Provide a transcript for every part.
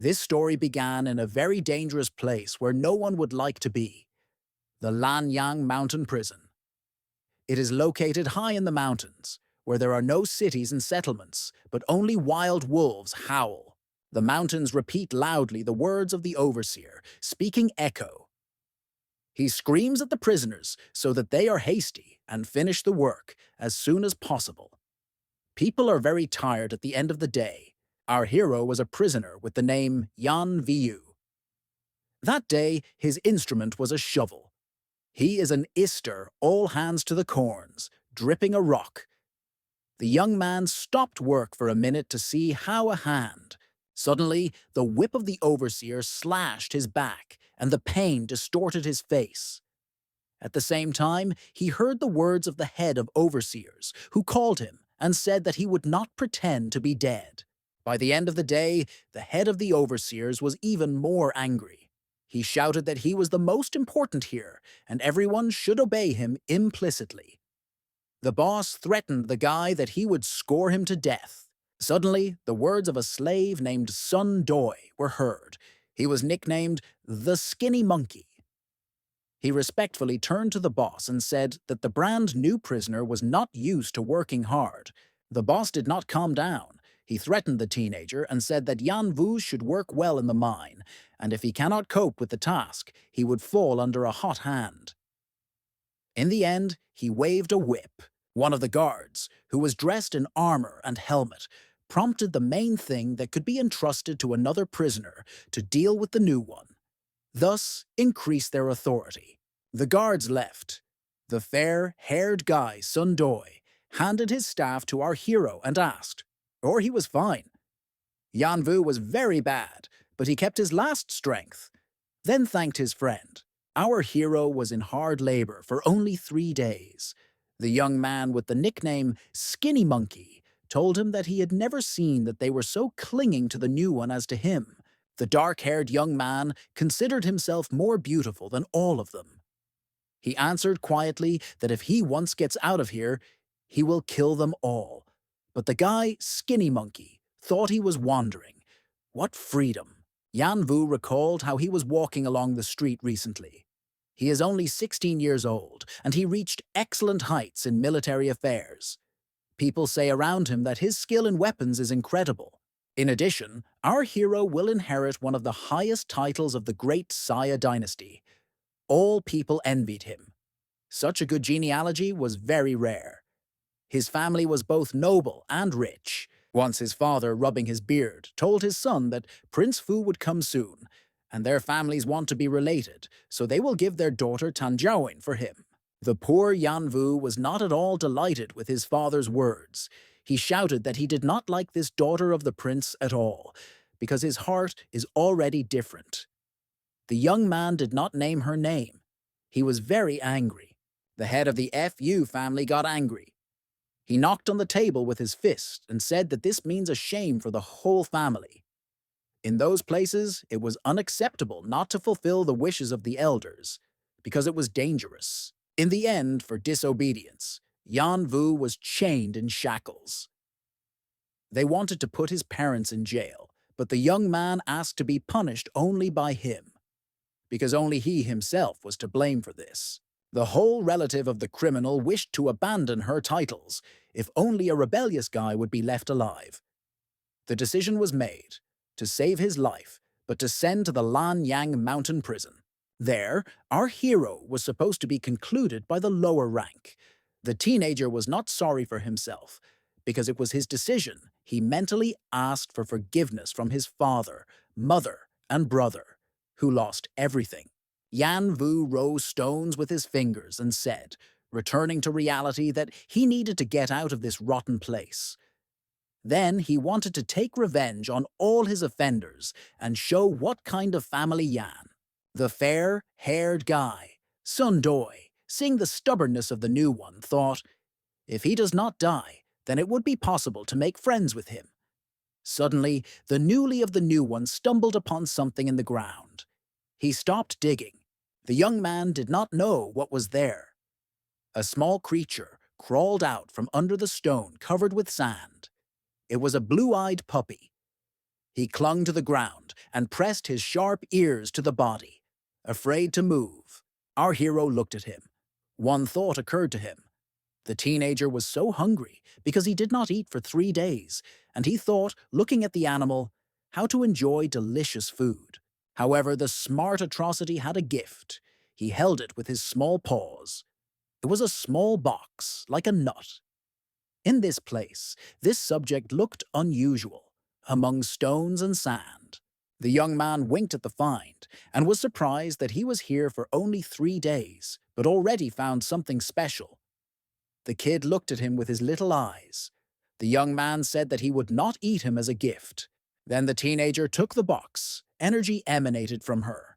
This story began in a very dangerous place where no one would like to be, the Lanyang Mountain Prison. It is located high in the mountains, where there are no cities and settlements, but only wild wolves howl. The mountains repeat loudly the words of the overseer, speaking echo. He screams at the prisoners so that they are hasty and finish the work as soon as possible. People are very tired at the end of the day. Our hero was a prisoner with the name Yan Viu. That day, his instrument was a shovel. He is an ister, all hands to the corns, dripping a rock. The young man stopped work for a minute to see how a hand. Suddenly, the whip of the overseer slashed his back, and the pain distorted his face. At the same time, he heard the words of the head of overseers, who called him and said that he would not pretend to be dead. By the end of the day, the head of the overseers was even more angry. He shouted that he was the most important here, and everyone should obey him implicitly. The boss threatened the guy that he would score him to death. Suddenly, the words of a slave named Sun Doi were heard. He was nicknamed the Skinny Monkey. He respectfully turned to the boss and said that the brand new prisoner was not used to working hard. The boss did not calm down. He threatened the teenager and said that Yan Wu should work well in the mine, and if he cannot cope with the task, he would fall under a hot hand. In the end, he waved a whip. One of the guards, who was dressed in armor and helmet, prompted the main thing that could be entrusted to another prisoner to deal with the new one, thus increase their authority. The guards left. The fair-haired guy, Sun Doi, handed his staff to our hero and asked, or he was fine. Yan Wu was very bad, but he kept his last strength, then thanked his friend. Our hero was in hard labor for only 3 days. The young man with the nickname Skinny Monkey told him that he had never seen that they were so clinging to the new one as to him. The dark-haired young man considered himself more beautiful than all of them. He answered quietly that if he once gets out of here, he will kill them all. But the guy, Skinny Monkey, thought he was wandering. What freedom! Yan Wu recalled how he was walking along the street recently. He is only 16 years old, and he reached excellent heights in military affairs. People say around him that his skill in weapons is incredible. In addition, our hero will inherit one of the highest titles of the great Saya dynasty. All people envied him. Such a good genealogy was very rare. His family was both noble and rich. Once his father, rubbing his beard, told his son that Prince Fu would come soon, and their families want to be related, so they will give their daughter Tanjiaoin for him. The poor Yan Wu was not at all delighted with his father's words. He shouted that he did not like this daughter of the prince at all, because his heart is already different. The young man did not name her name. He was very angry. The head of the FU family got angry. He knocked on the table with his fist and said that this means a shame for the whole family. In those places, it was unacceptable not to fulfill the wishes of the elders, because it was dangerous. In the end, for disobedience, Yan Wu was chained in shackles. They wanted to put his parents in jail, but the young man asked to be punished only by him, because only he himself was to blame for this. The whole relative of the criminal wished to abandon her titles, if only a rebellious guy would be left alive. The decision was made, to save his life, but to send to the Lanyang Mountain Prison. There, our hero was supposed to be concluded by the lower rank. The teenager was not sorry for himself, because it was his decision. He mentally asked for forgiveness from his father, mother, and brother, who lost everything. Yan Wu rose stones with his fingers and said, returning to reality, that he needed to get out of this rotten place. Then he wanted to take revenge on all his offenders and show what kind of family Yan. The fair-haired guy, Sun Doi, seeing the stubbornness of the new one, thought, if he does not die, then it would be possible to make friends with him. Suddenly, the newly of the new one stumbled upon something in the ground. He stopped digging. The young man did not know what was there. A small creature crawled out from under the stone covered with sand. It was a blue-eyed puppy. He clung to the ground and pressed his sharp ears to the body, afraid to move. Our hero looked at him. One thought occurred to him. The teenager was so hungry because he did not eat for 3 days, and he thought, looking at the animal, how to enjoy delicious food. However, the smart atrocity had a gift. He held it with his small paws. It was a small box, like a nut. In this place, this subject looked unusual, among stones and sand. The young man winked at the find and was surprised that he was here for only 3 days, but already found something special. The kid looked at him with his little eyes. The young man said that he would not eat him as a gift. Then the teenager took the box. Energy emanated from her.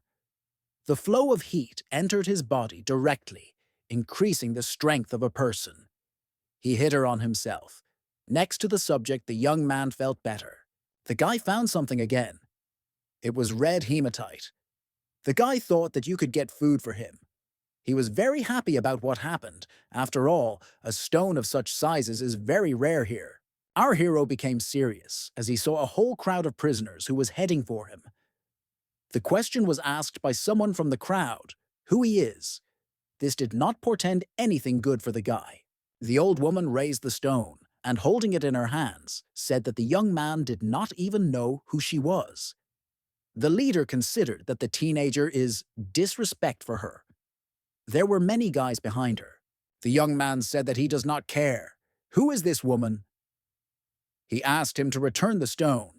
The flow of heat entered his body directly, increasing the strength of a person. He hit her on himself. Next to the subject, the young man felt better. The guy found something again. It was red hematite. The guy thought that you could get food for him. He was very happy about what happened. After all, a stone of such sizes is very rare here. Our hero became serious as he saw a whole crowd of prisoners who was heading for him. The question was asked by someone from the crowd, who he is. This did not portend anything good for the guy. The old woman raised the stone and, holding it in her hands, said that the young man did not even know who she was. The leader considered that the teenager is disrespect for her. There were many guys behind her. The young man said that he does not care. Who is this woman? He asked him to return the stone.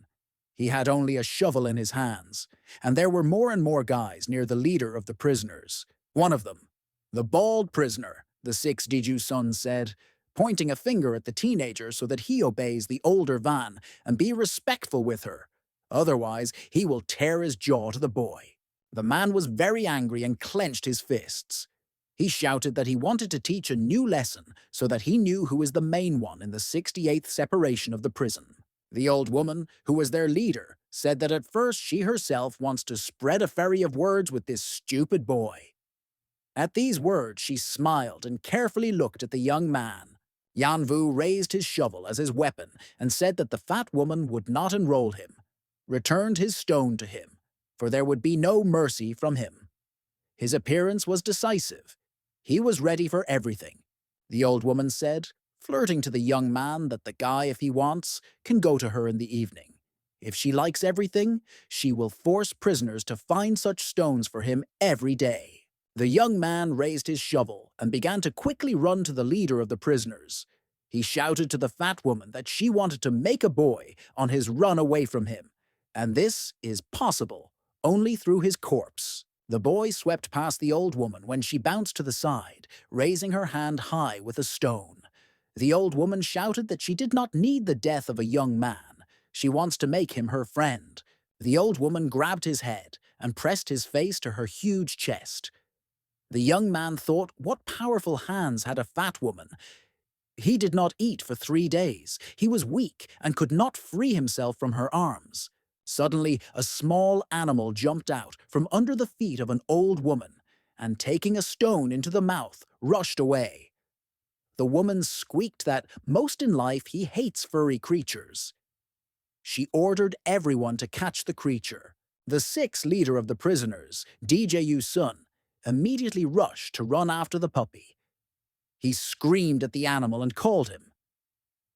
He had only a shovel in his hands, and there were more and more guys near the leader of the prisoners. One of them, the bald prisoner, the 6 son said, pointing a finger at the teenager so that he obeys the older Van and be respectful with her. Otherwise, he will tear his jaw to the boy. The man was very angry and clenched his fists. He shouted that he wanted to teach a new lesson so that he knew who is the main one in the 68th separation of the prison. The old woman, who was their leader, said that at first she herself wants to spread a ferry of words with this stupid boy. At these words, she smiled and carefully looked at the young man. Yanvu raised his shovel as his weapon and said that the fat woman would not enroll him, returned his stone to him, for there would be no mercy from him. His appearance was decisive. He was ready for everything. The old woman said, flirting to the young man that the guy, if he wants, can go to her in the evening. If she likes everything, she will force prisoners to find such stones for him every day. The young man raised his shovel and began to quickly run to the leader of the prisoners. He shouted to the fat woman that she wanted to make a boy on his run away from him, and this is possible only through his corpse. The boy swept past the old woman when she bounced to the side, raising her hand high with a stone. The old woman shouted that she did not need the death of a young man. She wants to make him her friend. The old woman grabbed his head and pressed his face to her huge chest. The young man thought, what powerful hands had a fat woman? He did not eat for 3 days. He was weak and could not free himself from her arms. Suddenly, a small animal jumped out from under the feet of an old woman and, taking a stone into the mouth, rushed away. The woman squeaked that, most in life, he hates furry creatures. She ordered everyone to catch the creature. The 6th leader of the prisoners, DJU Sun, immediately rushed to run after the puppy. He screamed at the animal and called him.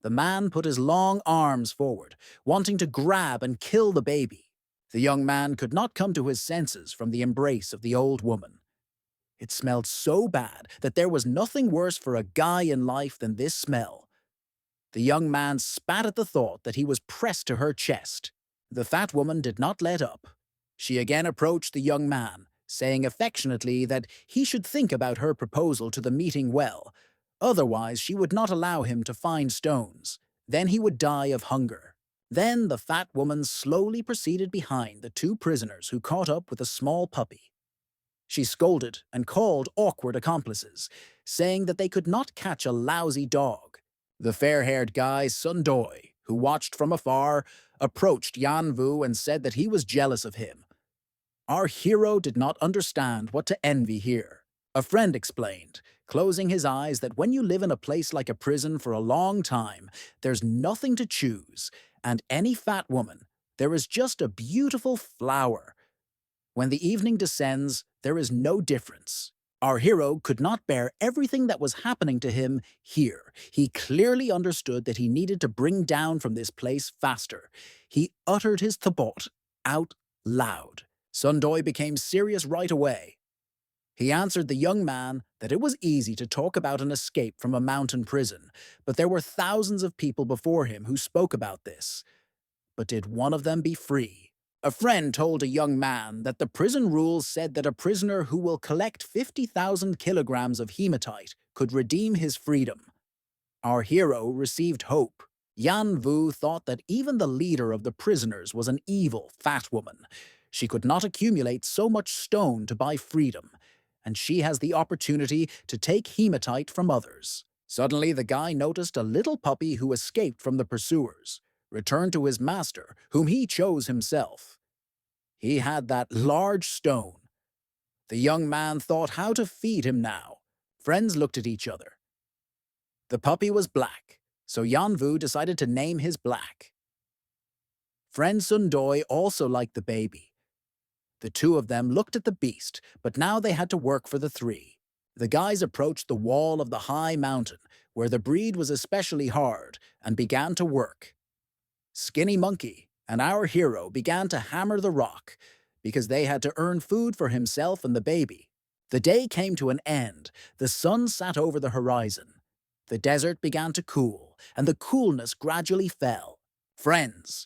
The man put his long arms forward, wanting to grab and kill the baby. The young man could not come to his senses from the embrace of the old woman. It smelled so bad that there was nothing worse for a guy in life than this smell. The young man spat at the thought that he was pressed to her chest. The fat woman did not let up. She again approached the young man, saying affectionately that he should think about her proposal to the meeting well. Otherwise, she would not allow him to find stones. Then he would die of hunger. Then the fat woman slowly proceeded behind the 2 prisoners who caught up with a small puppy. She scolded and called awkward accomplices, saying that they could not catch a lousy dog. The fair-haired guy, Sundoi, who watched from afar, approached Yanvu and said that he was jealous of him. Our hero did not understand what to envy here. A friend explained, closing his eyes, that when you live in a place like a prison for a long time, there's nothing to choose, and any fat woman There is just a beautiful flower. When the evening descends, there is no difference. Our hero could not bear everything that was happening to him here. He clearly understood that he needed to bring down from this place faster. He uttered his thought out loud. Sundoy became serious right away. He answered the young man that it was easy to talk about an escape from a mountain prison, but there were thousands of people before him who spoke about this. But did one of them be free? A friend told a young man that the prison rules said that a prisoner who will collect 50,000 kilograms of hematite could redeem his freedom. Our hero received hope. Yan Vu thought that even the leader of the prisoners was an evil, fat woman. She could not accumulate so much stone to buy freedom, and she has the opportunity to take hematite from others. Suddenly, the guy noticed a little puppy who escaped from the pursuers, returned to his master, whom he chose himself. He had that large stone. The young man thought how to feed him now. Friends looked at each other. The puppy was black, so Yanvu decided to name his Black. Friend Sundoy also liked the baby. The two of them looked at the beast, but now they had to work for the three. The guys approached the wall of the high mountain, where the breed was especially hard, and began to work. Skinny Monkey and our hero began to hammer the rock, because they had to earn food for himself and the baby. The day came to an end. The sun sat over the horizon. The desert began to cool, and the coolness gradually fell. Friends,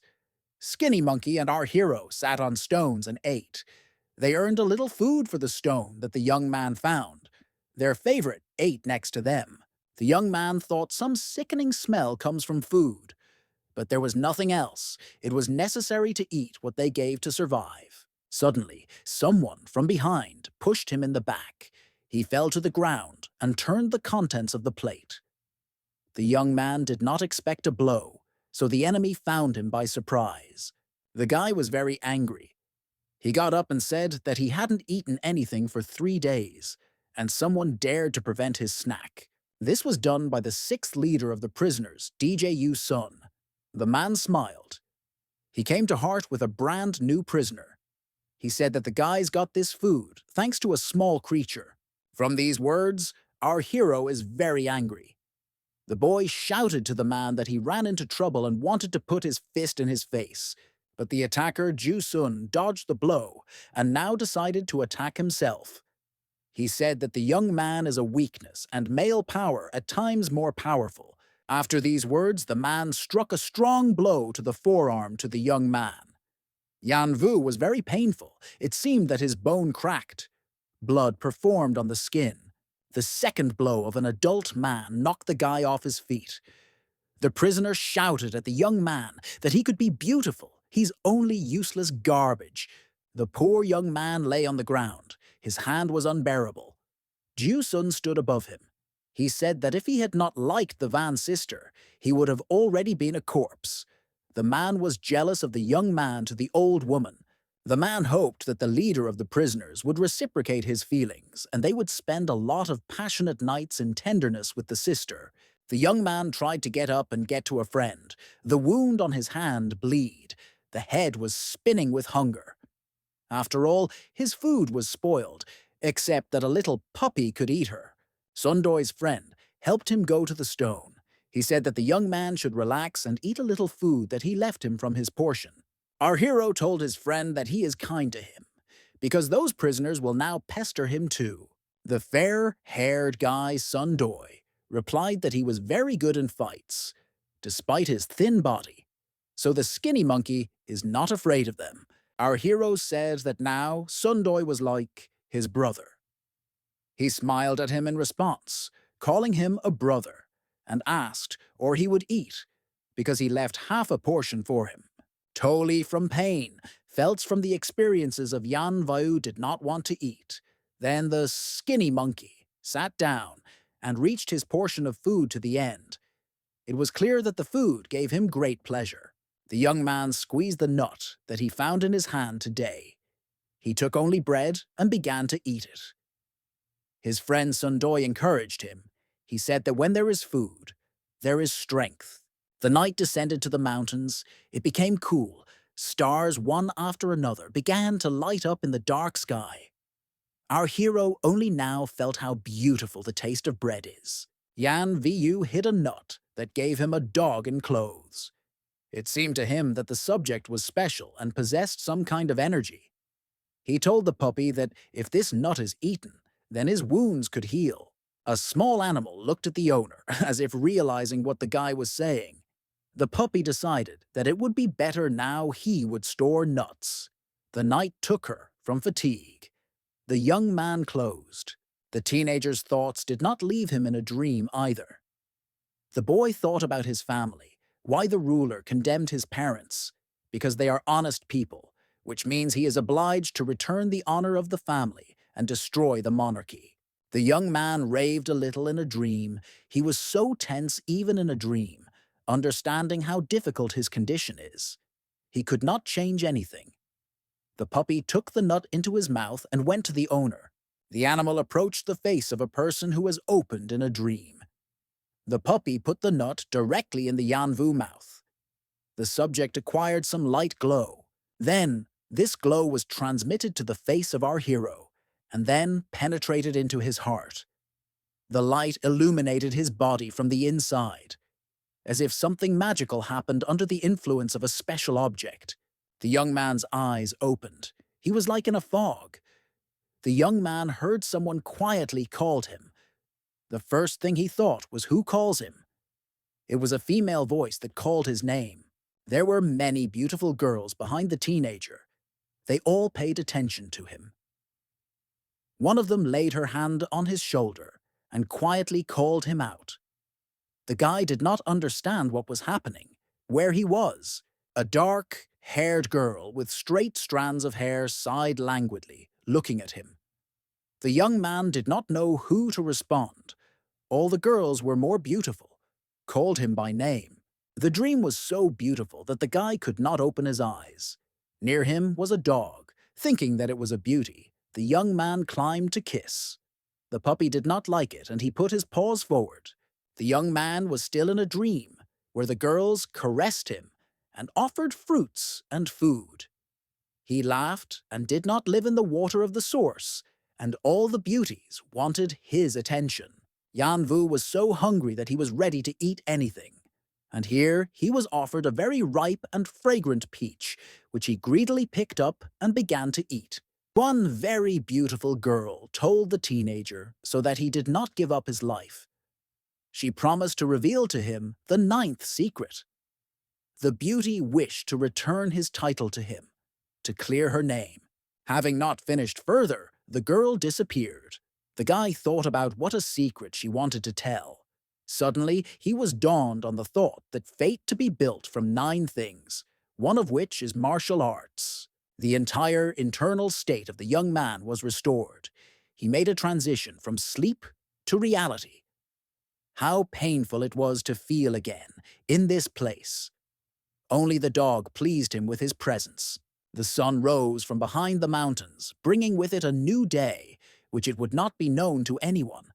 Skinny Monkey and our hero sat on stones and ate. They earned a little food for the stone that the young man found. Their favorite ate next to them. The young man thought some sickening smell comes from food. But there was nothing else. It was necessary to eat what they gave to survive. Suddenly, someone from behind pushed him in the back. He fell to the ground and turned the contents of the plate. The young man did not expect a blow, so the enemy found him by surprise. The guy was very angry. He got up and said that he hadn't eaten anything for 3 days, and someone dared to prevent his snack. This was done by the sixth leader of the prisoners, DJU Sun. The man smiled. He came to heart with a brand new prisoner. He said that the guys got this food thanks to a small creature. From these words, our hero is very angry. The boy shouted to the man that he ran into trouble and wanted to put his fist in his face. But the attacker, Ju Sun, dodged the blow and now decided to attack himself. He said that the young man is a weakness and male power at times more powerful. After these words, the man struck a strong blow to the forearm to the young man. Yan Vu was very painful. It seemed that his bone cracked. Blood performed on the skin. The second blow of an adult man knocked the guy off his feet. The prisoner shouted at the young man that he could be beautiful. He's only useless garbage. The poor young man lay on the ground. His hand was unbearable. Ju Sun stood above him. He said that if he had not liked the Van sister, he would have already been a corpse. The man was jealous of the young man to the old woman. The man hoped that the leader of the prisoners would reciprocate his feelings, and they would spend a lot of passionate nights in tenderness with the sister. The young man tried to get up and get to a friend. The wound on his hand bled. The head was spinning with hunger. After all, his food was spoiled, except that a little puppy could eat her. Sundoy's friend helped him go to the stone. He said that the young man should relax and eat a little food that he left him from his portion. Our hero told his friend that he is kind to him, because those prisoners will now pester him too. The fair-haired guy Sundoy replied that he was very good in fights, despite his thin body. So the skinny monkey is not afraid of them. Our hero said that now Sundoy was like his brother. He smiled at him in response, calling him a brother, and asked or he would eat, because he left half a portion for him. Totally from pain, felt from the experiences of Yan Vau did not want to eat. Then the skinny monkey sat down and reached his portion of food to the end. It was clear that the food gave him great pleasure. The young man squeezed the nut that he found in his hand today. He took only bread and began to eat it. His friend Sundoy encouraged him. He said that when there is food, there is strength. The night descended to the mountains. It became cool. Stars, one after another, began to light up in the dark sky. Our hero only now felt how beautiful the taste of bread is. Yan Vu hit a nut that gave him a dog in clothes. It seemed to him that the subject was special and possessed some kind of energy. He told the puppy that if this nut is eaten, then his wounds could heal. A small animal looked at the owner, as if realizing what the guy was saying. The puppy decided that it would be better now he would store nuts. The night took her from fatigue. The young man closed. The teenager's thoughts did not leave him in a dream either. The boy thought about his family, why the ruler condemned his parents, because they are honest people, which means he is obliged to return the honor of the family and destroy the monarchy. The young man raved a little in a dream. He was so tense even in a dream, understanding how difficult his condition is. He could not change anything. The puppy took the nut into his mouth and went to the owner. The animal approached the face of a person who has opened in a dream. The puppy put the nut directly in the Yanvu mouth. The subject acquired some light glow. Then, this glow was transmitted to the face of our hero, and then penetrated into his heart. The light illuminated his body from the inside, as if something magical happened under the influence of a special object. The young man's eyes opened. He was like in a fog. The young man heard someone quietly called him. The first thing he thought was, who calls him? It was a female voice that called his name. There were many beautiful girls behind the teenager. They all paid attention to him. One of them laid her hand on his shoulder and quietly called him out. The guy did not understand what was happening, where he was. A dark-haired girl with straight strands of hair sighed languidly, looking at him. The young man did not know who to respond. All the girls were more beautiful, called him by name. The dream was so beautiful that the guy could not open his eyes. Near him was a dog. Thinking that it was a beauty, the young man climbed to kiss. The puppy did not like it, and he put his paws forward. The young man was still in a dream, where the girls caressed him and offered fruits and food. He laughed and did not live in the water of the source, and all the beauties wanted his attention. Yanvu was so hungry that he was ready to eat anything. And here he was offered a very ripe and fragrant peach, which he greedily picked up and began to eat. One very beautiful girl told the teenager so that he did not give up his life. She promised to reveal to him the 9th secret. The beauty wished to return his title to him, to clear her name. Having not finished further, the girl disappeared. The guy thought about what a secret she wanted to tell. Suddenly, he was dawned on the thought that fate to be built from 9 things, one of which is martial arts. The entire internal state of the young man was restored. He made a transition from sleep to reality. How painful it was to feel again, in this place. Only the dog pleased him with his presence. The sun rose from behind the mountains, bringing with it a new day, which it would not be known to anyone.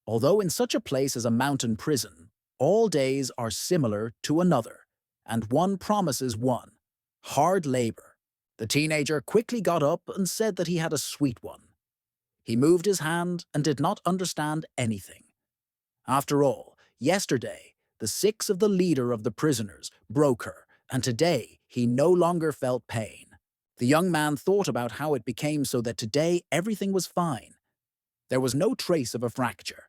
Although in such a place as a mountain prison, all days are similar to another, and one promises one: hard labor. The teenager quickly got up and said that he had a sweet one. He moved his hand and did not understand anything. After all, yesterday, the 6 of the leader of the prisoners broke her, and today he no longer felt pain. The young man thought about how it became so that today everything was fine. There was no trace of a fracture.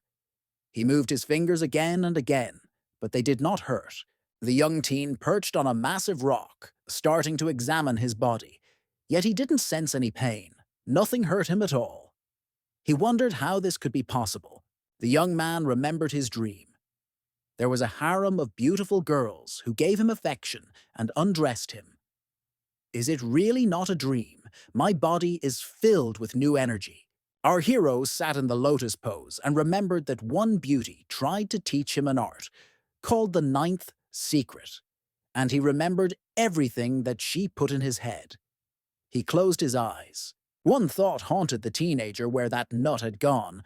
He moved his fingers again and again, but they did not hurt. The young teen perched on a massive rock, starting to examine his body. Yet he didn't sense any pain. Nothing hurt him at all. He wondered how this could be possible. The young man remembered his dream. There was a harem of beautiful girls who gave him affection and undressed him. Is it really not a dream? My body is filled with new energy. Our hero sat in the lotus pose and remembered that one beauty tried to teach him an art called the 9th secret, and he remembered everything that she put in his head. He closed his eyes. One thought haunted the teenager where that nut had gone.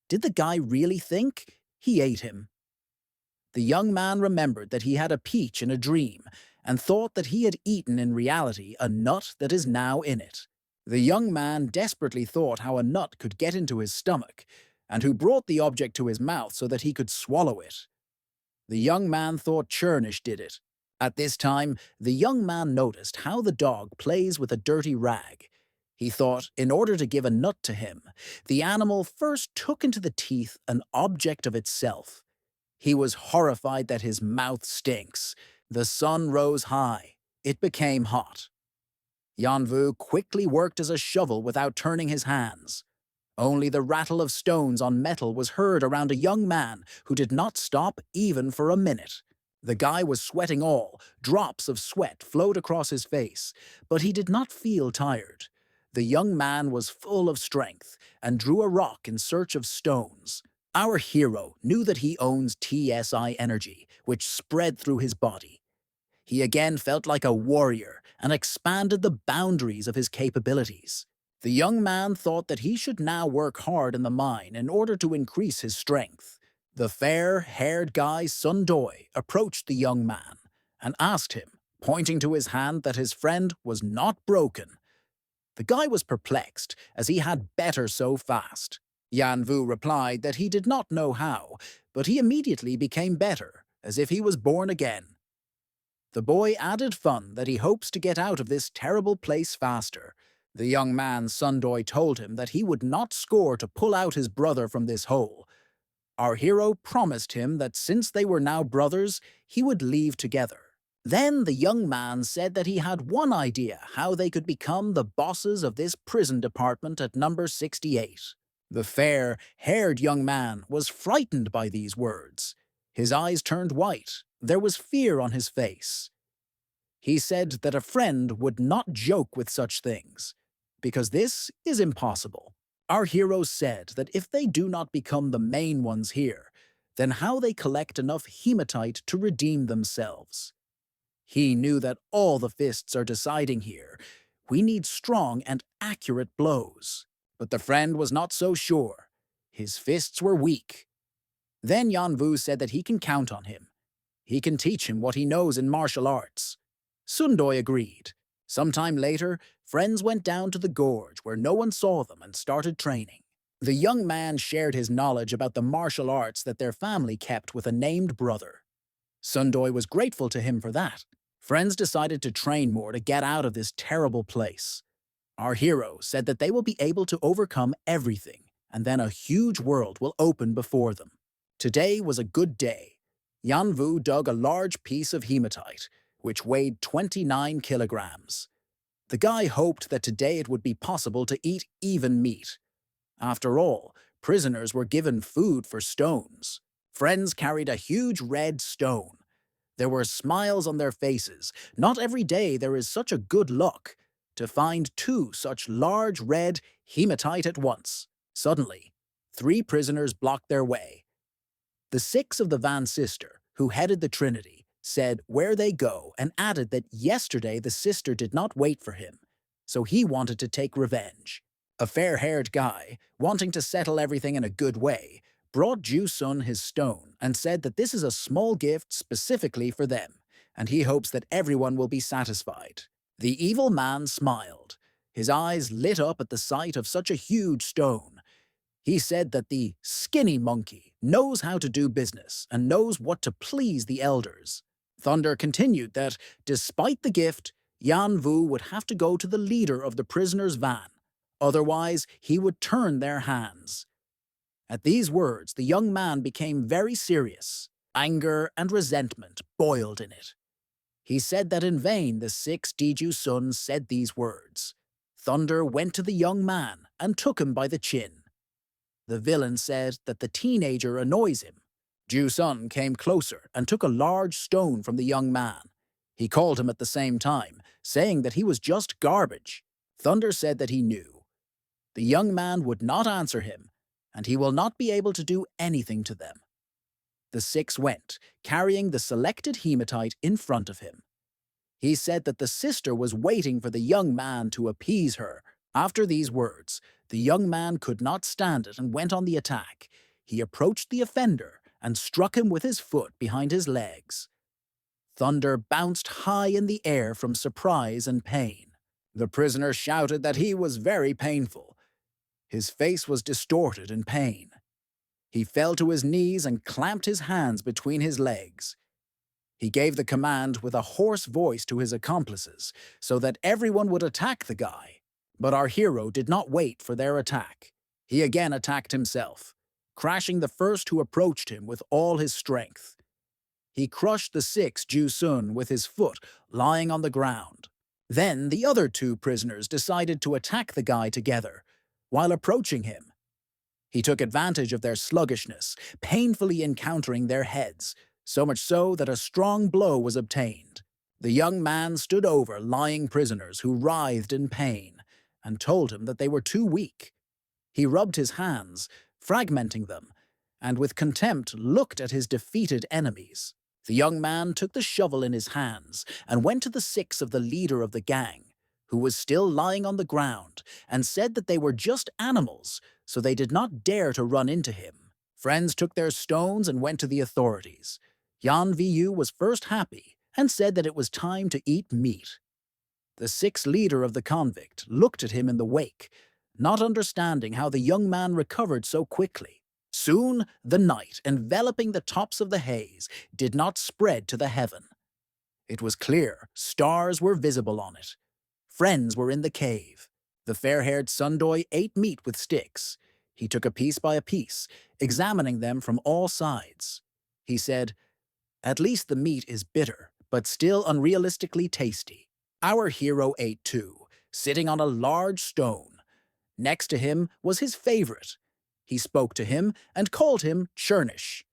Did the guy really think he ate him? The young man remembered that he had a peach in a dream, and thought that he had eaten in reality a nut that is now in it. The young man desperately thought how a nut could get into his stomach, and who brought the object to his mouth so that he could swallow it. The young man thought Churnish did it. At this time, the young man noticed how the dog plays with a dirty rag. He thought, in order to give a nut to him, the animal first took into the teeth an object of itself. He was horrified that his mouth stinks. The sun rose high. It became hot. Yanvu quickly worked as a shovel without turning his hands. Only the rattle of stones on metal was heard around a young man who did not stop even for a minute. The guy was sweating all, drops of sweat flowed across his face, but he did not feel tired. The young man was full of strength and drew a rock in search of stones. Our hero knew that he owns TSI energy, which spread through his body. He again felt like a warrior and expanded the boundaries of his capabilities. The young man thought that he should now work hard in the mine in order to increase his strength. The fair-haired guy Sundoi approached the young man and asked him, pointing to his hand, that his friend was not broken. The guy was perplexed, as he had better so fast. Yanvu replied that he did not know how, but he immediately became better, as if he was born again. The boy added fun that he hopes to get out of this terrible place faster. The young man Sundoi told him that he would not score to pull out his brother from this hole. Our hero promised him that since they were now brothers, he would leave together. Then the young man said that he had one idea how they could become the bosses of this prison department at number 68. The fair-haired young man was frightened by these words. His eyes turned white. There was fear on his face. He said that a friend would not joke with such things, because this is impossible. Our hero said that if they do not become the main ones here, then how they collect enough hematite to redeem themselves. He knew that all the fists are deciding here. We need strong and accurate blows. But the friend was not so sure. His fists were weak. Then Yanvu said that he can count on him. He can teach him what he knows in martial arts. Sundoi agreed. Sometime later, friends went down to the gorge where no one saw them and started training. The young man shared his knowledge about the martial arts that their family kept with a named brother. Sundoi was grateful to him for that. Friends decided to train more to get out of this terrible place. Our hero said that they will be able to overcome everything, and then a huge world will open before them. Today was a good day. Yanvu dug a large piece of hematite, which weighed 29 kilograms. The guy hoped that today it would be possible to eat even meat. After all, prisoners were given food for stones. Friends carried a huge red stone. There were smiles on their faces. Not every day there is such a good luck to find two such large red hematite at once. Suddenly, 3 prisoners blocked their way. The 6 of the Van Sister, who headed the Trinity, said where they go and added that yesterday the sister did not wait for him, so he wanted to take revenge. A fair-haired guy, wanting to settle everything in a good way, brought Ju-sun his stone and said that this is a small gift specifically for them, and he hopes that everyone will be satisfied. The evil man smiled. His eyes lit up at the sight of such a huge stone. He said that the skinny monkey knows how to do business and knows what to please the elders. Thunder continued that, despite the gift, Yanvu would have to go to the leader of the prisoner's van. Otherwise, he would turn their hands. At these words, the young man became very serious. Anger and resentment boiled in it. He said that in vain the 6 Ju-sun said these words. Thunder went to the young man and took him by the chin. The villain said that the teenager annoys him. Ju-sun came closer and took a large stone from the young man. He called him at the same time, saying that he was just garbage. Thunder said that he knew. The young man would not answer him, and he will not be able to do anything to them. The 6 went, carrying the selected hematite in front of him. He said that the sister was waiting for the young man to appease her. After these words, the young man could not stand it and went on the attack. He approached the offender and struck him with his foot behind his legs. Thunder bounced high in the air from surprise and pain. The prisoner shouted that he was very painful. His face was distorted in pain. He fell to his knees and clamped his hands between his legs. He gave the command with a hoarse voice to his accomplices so that everyone would attack the guy. But our hero did not wait for their attack. He again attacked himself, crashing the first who approached him with all his strength. He crushed the sixth Ju-sun with his foot lying on the ground. Then the other two prisoners decided to attack the guy together. While approaching him, he took advantage of their sluggishness, painfully encountering their heads, so much so that a strong blow was obtained. The young man stood over lying prisoners who writhed in pain and told him that they were too weak. He rubbed his hands, fragmenting them, and with contempt looked at his defeated enemies. The young man took the shovel in his hands and went to the six of the leader of the gang, who was still lying on the ground, and said that they were just animals, so they did not dare to run into him. Friends took their stones and went to the authorities. Yan Vu was first happy and said that it was time to eat meat. The sixth leader of the convict looked at him in the wake, not understanding how the young man recovered so quickly. Soon the night, enveloping the tops of the haze, did not spread to the heaven. It was clear, stars were visible on it. Friends were in the cave. The fair-haired Sundoi ate meat with sticks. He took a piece by a piece, examining them from all sides. He said, "At least the meat is bitter, but still unrealistically tasty." Our hero ate too, sitting on a large stone. Next to him was his favorite. He spoke to him and called him Churnish.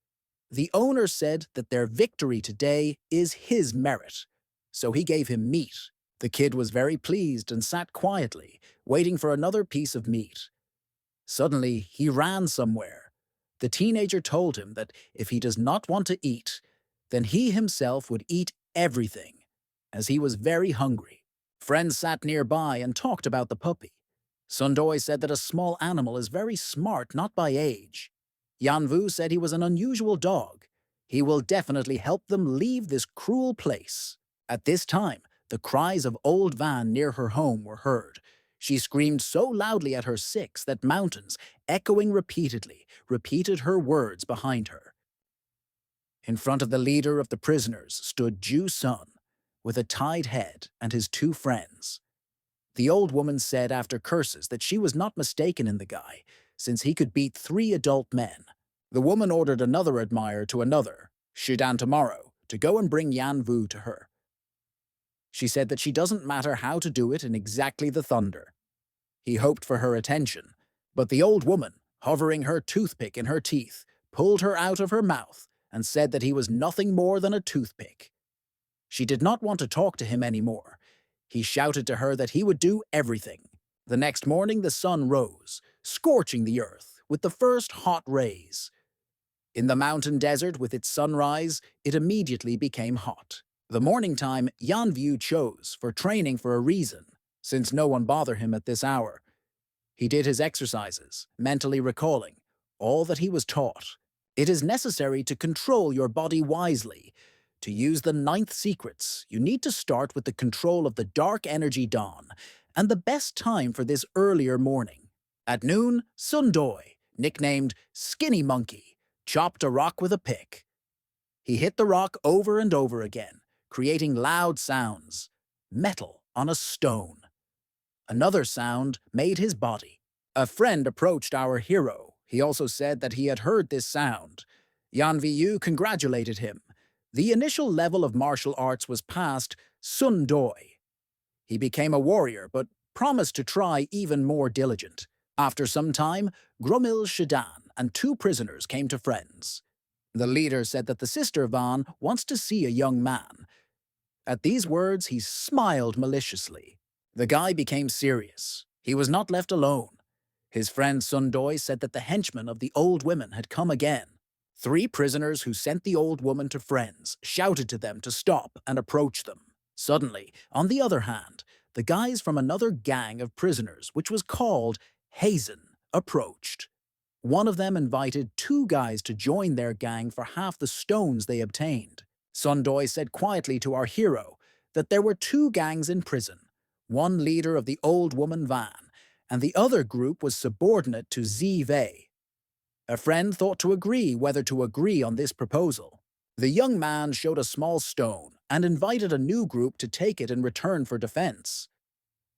The owner said that their victory today is his merit, so he gave him meat. The kid was very pleased and sat quietly, waiting for another piece of meat. Suddenly, he ran somewhere. The teenager told him that if he does not want to eat, then he himself would eat everything, as he was very hungry. Friends sat nearby and talked about the puppy. Sundoi said that a small animal is very smart, not by age. Yanvu said he was an unusual dog. He will definitely help them leave this cruel place. At this time, the cries of old Van near her home were heard. She screamed so loudly at her six that mountains, echoing repeatedly, repeated her words behind her. In front of the leader of the prisoners stood Ju-sun, with a tied head, and his two friends. The old woman said after curses that she was not mistaken in the guy, since he could beat 3 adult men. The woman ordered another admirer to another, Shidan tomorrow, to go and bring Yan Vu to her. She said that she doesn't matter how to do it in exactly the thunder. He hoped for her attention, but the old woman, hovering her toothpick in her teeth, pulled her out of her mouth and said that he was nothing more than a toothpick. She did not want to talk to him anymore. He shouted to her that he would do everything. The next morning the sun rose, scorching the earth with the first hot rays. In the mountain desert with its sunrise, it immediately became hot. The morning time Yanvu chose for training for a reason, since no one bothered him at this hour. He did his exercises, mentally recalling all that he was taught. It is necessary to control your body wisely. To use the 9th secrets, you need to start with the control of the dark energy dawn, and the best time for this earlier morning. At noon, Sundoi, nicknamed Skinny Monkey, chopped a rock with a pick. He hit the rock over and over again, creating loud sounds. Metal on a stone. Another sound made his body. A friend approached our hero. He also said that he had heard this sound. Yan Vu congratulated him. The initial level of martial arts was past Sundoi. He became a warrior, but promised to try even more diligent. After some time, Gromil Shidan and 2 prisoners came to friends. The leader said that the sister Van wants to see a young man. At these words, he smiled maliciously. The guy became serious. He was not left alone. His friend Sundoi said that the henchmen of the old women had come again. 3 prisoners who sent the old woman to friends shouted to them to stop and approach them. Suddenly, on the other hand, the guys from another gang of prisoners, which was called Hazen, approached. One of them invited 2 guys to join their gang for half the stones they obtained. Sundoy said quietly to our hero that there were two gangs in prison, one leader of the old woman Van, and the other group was subordinate to Zive. A friend thought to agree whether to agree on this proposal. The young man showed a small stone and invited a new group to take it in return for defense.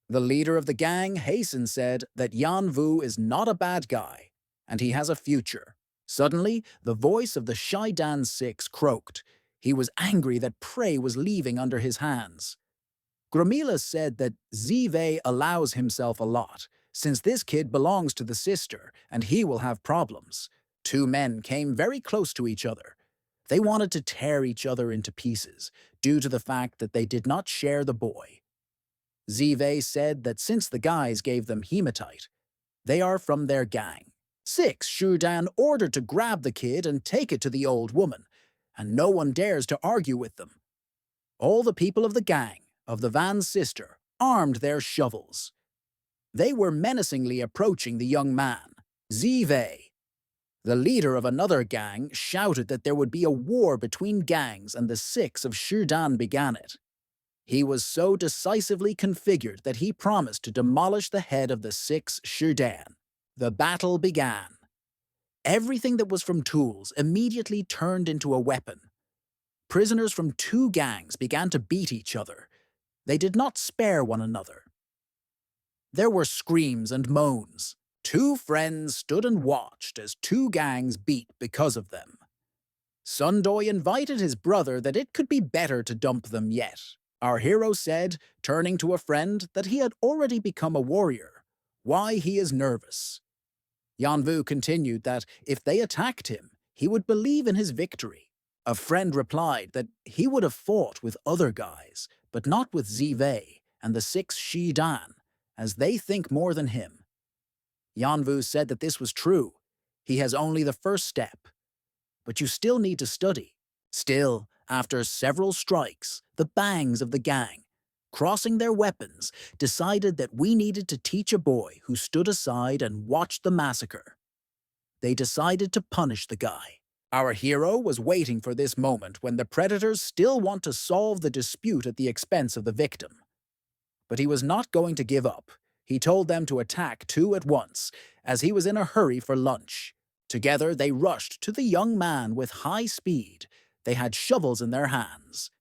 The leader of the gang, Hasten, said that Yan Vu is not a bad guy, and he has a future. Suddenly, the voice of the Shaidan Six croaked. He was angry that prey was leaving under his hands. Gramila said that Zive allows himself a lot, since this kid belongs to the sister, and he will have problems. Two men came very close to each other. They wanted to tear each other into pieces, due to the fact that they did not share the boy. Zive said that since the guys gave them hematite, they are from their gang. Six, Shudan ordered to grab the kid and take it to the old woman, and no one dares to argue with them. All the people of the gang, of the Van's sister, armed their shovels. They were menacingly approaching the young man, Zive. The leader of another gang shouted that there would be a war between gangs, and the Six of Shudan began it. He was so decisively configured that he promised to demolish the head of the Six Shudan. The battle began. Everything that was from tools immediately turned into a weapon. Prisoners from two gangs began to beat each other. They did not spare one another. There were screams and moans. Two friends stood and watched as two gangs beat because of them. Sundoy invited his brother that it could be better to dump them yet. Our hero said, turning to a friend, that he had already become a warrior. Why he is nervous. Yanvu continued that if they attacked him, he would believe in his victory. A friend replied that he would have fought with other guys, but not with Zive and the Six Shidan, as they think more than him. Yanvu said that this was true. He has only the first step. But you still need to study. Still, after several strikes, the bangs of the gang, crossing their weapons, decided that we needed to teach a boy who stood aside and watched the massacre. They decided to punish the guy. Our hero was waiting for this moment when the predators still want to solve the dispute at the expense of the victim. But he was not going to give up. He told them to attack two at once, as he was in a hurry for lunch. Together they rushed to the young man with high speed. They had shovels in their hands.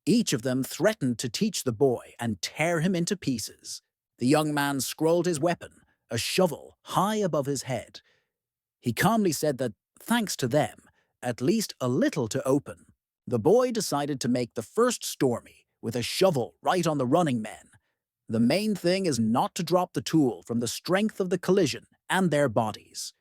Each of them threatened to teach the boy and tear him into pieces. The young man scrolled his weapon, a shovel, high above his head. He calmly said that, thanks to them, at least a little to open. The boy decided to make the first stormy, with a shovel right on the running men. The main thing is not to drop the tool from the strength of the collision and their bodies.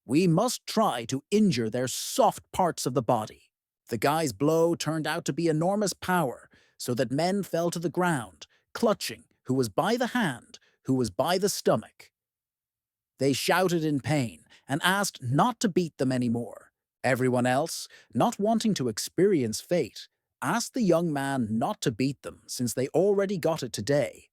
We must try to injure their soft parts of the body. The guy's blow turned out to be enormous power, so that men fell to the ground, clutching who was by the hand, who was by the stomach. They shouted in pain and asked not to beat them anymore. Everyone else, not wanting to experience fate, asked the young man not to beat them since they already got it today.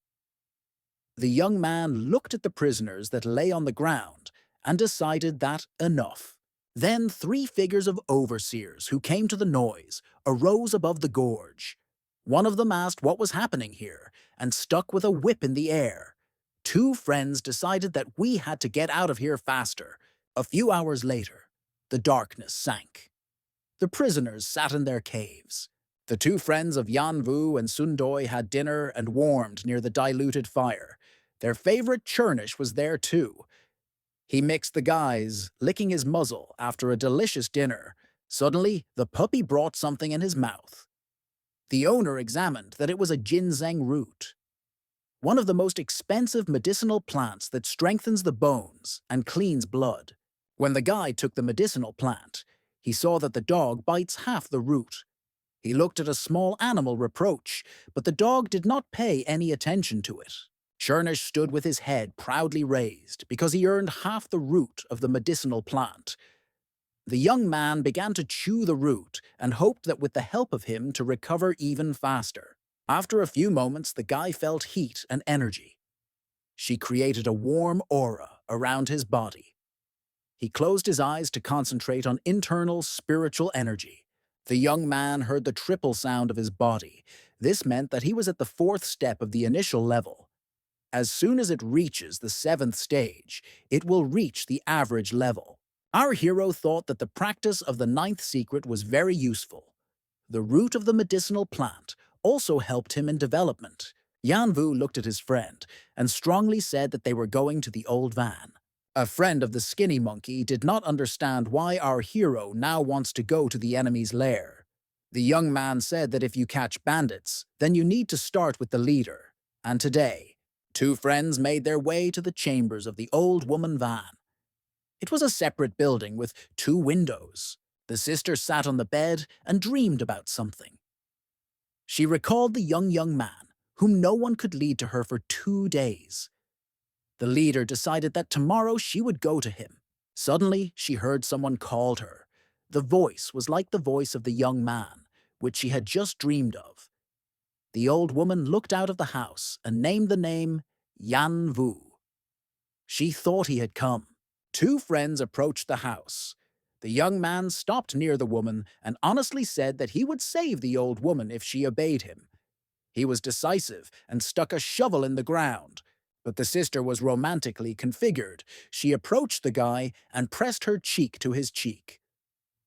The young man looked at the prisoners that lay on the ground and decided that enough. Then 3 figures of overseers who came to the noise arose above the gorge. One of them asked what was happening here and stuck with a whip in the air. 2 friends decided that we had to get out of here faster. A few hours later, the darkness sank. The prisoners sat in their caves. The 2 friends of Yanvu and Sundoy had dinner and warmed near the diluted fire. Their favorite churnish was there too. He mixed the guys, licking his muzzle after a delicious dinner. Suddenly, the puppy brought something in his mouth. The owner examined that it was a ginseng root, one of the most expensive medicinal plants that strengthens the bones and cleans blood. When the guy took the medicinal plant, he saw that the dog bites half the root. He looked at a small animal reproach, but the dog did not pay any attention to it. Churnish stood with his head proudly raised because he earned half the root of the medicinal plant. The young man began to chew the root and hoped that with the help of him to recover even faster. After a few moments, the guy felt heat and energy. She created a warm aura around his body. He closed his eyes to concentrate on internal spiritual energy. The young man heard the triple sound of his body. This meant that he was at the fourth step of the initial level. As soon as it reaches the seventh stage, it will reach the average level. Our hero thought that the practice of the ninth secret was very useful. The root of the medicinal plant also helped him in development. Yanvu looked at his friend and strongly said that they were going to the old van. A friend of the skinny monkey did not understand why our hero now wants to go to the enemy's lair. The young man said that if you catch bandits, then you need to start with the leader. And today, two friends made their way to the chambers of the old woman van. It was a separate building with two windows. The sister sat on the bed and dreamed about something. She recalled the young man, whom no one could lead to her for 2 days. The leader decided that tomorrow she would go to him. Suddenly, she heard someone called her. The voice was like the voice of the young man, which she had just dreamed of. The old woman looked out of the house and named the name Yan Vu. She thought he had come. Two friends approached the house. The young man stopped near the woman and honestly said that he would save the old woman if she obeyed him. He was decisive and stuck a shovel in the ground. But the sister was romantically configured. She approached the guy and pressed her cheek to his cheek.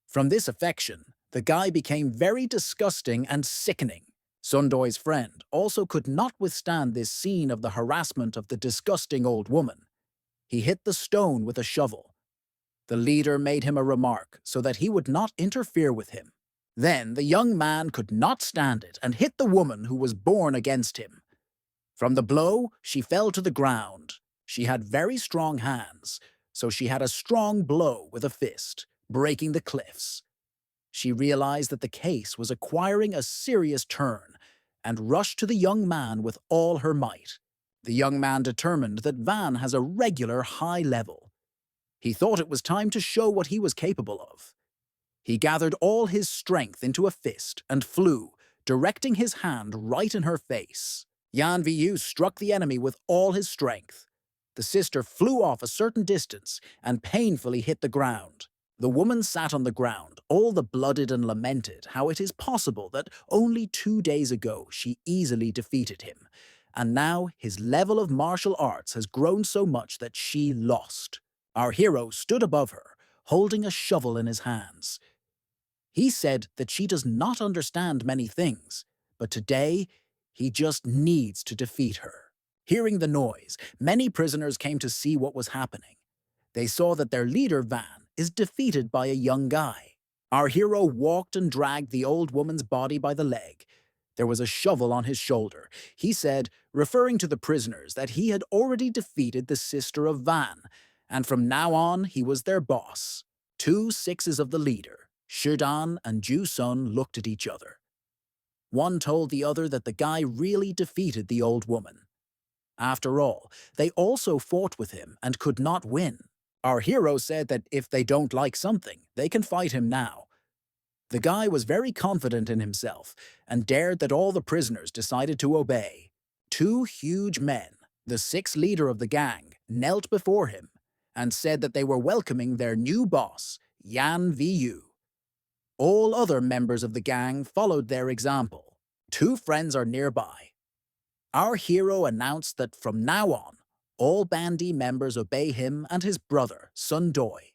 From this affection, the guy became very disgusting and sickening. Sundoy's friend also could not withstand this scene of the harassment of the disgusting old woman. He hit the stone with a shovel. The leader made him a remark so that he would not interfere with him. Then the young man could not stand it and hit the woman who was born against him. From the blow, she fell to the ground. She had very strong hands, so she had a strong blow with a fist, breaking the cliffs. She realized that the case was acquiring a serious turn and rushed to the young man with all her might. The young man determined that Van has a regular high level. He thought it was time to show what he was capable of. He gathered all his strength into a fist and flew, directing his hand right in her face. Yan Vu struck the enemy with all his strength. The sister flew off a certain distance and painfully hit the ground. The woman sat on the ground, all the blooded, and lamented how it is possible that only 2 days ago she easily defeated him, and now his level of martial arts has grown so much that she lost. Our hero stood above her, holding a shovel in his hands. He said that she does not understand many things, but today he just needs to defeat her. Hearing the noise, many prisoners came to see what was happening. They saw that their leader, Van, is defeated by a young guy. Our hero walked and dragged the old woman's body by the leg. There was a shovel on his shoulder. He said, referring to the prisoners, that he had already defeated the sister of Van, and from now on he was their boss. 2 sixes of the leader, Shidan and Ju-sun, looked at each other. One told the other that the guy really defeated the old woman. After all, they also fought with him and could not win. Our hero said that if they don't like something, they can fight him now. The guy was very confident in himself and dared that all the prisoners decided to obey. 2 huge men, the 6th leader of the gang, knelt before him and said that they were welcoming their new boss, Yan Vu. All other members of the gang followed their example. 2 friends are nearby. Our hero announced that from now on, all bandy members obey him and his brother, Sundoy.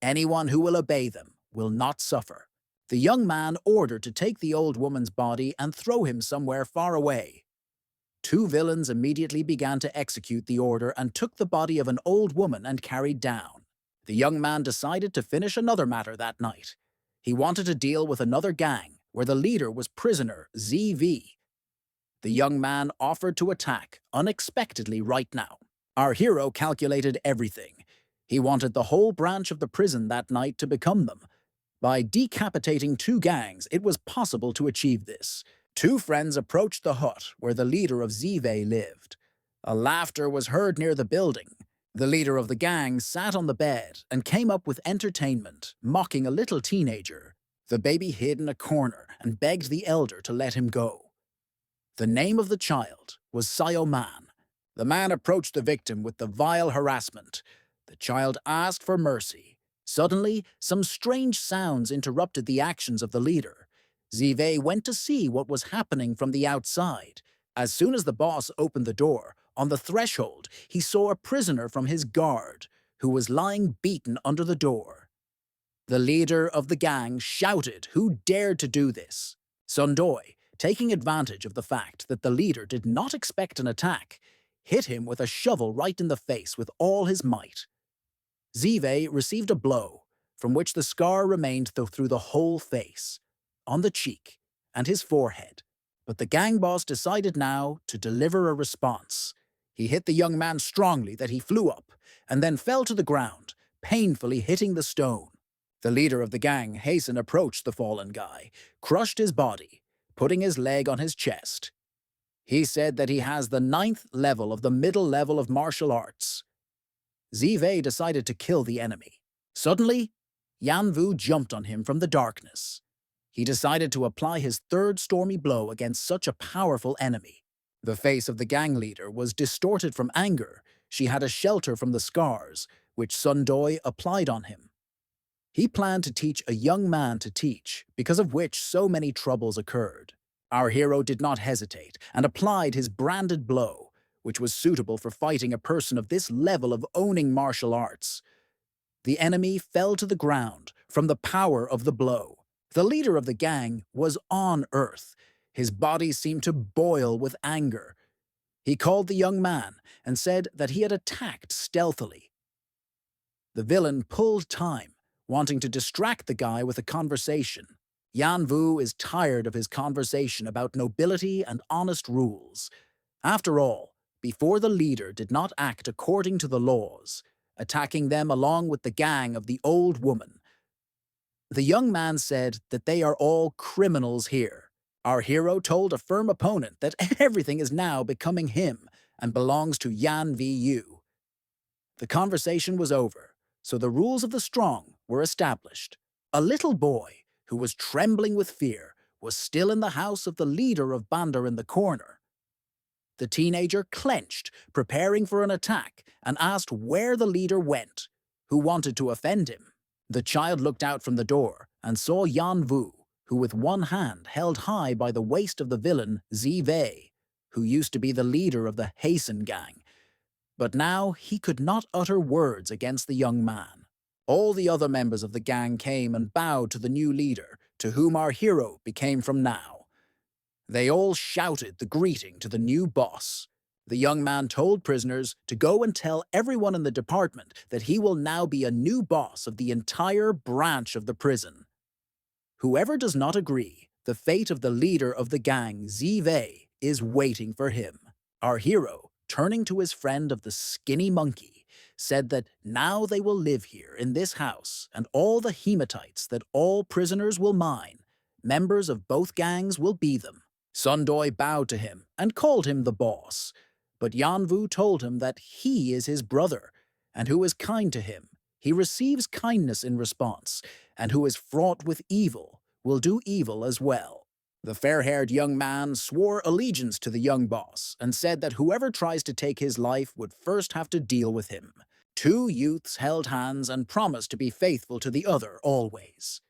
Anyone who will obey them will not suffer. The young man ordered to take the old woman's body and throw him somewhere far away. 2 villains immediately began to execute the order and took the body of an old woman and carried down. The young man decided to finish another matter that night. He wanted to deal with another gang, where the leader was prisoner ZV. The young man offered to attack unexpectedly right now. Our hero calculated everything. He wanted the whole branch of the prison that night to become them. By decapitating 2 gangs, it was possible to achieve this. 2 friends approached the hut where the leader of Zive lived. A laughter was heard near the building. The leader of the gang sat on the bed and came up with entertainment, mocking a little teenager. The baby hid in a corner and begged the elder to let him go. The name of the child was Sayo-man. The man approached the victim with the vile harassment. The child asked for mercy. Suddenly, some strange sounds interrupted the actions of the leader. Zive went to see what was happening from the outside. As soon as the boss opened the door, on the threshold, he saw a prisoner from his guard, who was lying beaten under the door. The leader of the gang shouted who dared to do this. Sundoy, taking advantage of the fact that the leader did not expect an attack, hit him with a shovel right in the face with all his might. Zive received a blow, from which the scar remained through the whole face, on the cheek, and his forehead. But the gang boss decided now to deliver a response. He hit the young man strongly that he flew up, and then fell to the ground, painfully hitting the stone. The leader of the gang hastened approached the fallen guy, crushed his body, putting his leg on his chest. He said that he has the 9th level of the middle level of martial arts. Zive decided to kill the enemy. Suddenly, Yanvu jumped on him from the darkness. He decided to apply his 3rd stormy blow against such a powerful enemy. The face of the gang leader was distorted from anger. She had a shelter from the scars, which Sundoy applied on him. He planned to teach a young man to teach, because of which so many troubles occurred. Our hero did not hesitate and applied his branded blow, which was suitable for fighting a person of this level of owning martial arts. The enemy fell to the ground from the power of the blow. The leader of the gang was on earth. His body seemed to boil with anger. He called the young man and said that he had attacked stealthily. The villain pulled time, wanting to distract the guy with a conversation. Yanvu is tired of his conversation about nobility and honest rules. After all, before the leader did not act according to the laws, attacking them along with the gang of the old woman. The young man said that they are all criminals here. Our hero told a firm opponent that everything is now becoming him and belongs to Yan Vu. The conversation was over, so the rules of the strong were established. A little boy, who was trembling with fear, was still in the house of the leader of Bandar in the corner. The teenager clenched, preparing for an attack, and asked where the leader went, who wanted to offend him. The child looked out from the door and saw Yan Vu, who with one hand held high by the waist of the villain Zive, who used to be the leader of the Hasten gang. But now he could not utter words against the young man. All the other members of the gang came and bowed to the new leader, to whom our hero became from now. They all shouted the greeting to the new boss. The young man told prisoners to go and tell everyone in the department that he will now be a new boss of the entire branch of the prison. Whoever does not agree, the fate of the leader of the gang, Zive, is waiting for him. Our hero, turning to his friend of the skinny monkey, said that now they will live here in this house, and all the hematites that all prisoners will mine, members of both gangs will be them. Sundoy bowed to him and called him the boss, but Yanvu told him that he is his brother, and who is kind to him, he receives kindness in response, and who is fraught with evil will do evil as well. The fair-haired young man swore allegiance to the young boss and said that whoever tries to take his life would first have to deal with him. 2 youths held hands and promised to be faithful to the other always.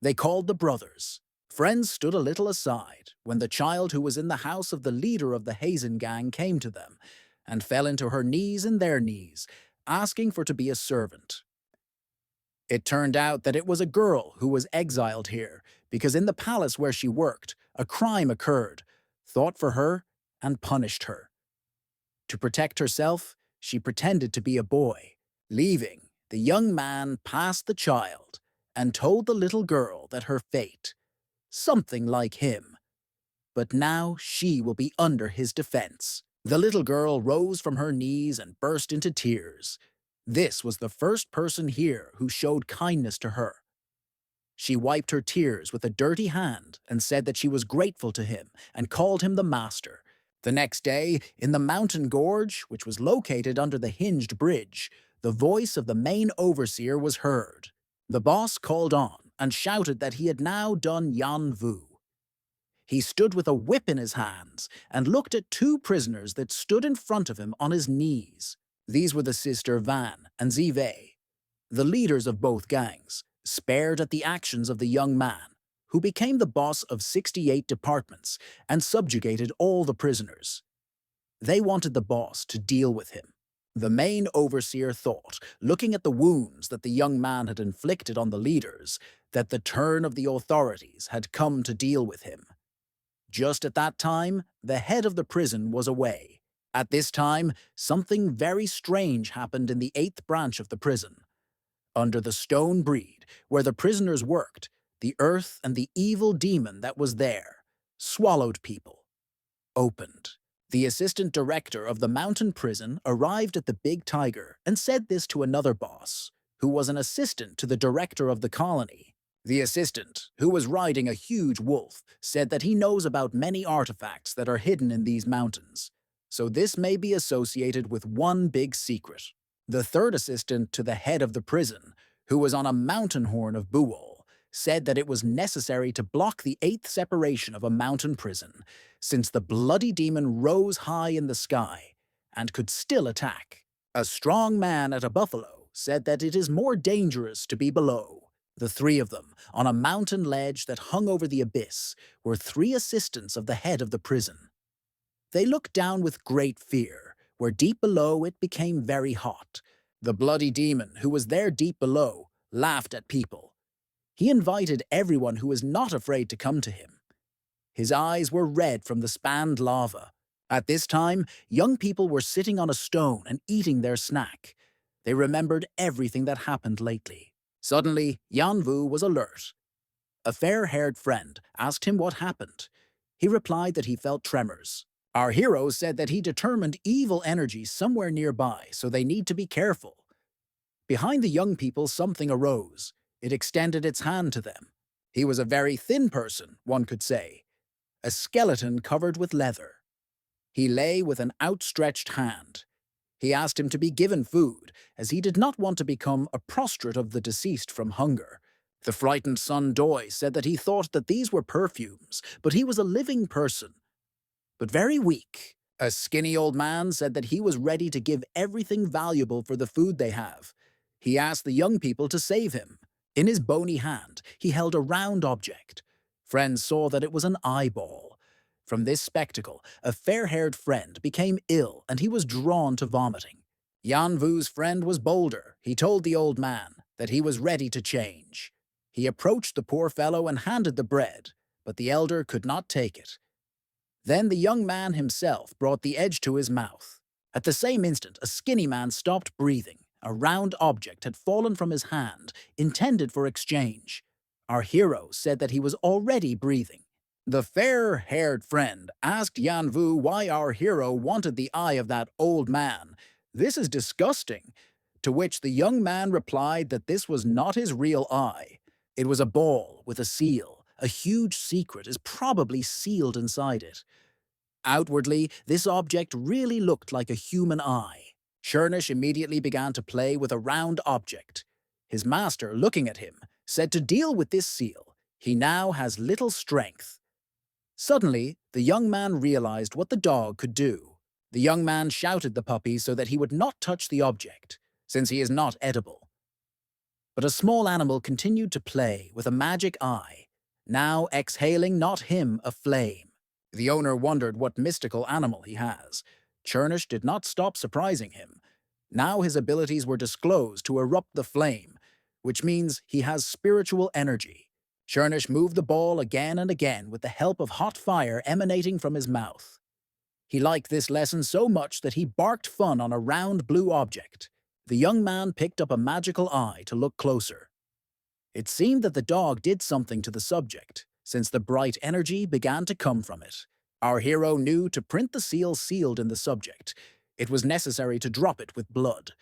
They called the brothers. Friends stood a little aside when the child who was in the house of the leader of the Hazen gang came to them and fell into her knees and their knees, asking for to be a servant. It turned out that it was a girl who was exiled here because in the palace where she worked, a crime occurred, thought for her, and punished her. To protect herself, she pretended to be a boy. Leaving, the young man passed the child and told the little girl that her fate, something like him. But now she will be under his defense. The little girl rose from her knees and burst into tears. This was the first person here who showed kindness to her. She wiped her tears with a dirty hand and said that she was grateful to him and called him the master. The next day, in the mountain gorge, which was located under the hinged bridge, the voice of the main overseer was heard. The boss called on and shouted that he had now done Yan Vu. He stood with a whip in his hands and looked at 2 prisoners that stood in front of him on his knees. These were the sister Van and Zive. The leaders of both gangs spared at the actions of the young man, who became the boss of 68 departments and subjugated all the prisoners. They wanted the boss to deal with him. The main overseer thought, looking at the wounds that the young man had inflicted on the leaders, that the turn of the authorities had come to deal with him. Just at that time, the head of the prison was away. At this time, something very strange happened in the 8th branch of the prison. Under the stone breed, where the prisoners worked, the earth and the evil demon that was there swallowed people. Opened. The assistant director of the mountain prison arrived at the Big Tiger and said this to another boss, who was an assistant to the director of the colony. The assistant, who was riding a huge wolf, said that he knows about many artifacts that are hidden in these mountains, so this may be associated with one big secret. The third assistant to the head of the prison, who was on a mountain horn of Buol, said that it was necessary to block the 8th separation of a mountain prison, since the bloody demon rose high in the sky and could still attack. A strong man at a buffalo said that it is more dangerous to be below. The three of them, on a mountain ledge that hung over the abyss, were three assistants of the head of the prison. They looked down with great fear, where deep below it became very hot. The bloody demon, who was there deep below, laughed at people. He invited everyone who was not afraid to come to him. His eyes were red from the spanned lava. At this time, young people were sitting on a stone and eating their snack. They remembered everything that happened lately. Suddenly, Yanvu was alert. A fair-haired friend asked him what happened. He replied that he felt tremors. Our hero said that he determined evil energy somewhere nearby, so they need to be careful. Behind the young people, something arose. It extended its hand to them. He was a very thin person, one could say. A skeleton covered with leather. He lay with an outstretched hand. He asked him to be given food, as he did not want to become a prostrate of the deceased from hunger. The frightened son Doi said that he thought that these were perfumes, but he was a living person, but very weak. A skinny old man said that he was ready to give everything valuable for the food they have. He asked the young people to save him. In his bony hand, he held a round object. Friends saw that it was an eyeball. From this spectacle, a fair-haired friend became ill and he was drawn to vomiting. Yanvu's friend was bolder. He told the old man that he was ready to change. He approached the poor fellow and handed the bread, but the elder could not take it. Then the young man himself brought the edge to his mouth. At the same instant, a skinny man stopped breathing. A round object had fallen from his hand, intended for exchange. Our hero said that he was already breathing. The fair-haired friend asked Yanvu why our hero wanted the eye of that old man. "This is disgusting." To which the young man replied that this was not his real eye. It was a ball with a seal. A huge secret is probably sealed inside it. Outwardly, this object really looked like a human eye. Chernish immediately began to play with a round object. His master, looking at him, said to deal with this seal. He now has little strength. Suddenly, the young man realized what the dog could do. The young man shouted the puppy so that he would not touch the object, since he is not edible. But a small animal continued to play with a magic eye, now exhaling not him a flame. The owner wondered what mystical animal he has. Chernish did not stop surprising him. Now his abilities were disclosed to erupt the flame, which means he has spiritual energy. Chernish moved the ball again and again with the help of hot fire emanating from his mouth. He liked this lesson so much that he barked fun on a round blue object. The young man picked up a magical eye to look closer. It seemed that the dog did something to the subject, since the bright energy began to come from it. Our hero knew to print the seal sealed in the subject. It was necessary to drop it with blood.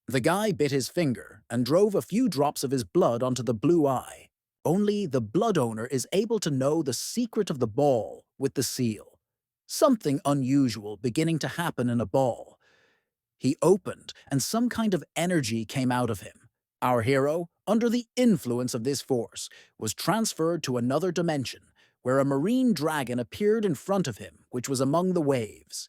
The guy bit his finger and drove a few drops of his blood onto the blue eye. Only the blood owner is able to know the secret of the ball with the seal. Something unusual beginning to happen in a ball. He opened, and some kind of energy came out of him. Our hero, under the influence of this force, was transferred to another dimension, where a marine dragon appeared in front of him, which was among the waves.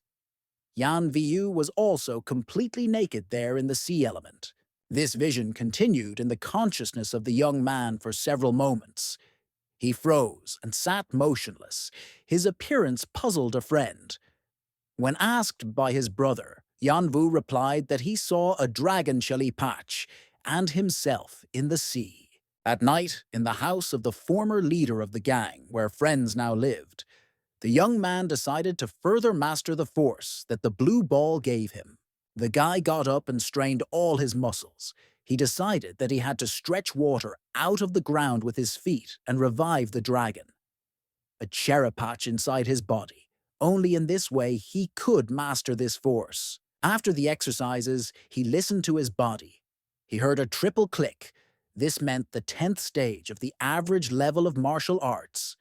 Yan Vu was also completely naked there in the sea element. This vision continued in the consciousness of the young man for several moments. He froze and sat motionless. His appearance puzzled a friend. When asked by his brother, Yanvu replied that he saw a dragon jelly patch and himself in the sea. At night, in the house of the former leader of the gang, where friends now lived, the young man decided to further master the force that the blue ball gave him. The guy got up and strained all his muscles. He decided that he had to stretch water out of the ground with his feet and revive the dragon. A cherry patch inside his body. Only in this way he could master this force. After the exercises, he listened to his body. He heard a triple click. This meant the 10th stage of the average level of martial arts.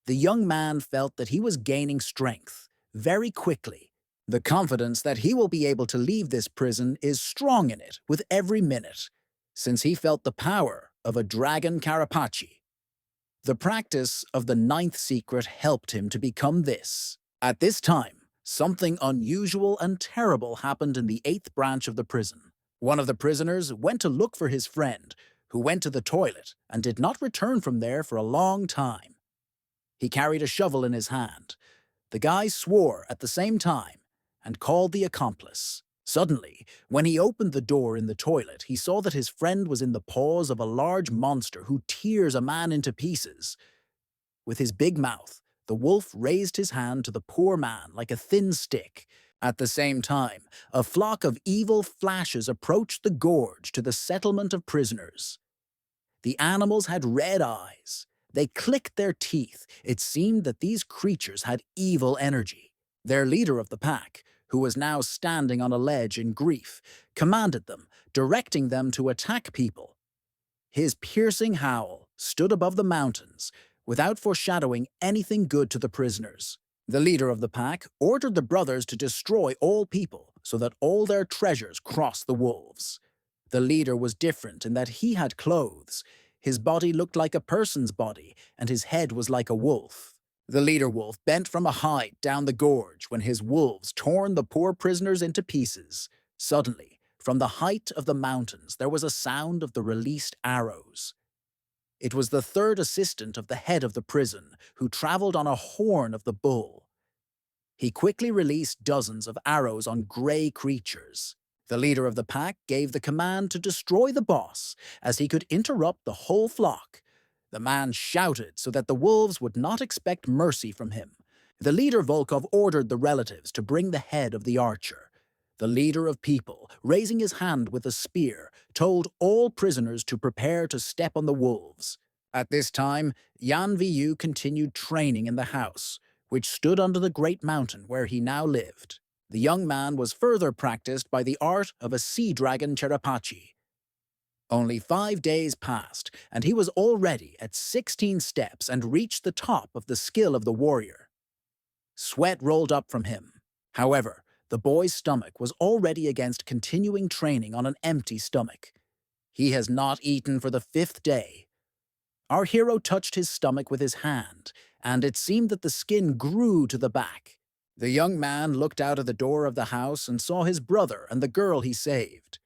The young man felt that he was gaining strength very quickly. The confidence that he will be able to leave this prison is strong in it with every minute, since he felt the power of a dragon Carapace. The practice of the 9th secret helped him to become this. At this time, something unusual and terrible happened in the 8th branch of the prison. One of the prisoners went to look for his friend, who went to the toilet and did not return from there for a long time. He carried a shovel in his hand. The guy swore at the same time and called the accomplice. Suddenly, when he opened the door in the toilet, he saw that his friend was in the paws of a large monster who tears a man into pieces. With his big mouth, the wolf raised his hand to the poor man like a thin stick. At the same time, a flock of evil flashes approached the gorge to the settlement of prisoners. The animals had red eyes. They clicked their teeth. It seemed that these creatures had evil energy. Their leader of the pack, who was now standing on a ledge in grief, commanded them, directing them to attack people. His piercing howl stood above the mountains, without foreshadowing anything good to the prisoners. The leader of the pack ordered the brothers to destroy all people so that all their treasures crossed the wolves. The leader was different in that he had clothes. His body looked like a person's body, and his head was like a wolf. The leader wolf bent from a height down the gorge when his wolves torn the poor prisoners into pieces. Suddenly, from the height of the mountains, there was a sound of the released arrows. It was the third assistant of the head of the prison, who traveled on a horn of the bull. He quickly released dozens of arrows on gray creatures. The leader of the pack gave the command to destroy the boss, as he could interrupt the whole flock. The man shouted so that the wolves would not expect mercy from him. The leader Volkov ordered the relatives to bring the head of the archer. The leader of people, raising his hand with a spear, told all prisoners to prepare to step on the wolves. At this time, Yan Vu continued training in the house, which stood under the great mountain where he now lived. The young man was further practiced by the art of a sea dragon Cherapachi. Only 5 days passed, and he was already at 16 steps and reached the top of the skill of the warrior. Sweat rolled up from him. However, the boy's stomach was already against continuing training on an empty stomach. He has not eaten for the 5th day. Our hero touched his stomach with his hand, and it seemed that the skin grew to the back. The young man looked out of the door of the house and saw his brother and the girl he saved.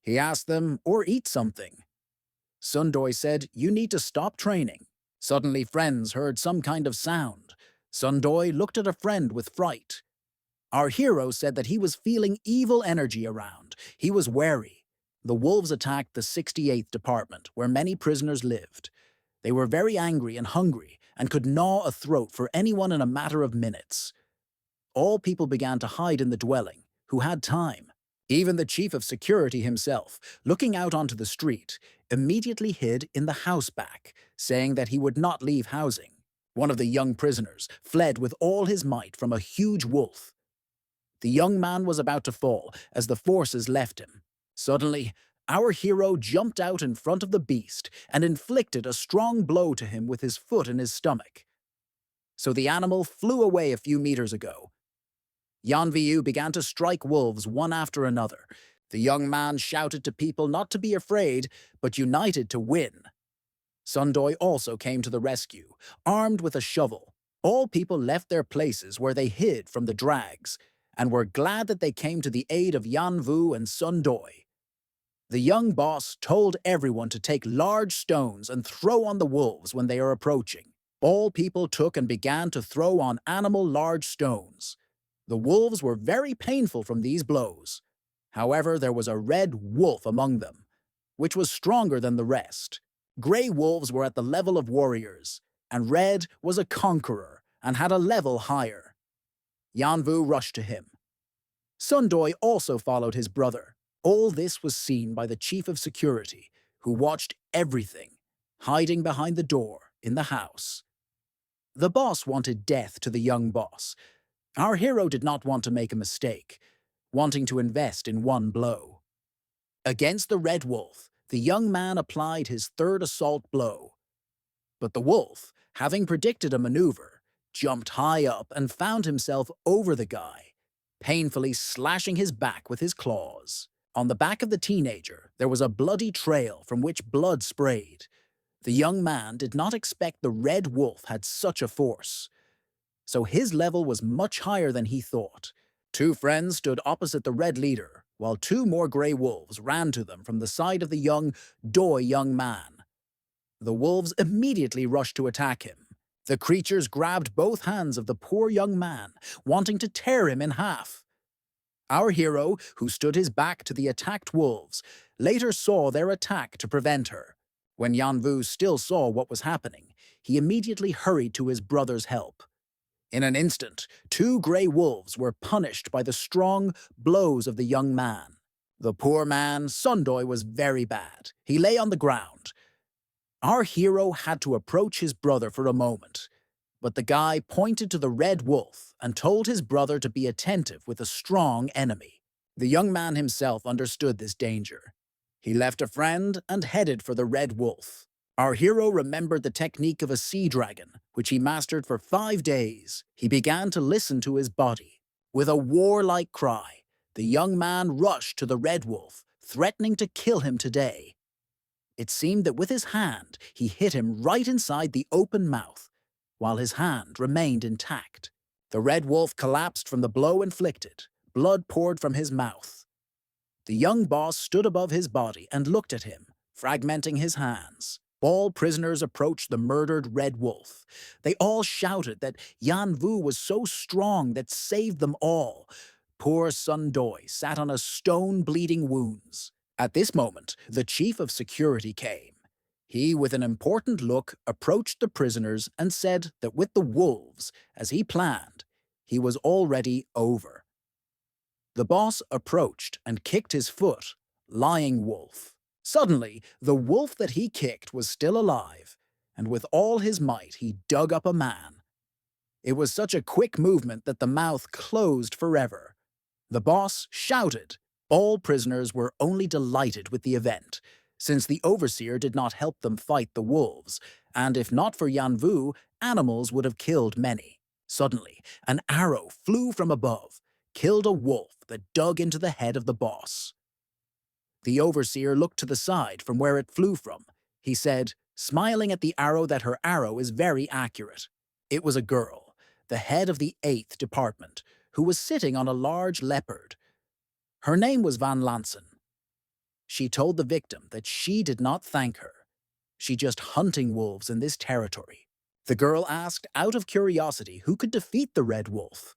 He asked them, or eat something. Sundoy said, "You need to stop training." Suddenly friends heard some kind of sound. Sundoy looked at a friend with fright. Our hero said that he was feeling evil energy around. He was wary. The wolves attacked the 68th department, where many prisoners lived. They were very angry and hungry, and could gnaw a throat for anyone in a matter of minutes. All people began to hide in the dwelling, who had time. Even the chief of security himself, looking out onto the street, immediately hid in the house back, saying that he would not leave housing. One of the young prisoners fled with all his might from a huge wolf. The young man was about to fall as the forces left him. Suddenly, our hero jumped out in front of the beast and inflicted a strong blow to him with his foot in his stomach. So the animal flew away a few meters ago. Yan Vu began to strike wolves one after another. The young man shouted to people not to be afraid, but united to win. Sundoy also came to the rescue, armed with a shovel. All people left their places where they hid from the drags, and were glad that they came to the aid of Yan Vu and Sundoy. The young boss told everyone to take large stones and throw on the wolves when they are approaching. All people took and began to throw on animal large stones. The wolves were very painful from these blows. However, there was a red wolf among them, which was stronger than the rest. Grey wolves were at the level of warriors, and Red was a conqueror and had a level higher. Yanvu rushed to him. Sundoy also followed his brother. All this was seen by the chief of security, who watched everything, hiding behind the door in the house. The boss wanted death to the young boss. Our hero did not want to make a mistake, wanting to invest in one blow. Against the red wolf, the young man applied his third assault blow. But the wolf, having predicted a maneuver, jumped high up and found himself over the guy, painfully slashing his back with his claws. On the back of the teenager, there was a bloody trail from which blood sprayed. The young man did not expect the red wolf had such a force, so his level was much higher than he thought. Two friends stood opposite the red leader, while two more grey wolves ran to them from the side of the young man. The wolves immediately rushed to attack him. The creatures grabbed both hands of the poor young man, wanting to tear him in half. Our hero, who stood his back to the attacked wolves, later saw their attack to prevent her. When Yanvu still saw what was happening, he immediately hurried to his brother's help. In an instant, two grey wolves were punished by the strong blows of the young man. The poor man, Sundoy, was very bad. He lay on the ground. Our hero had to approach his brother for a moment, but the guy pointed to the red wolf and told his brother to be attentive with a strong enemy. The young man himself understood this danger. He left a friend and headed for the red wolf. Our hero remembered the technique of a sea dragon, which he mastered for 5 days. He began to listen to his body. With a warlike cry, the young man rushed to the red wolf, threatening to kill him today. It seemed that with his hand, he hit him right inside the open mouth, while his hand remained intact. The red wolf collapsed from the blow inflicted. Blood poured from his mouth. The young boss stood above his body and looked at him, fragmenting his hands. All prisoners approached the murdered red wolf. They all shouted that Yanvu was so strong that saved them all. Poor Sundoy sat on a stone bleeding wounds. At this moment, the chief of security came. He, with an important look, approached the prisoners and said that with the wolves, as he planned, he was already over. The boss approached and kicked his foot, lying wolf. Suddenly, the wolf that he kicked was still alive, and with all his might he dug up a man. It was such a quick movement that the mouth closed forever. The boss shouted. All prisoners were only delighted with the event, since the overseer did not help them fight the wolves, and if not for Yanvu, animals would have killed many. Suddenly, an arrow flew from above, killed a wolf that dug into the head of the boss. The overseer looked to the side from where it flew from. He said, smiling at the arrow, that her arrow is very accurate. It was a girl, the head of the 8th Department, who was sitting on a large leopard. Her name was Van Lansen. She told the victim that she did not thank her. She just hunting wolves in this territory. The girl asked out of curiosity who could defeat the red wolf.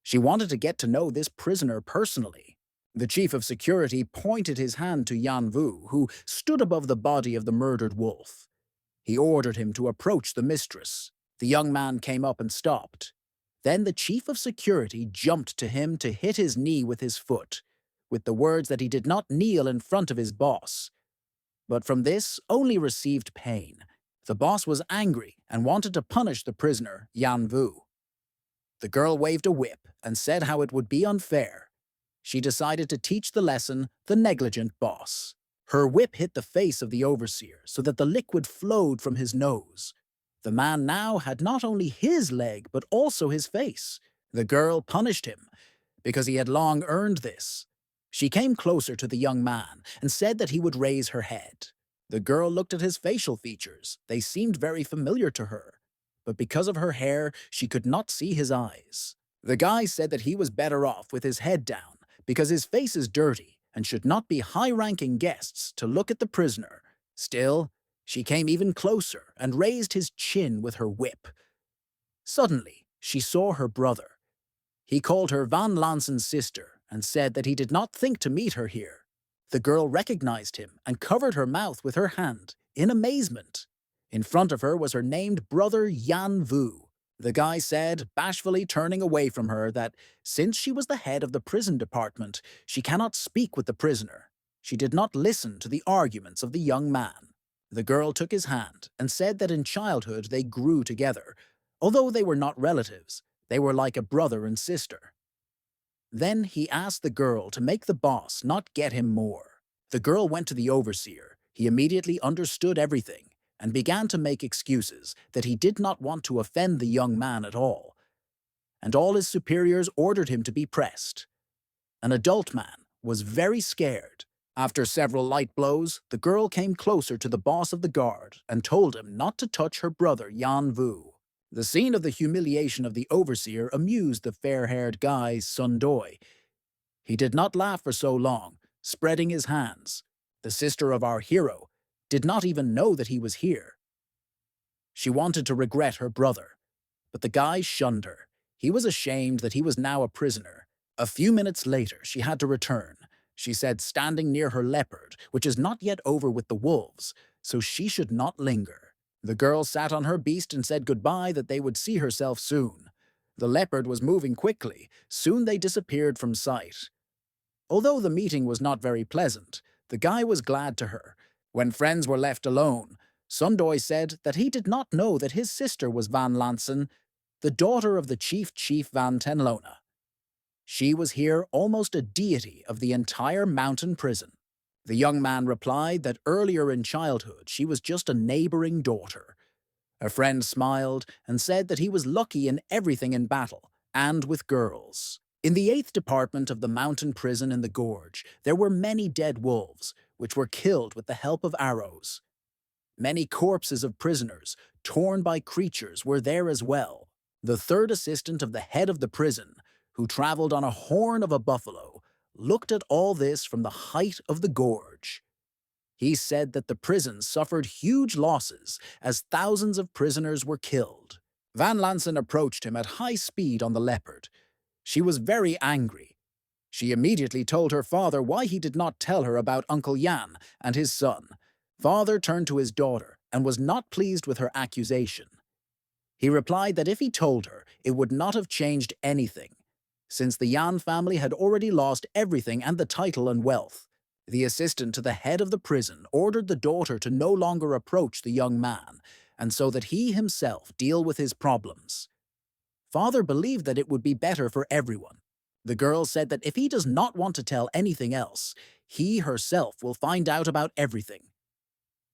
She wanted to get to know this prisoner personally. The chief of security pointed his hand to Yanvu, who stood above the body of the murdered wolf. He ordered him to approach the mistress. The young man came up and stopped. Then the chief of security jumped to him to hit his knee with his foot, with the words that he did not kneel in front of his boss. But from this only received pain. The boss was angry and wanted to punish the prisoner, Yanvu. The girl waved a whip and said how it would be unfair. She decided to teach the lesson the negligent boss. Her whip hit the face of the overseer so that the liquid flowed from his nose. The man now had not only his leg but also his face. The girl punished him because he had long earned this. She came closer to the young man and said that he would raise her head. The girl looked at his facial features. They seemed very familiar to her, but because of her hair, she could not see his eyes. The guy said that he was better off with his head down because his face is dirty and should not be high-ranking guests to look at the prisoner. Still, she came even closer and raised his chin with her whip. Suddenly, she saw her brother. He called her Van Lansen's sister and said that he did not think to meet her here. The girl recognized him and covered her mouth with her hand, in amazement. In front of her was her named brother Yan Vu. The guy said, bashfully turning away from her, that since she was the head of the prison department, she cannot speak with the prisoner. She did not listen to the arguments of the young man. The girl took his hand and said that in childhood they grew together. Although they were not relatives, they were like a brother and sister. Then he asked the girl to make the boss not get him more. The girl went to the overseer. He immediately understood everything and began to make excuses that he did not want to offend the young man at all. And all his superiors ordered him to be pressed. An adult man was very scared. After several light blows, the girl came closer to the boss of the guard and told him not to touch her brother Yan Vu. The scene of the humiliation of the overseer amused the fair-haired guy Sun Doi. He did not laugh for so long, spreading his hands. The sister of our hero did not even know that he was here. She wanted to regret her brother, but the guy shunned her. He was ashamed that he was now a prisoner. A few minutes later, she had to return. She said, standing near her leopard, which is not yet over with the wolves, so she should not linger. The girl sat on her beast and said goodbye, that they would see herself soon. The leopard was moving quickly. Soon they disappeared from sight. Although the meeting was not very pleasant, the guy was glad to her. When friends were left alone, Sundoy said that he did not know that his sister was Van Lansen, the daughter of the Chief Van Tenlona. She was here almost a deity of the entire mountain prison. The young man replied that earlier in childhood she was just a neighboring daughter. A friend smiled and said that he was lucky in everything in battle, and with girls. In the 8th department of the mountain prison in the gorge, there were many dead wolves, which were killed with the help of arrows. Many corpses of prisoners, torn by creatures, were there as well. The third assistant of the head of the prison, who traveled on a horn of a buffalo, looked at all this from the height of the gorge. He said that the prison suffered huge losses as thousands of prisoners were killed. Van Lansen approached him at high speed on the leopard. She was very angry. She immediately told her father why he did not tell her about Uncle Yan and his son. Father turned to his daughter and was not pleased with her accusation. He replied that if he told her, it would not have changed anything, since the Yan family had already lost everything and the title and wealth. The assistant to the head of the prison ordered the daughter to no longer approach the young man, and so that he himself deal with his problems. Father believed that it would be better for everyone. The girl said that if he does not want to tell anything else, he herself will find out about everything.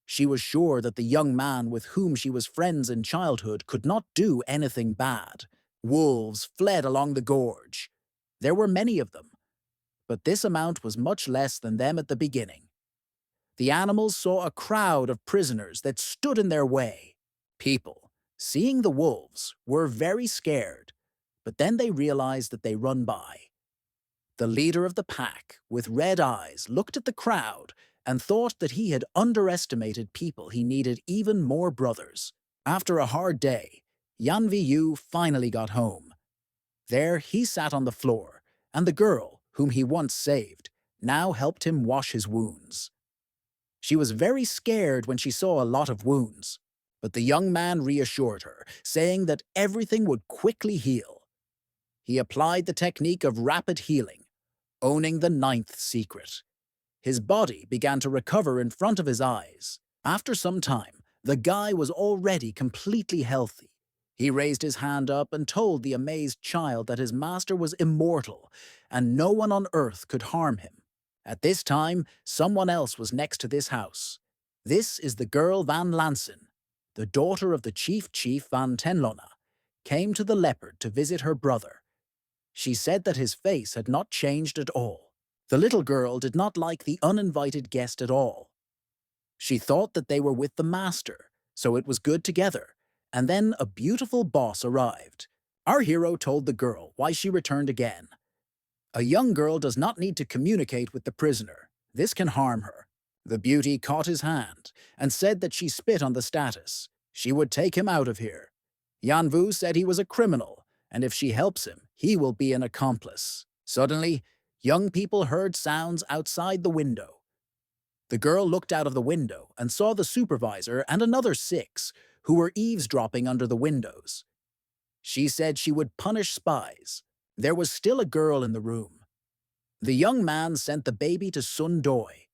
She was sure that the young man with whom she was friends in childhood could not do anything bad. Wolves fled along the gorge. There were many of them, but this amount was much less than them at the beginning. The animals saw a crowd of prisoners that stood in their way. People, seeing the wolves, were very scared, but then they realized that they run by. The leader of the pack, with red eyes, looked at the crowd and thought that he had underestimated people. He needed even more brothers. After a hard day, Yan Viyu finally got home. There he sat on the floor, and the girl, whom he once saved, now helped him wash his wounds. She was very scared when she saw a lot of wounds, but the young man reassured her, saying that everything would quickly heal. He applied the technique of rapid healing, owning the 9th secret. His body began to recover in front of his eyes. After some time, the guy was already completely healthy. He raised his hand up and told the amazed child that his master was immortal and no one on earth could harm him. At this time, someone else was next to this house. This is the girl Van Lansen, the daughter of the Chief Van Tenlona, came to the leopard to visit her brother. She said that his face had not changed at all. The little girl did not like the uninvited guest at all. She thought that they were with the master, so it was good together. And then a beautiful boss arrived. Our hero told the girl why she returned again. A young girl does not need to communicate with the prisoner. This can harm her. The beauty caught his hand and said that she spit on the status. She would take him out of here. Yanvu said he was a criminal, and if she helps him, he will be an accomplice. Suddenly, young people heard sounds outside the window. The girl looked out of the window and saw the supervisor and another 6 who were eavesdropping under the windows. She said she would punish spies. There was still a girl in the room. The young man sent the baby to Sun Doi.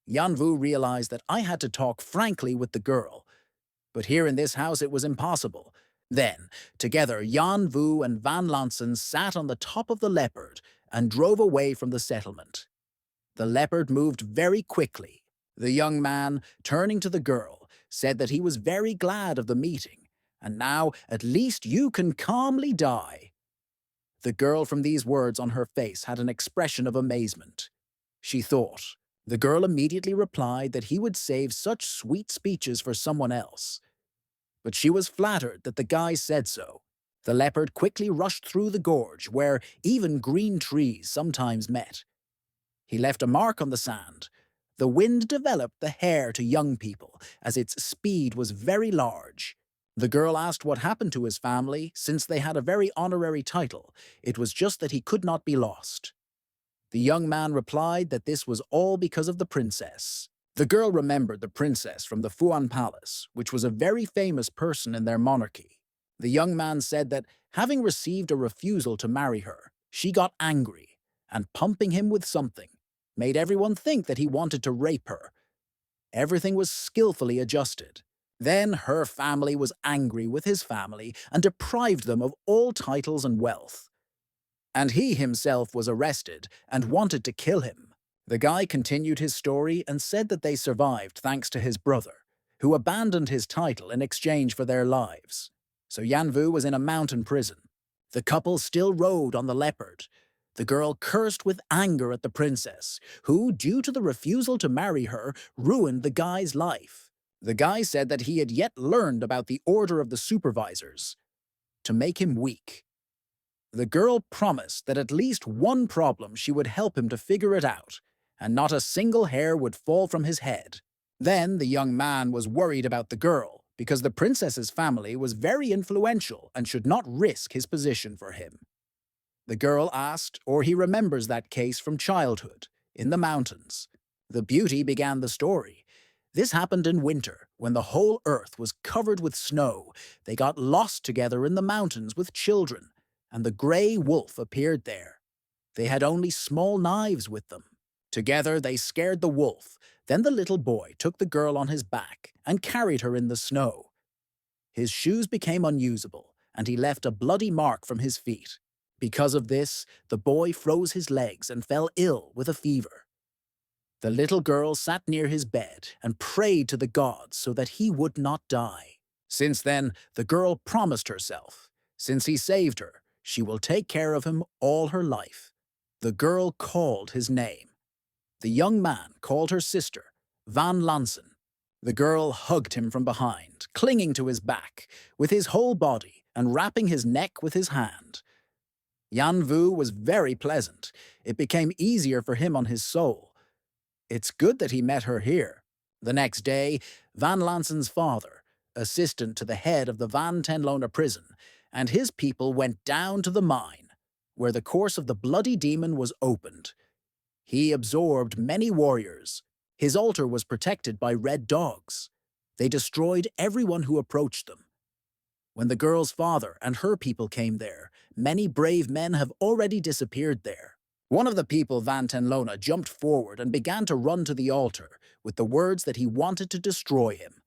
Yanvu realized that I had to talk frankly with the girl, but here in this house it was impossible. Then, together, Yanvu and Van Lansen sat on the top of the leopard and drove away from the settlement. The leopard moved very quickly. The young man, turning to the girl, said that he was very glad of the meeting, and now at least you can calmly die. The girl from these words on her face had an expression of amazement. She thought. The girl immediately replied that he would save such sweet speeches for someone else. But she was flattered that the guy said so. The leopard quickly rushed through the gorge where even green trees sometimes met. He left a mark on the sand. The wind developed the hair to young people as its speed was very large. The girl asked what happened to his family since they had a very honorary title. It was just that he could not be lost. The young man replied that this was all because of the princess. The girl remembered the princess from the Fuan Palace, which was a very famous person in their monarchy. The young man said that, having received a refusal to marry her, she got angry, and pumping him with something, made everyone think that he wanted to rape her. Everything was skillfully adjusted. Then her family was angry with his family and deprived them of all titles and wealth. And he himself was arrested and wanted to kill him. The guy continued his story and said that they survived thanks to his brother, who abandoned his title in exchange for their lives. So Yanvu was in a mountain prison. The couple still rode on the leopard. The girl cursed with anger at the princess, who, due to the refusal to marry her, ruined the guy's life. The guy said that he had yet learned about the order of the supervisors, to make him weak. The girl promised that at least one problem she would help him to figure it out, and not a single hair would fall from his head. Then the young man was worried about the girl, because the princess's family was very influential and should not risk his position for him. The girl asked, or he remembers that case from childhood, in the mountains. The beauty began the story. This happened in winter, when the whole earth was covered with snow. They got lost together in the mountains with children, and the grey wolf appeared there. They had only small knives with them. Together they scared the wolf. Then the little boy took the girl on his back and carried her in the snow. His shoes became unusable, and he left a bloody mark from his feet. Because of this, the boy froze his legs and fell ill with a fever. The little girl sat near his bed and prayed to the gods so that he would not die. Since then, the girl promised herself, since he saved her, she will take care of him all her life. The girl called his name. The young man called her sister, Van Lansen. The girl hugged him from behind, clinging to his back, with his whole body, and wrapping his neck with his hand. Yanvu was very pleasant. It became easier for him on his soul. It's good that he met her here. The next day, Van Lansen's father, assistant to the head of the Van Tenlona prison, and his people went down to the mine, where the course of the bloody demon was opened. He absorbed many warriors. His altar was protected by red dogs. They destroyed everyone who approached them. When the girl's father and her people came there, many brave men have already disappeared there. One of the people, Van Tenlona, jumped forward and began to run to the altar with the words that he wanted to destroy him.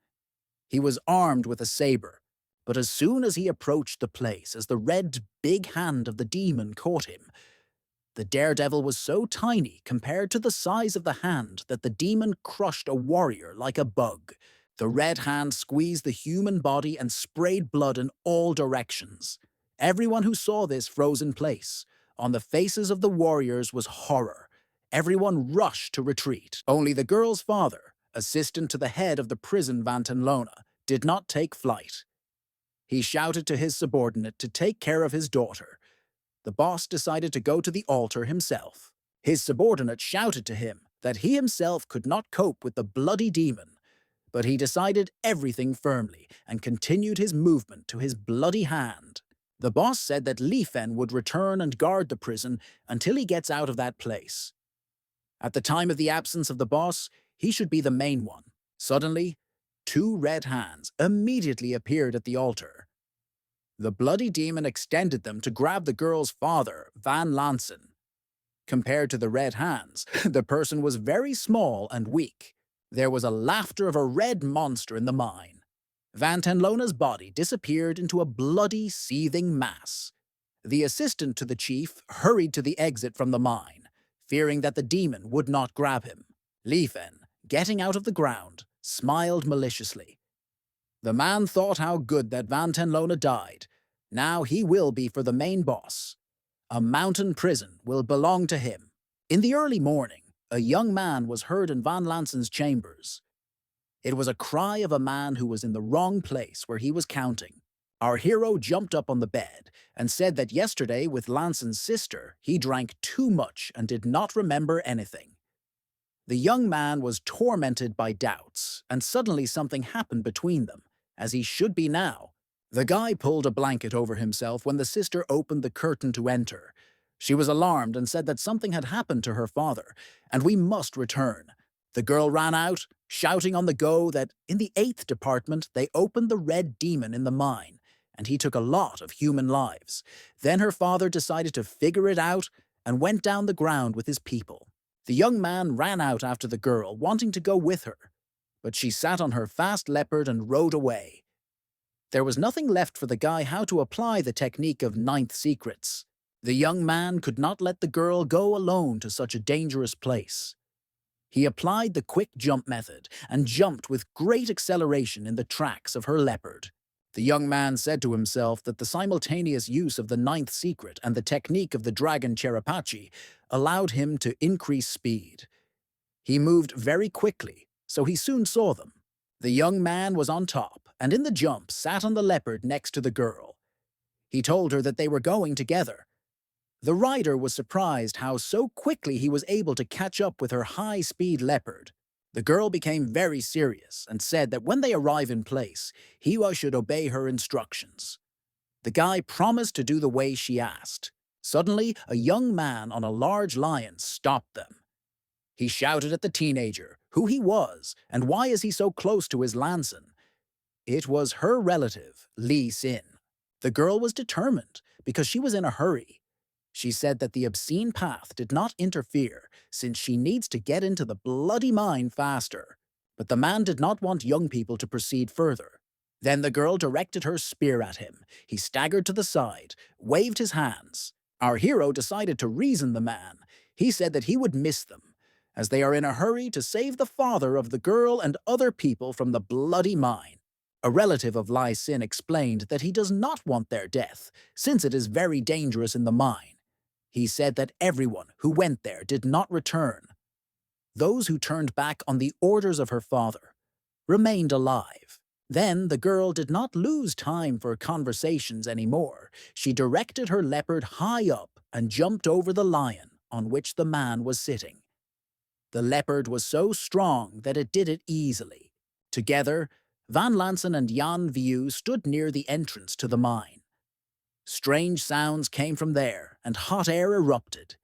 He was armed with a saber, but as soon as he approached the place as the red big hand of the demon caught him, the daredevil was so tiny compared to the size of the hand that the demon crushed a warrior like a bug. The red hand squeezed the human body and sprayed blood in all directions. Everyone who saw this froze in place. On the faces of the warriors was horror. Everyone rushed to retreat. Only the girl's father, assistant to the head of the prison Van Tenlona, did not take flight. He shouted to his subordinate to take care of his daughter. the boss decided to go to the altar himself. His subordinate shouted to him that he himself could not cope with the bloody demon, but he decided everything firmly and continued his movement to his bloody hand. The boss said that Li Fen would return and guard the prison until he gets out of that place. At the time of the absence of the boss, he should be the main one. Suddenly, two red hands immediately appeared at the altar. The bloody demon extended them to grab the girl's father, Van Lansen. Compared to the red hands, the person was very small and weak. There was a laughter of a red monster in the mine. Van Tenlona's body disappeared into a bloody, seething mass. The assistant to the chief hurried to the exit from the mine, fearing that the demon would not grab him. Li Fen, getting out of the ground, smiled maliciously. The man thought how good that Van Tenlona died. Now he will be for the main boss. A mountain prison will belong to him. In the early morning, a young man was heard in Van Lansen's chambers. It was a cry of a man who was in the wrong place where he was counting. Our hero jumped up on the bed and said that yesterday with Lansen's sister, he drank too much and did not remember anything. The young man was tormented by doubts, and suddenly something happened between them, as he should be now. The guy pulled a blanket over himself when the sister opened the curtain to enter. She was alarmed and said that something had happened to her father, and we must return. The girl ran out, shouting on the go that in the 8th department they opened the red demon in the mine, and he took a lot of human lives. Then her father decided to figure it out and went down the ground with his people. The young man ran out after the girl, wanting to go with her, but she sat on her fast leopard and rode away. There was nothing left for the guy how to apply the technique of 9th secrets. The young man could not let the girl go alone to such a dangerous place. He applied the quick jump method and jumped with great acceleration in the tracks of her leopard. The young man said to himself that the simultaneous use of the 9th secret and the technique of the dragon Cherapachi allowed him to increase speed. He moved very quickly, so he soon saw them. The young man was on top, and in the jump sat on the leopard next to the girl. He told her that they were going together. The rider was surprised how so quickly he was able to catch up with her high-speed leopard. The girl became very serious and said that when they arrive in place, he should obey her instructions. The guy promised to do the way she asked. Suddenly, a young man on a large lion stopped them. He shouted at the teenager who he was and why is he so close to his Lansen. It was her relative, Li Xin. The girl was determined because she was in a hurry. She said that the obscene path did not interfere since she needs to get into the bloody mine faster. But the man did not want young people to proceed further. Then the girl directed her spear at him. He staggered to the side, waved his hands. Our hero decided to reason the man. He said that he would miss them, as they are in a hurry to save the father of the girl and other people from the bloody mine. A relative of Lai Sin explained that he does not want their death, since it is very dangerous in the mine. He said that everyone who went there did not return. Those who turned back on the orders of her father remained alive. Then the girl did not lose time for conversations anymore. She directed her leopard high up and jumped over the lion on which the man was sitting. The leopard was so strong that it did it easily. Together, Van Lansen and Jan Viu stood near the entrance to the mine. Strange sounds came from there, and hot air erupted.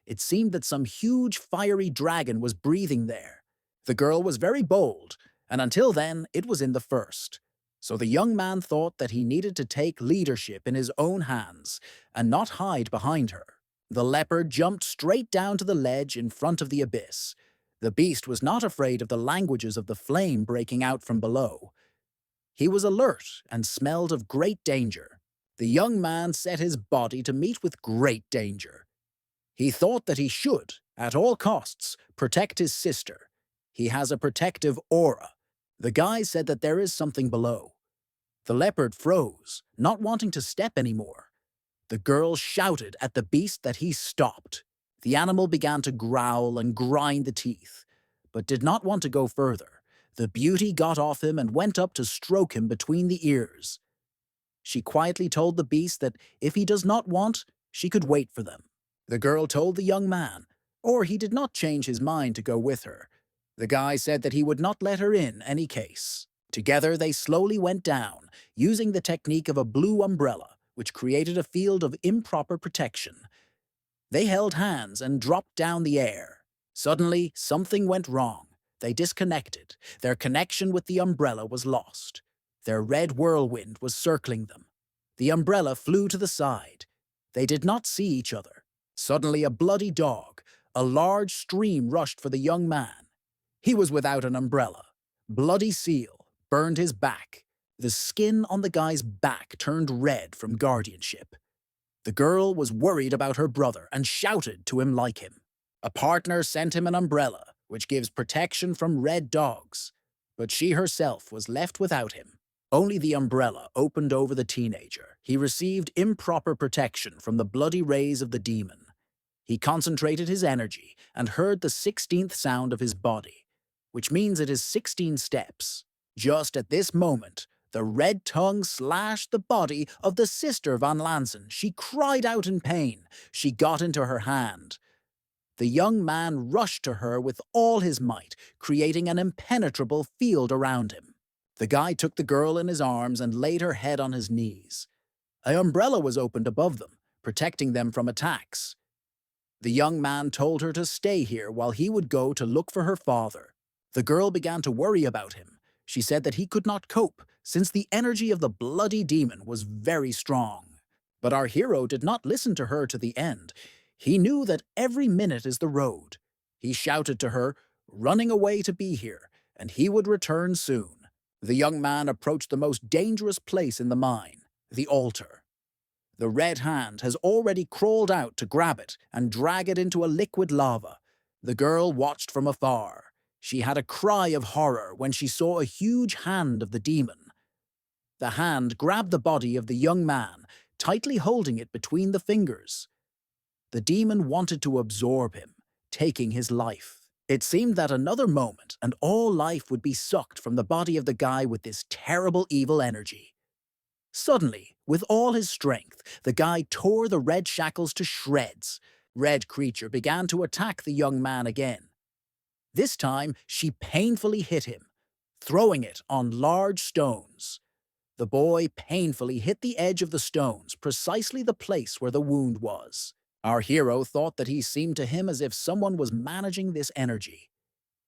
It seemed that some huge fiery dragon was breathing there. The girl was very bold, and until then it was in the first. So the young man thought that he needed to take leadership in his own hands and not hide behind her. The leopard jumped straight down to the ledge in front of the abyss. The beast was not afraid of the languages of the flame breaking out from below. He was alert and smelled of great danger. The young man set his body to meet with great danger. He thought that he should, at all costs, protect his sister. He has a protective aura. The guy said that there is something below. The leopard froze, not wanting to step anymore. The girl shouted at the beast that he stopped. The animal began to growl and grind the teeth, but did not want to go further. The beauty got off him and went up to stroke him between the ears. She quietly told the beast that if he does not want, she could wait for them. The girl told the young man, or he did not change his mind to go with her. The guy said that he would not let her in any case. Together they slowly went down, using the technique of a blue umbrella, which created a field of improper protection. They held hands and dropped down the air. Suddenly, something went wrong. They disconnected. Their connection with the umbrella was lost. Their red whirlwind was circling them. The umbrella flew to the side. They did not see each other. Suddenly, a bloody dog, a large stream rushed for the young man. He was without an umbrella. Bloody Seal burned his back. The skin on the guy's back turned red from guardianship. The girl was worried about her brother and shouted to him like him. A partner sent him an umbrella, which gives protection from red dogs. But she herself was left without him. Only the umbrella opened over the teenager. He received improper protection from the bloody rays of the demon. He concentrated his energy and heard the 16th sound of his body, which means it is 16 steps. Just at this moment, the red tongue slashed the body of the sister Van Lansen. She cried out in pain. She got into her hand. The young man rushed to her with all his might, creating an impenetrable field around him. The guy took the girl in his arms and laid her head on his knees. An umbrella was opened above them, protecting them from attacks. The young man told her to stay here while he would go to look for her father. The girl began to worry about him. She said that he could not cope, since the energy of the bloody demon was very strong. But our hero did not listen to her to the end. He knew that every minute is the road. He shouted to her, running away to be here, and he would return soon. The young man approached the most dangerous place in the mine, the altar. The red hand has already crawled out to grab it and drag it into a liquid lava. The girl watched from afar. She had a cry of horror when she saw a huge hand of the demon. The hand grabbed the body of the young man, tightly holding it between the fingers. The demon wanted to absorb him, taking his life. It seemed that another moment and all life would be sucked from the body of the guy with this terrible evil energy. Suddenly, with all his strength, the guy tore the red shackles to shreds. Red creature began to attack the young man again. This time, she painfully hit him, throwing it on large stones. The boy painfully hit the edge of the stones, precisely the place where the wound was. Our hero thought that he seemed to him as if someone was managing this energy.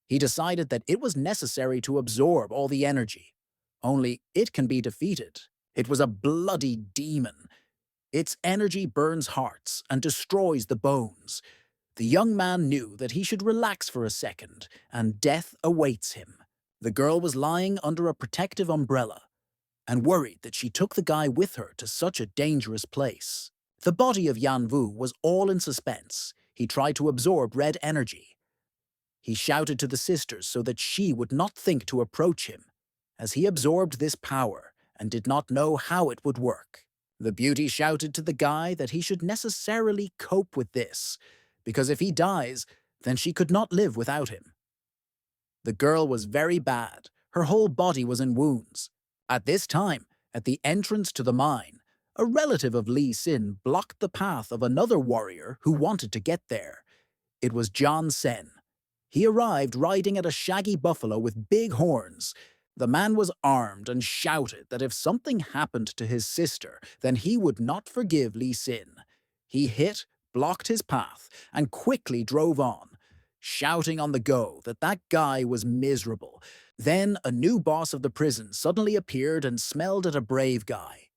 He decided that it was necessary to absorb all the energy. Only it can be defeated. It was a bloody demon. Its energy burns hearts and destroys the bones. The young man knew that he should relax for a second, and death awaits him. The girl was lying under a protective umbrella, and worried that she took the guy with her to such a dangerous place. The body of Yan Vu was all in suspense. He tried to absorb red energy. He shouted to the sisters so that she would not think to approach him, as he absorbed this power and did not know how it would work. The beauty shouted to the guy that he should necessarily cope with this, because if he dies, then she could not live without him. The girl was very bad. Her whole body was in wounds. At this time, at the entrance to the mine, a relative of Li Xin blocked the path of another warrior who wanted to get there. It was John Sen. He arrived riding at a shaggy buffalo with big horns. The man was armed and shouted that if something happened to his sister, then he would not forgive Li Xin. He hit, blocked his path, and quickly drove on, shouting on the go that that guy was miserable. Then a new boss of the prison suddenly appeared and smelled at a brave guy.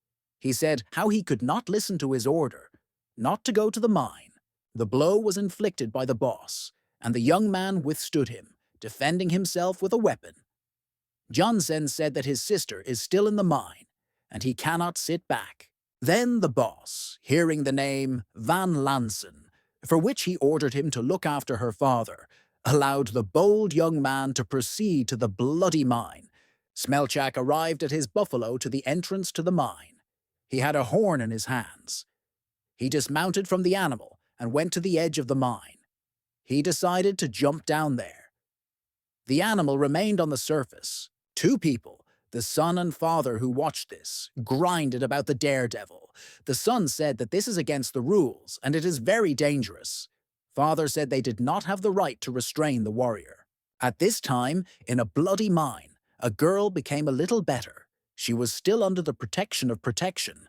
He said how he could not listen to his order, not to go to the mine. The blow was inflicted by the boss, and the young man withstood him, defending himself with a weapon. Johnson said that his sister is still in the mine, and he cannot sit back. Then the boss, hearing the name Van Lansen, for which he ordered him to look after her father, allowed the bold young man to proceed to the bloody mine. Smelchak arrived at his buffalo to the entrance to the mine. He had a horn in his hands. He dismounted from the animal and went to the edge of the mine. He decided to jump down there. The animal remained on the surface. Two people, The son and father who watched this grinded about the daredevil. The son said that this is against the rules and it is very dangerous. Father said they did not have the right to restrain the warrior. At this time, in a bloody mine, a girl became a little better. She was still under the protection of protection.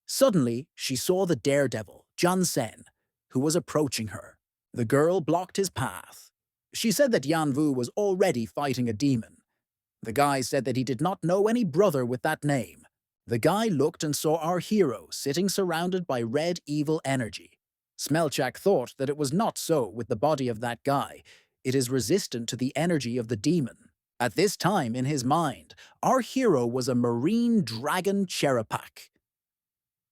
Suddenly, she saw the daredevil, Sen, who was approaching her. The girl blocked his path. She said that Yanvu was already fighting a demon. The guy said that he did not know any brother with that name. The guy looked and saw our hero sitting surrounded by red evil energy. Smelchak thought that it was not so with the body of that guy. It is resistant to the energy of the demon. At this time, in his mind, our hero was a marine dragon Cherapak.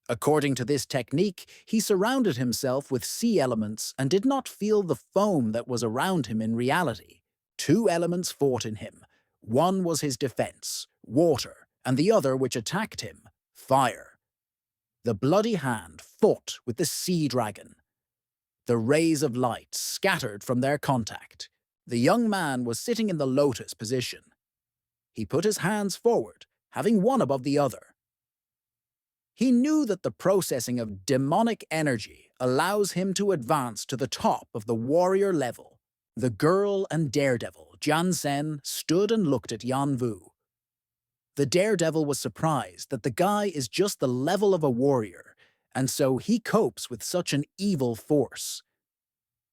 According to this technique, he surrounded himself with sea elements and did not feel the foam that was around him in reality. Two elements fought in him. One was his defense, water, and the other which attacked him, fire. The bloody hand fought with the sea dragon. The rays of light scattered from their contact. The young man was sitting in the lotus position. He put his hands forward, having one above the other. He knew that the processing of demonic energy allows him to advance to the top of the warrior level. The girl and daredevil, Sen, stood and looked at Yanvu. The daredevil was surprised that the guy is just the level of a warrior, and so he copes with such an evil force.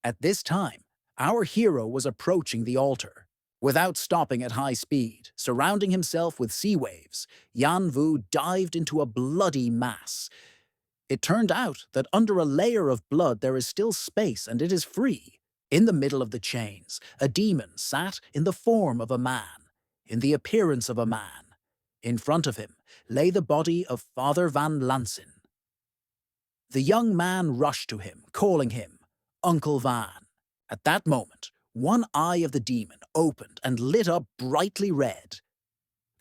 At this time, our hero was approaching the altar. Without stopping at high speed, surrounding himself with sea waves, Yanvu dived into a bloody mass. It turned out that under a layer of blood there is still space and it is free. In the middle of the chains, a demon sat in the form of a man, in the appearance of a man. In front of him lay the body of Father Van Lansen. The young man rushed to him, calling him Uncle Van. At that moment, one eye of the demon opened and lit up brightly red.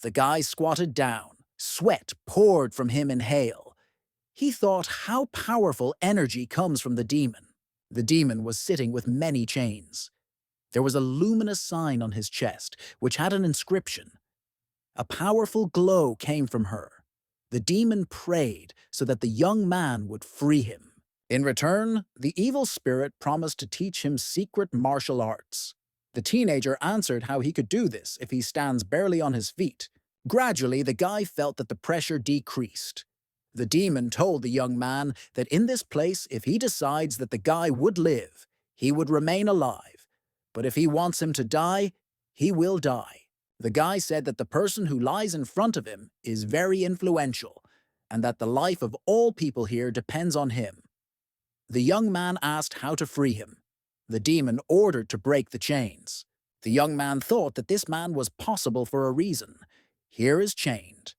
The guy squatted down. Sweat poured from him in hail. He thought how powerful energy comes from the demon. The demon was sitting with many chains. There was a luminous sign on his chest, which had an inscription. A powerful glow came from her. The demon prayed so that the young man would free him. In return, the evil spirit promised to teach him secret martial arts. The teenager answered how he could do this if he stands barely on his feet. Gradually, the guy felt that the pressure decreased. The demon told the young man that in this place, if he decides that the guy would live, he would remain alive. But if he wants him to die, he will die. The guy said that the person who lies in front of him is very influential, and that the life of all people here depends on him. The young man asked how to free him. The demon ordered to break the chains. The young man thought that this man was possible for a reason. Here is chained.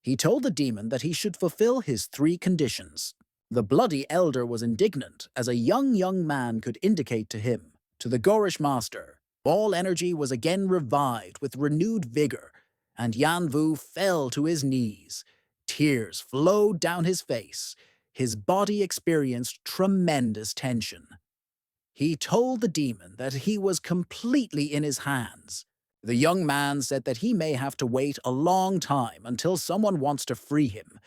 He told the demon that he should fulfill his 3 conditions. The bloody elder was indignant, as a young man could indicate to him. To the Gorish master, all energy was again revived with renewed vigor, and Yanvu fell to his knees. Tears flowed down his face. His body experienced tremendous tension. He told the demon that he was completely in his hands. The young man said that he may have to wait a long time until someone wants to free him,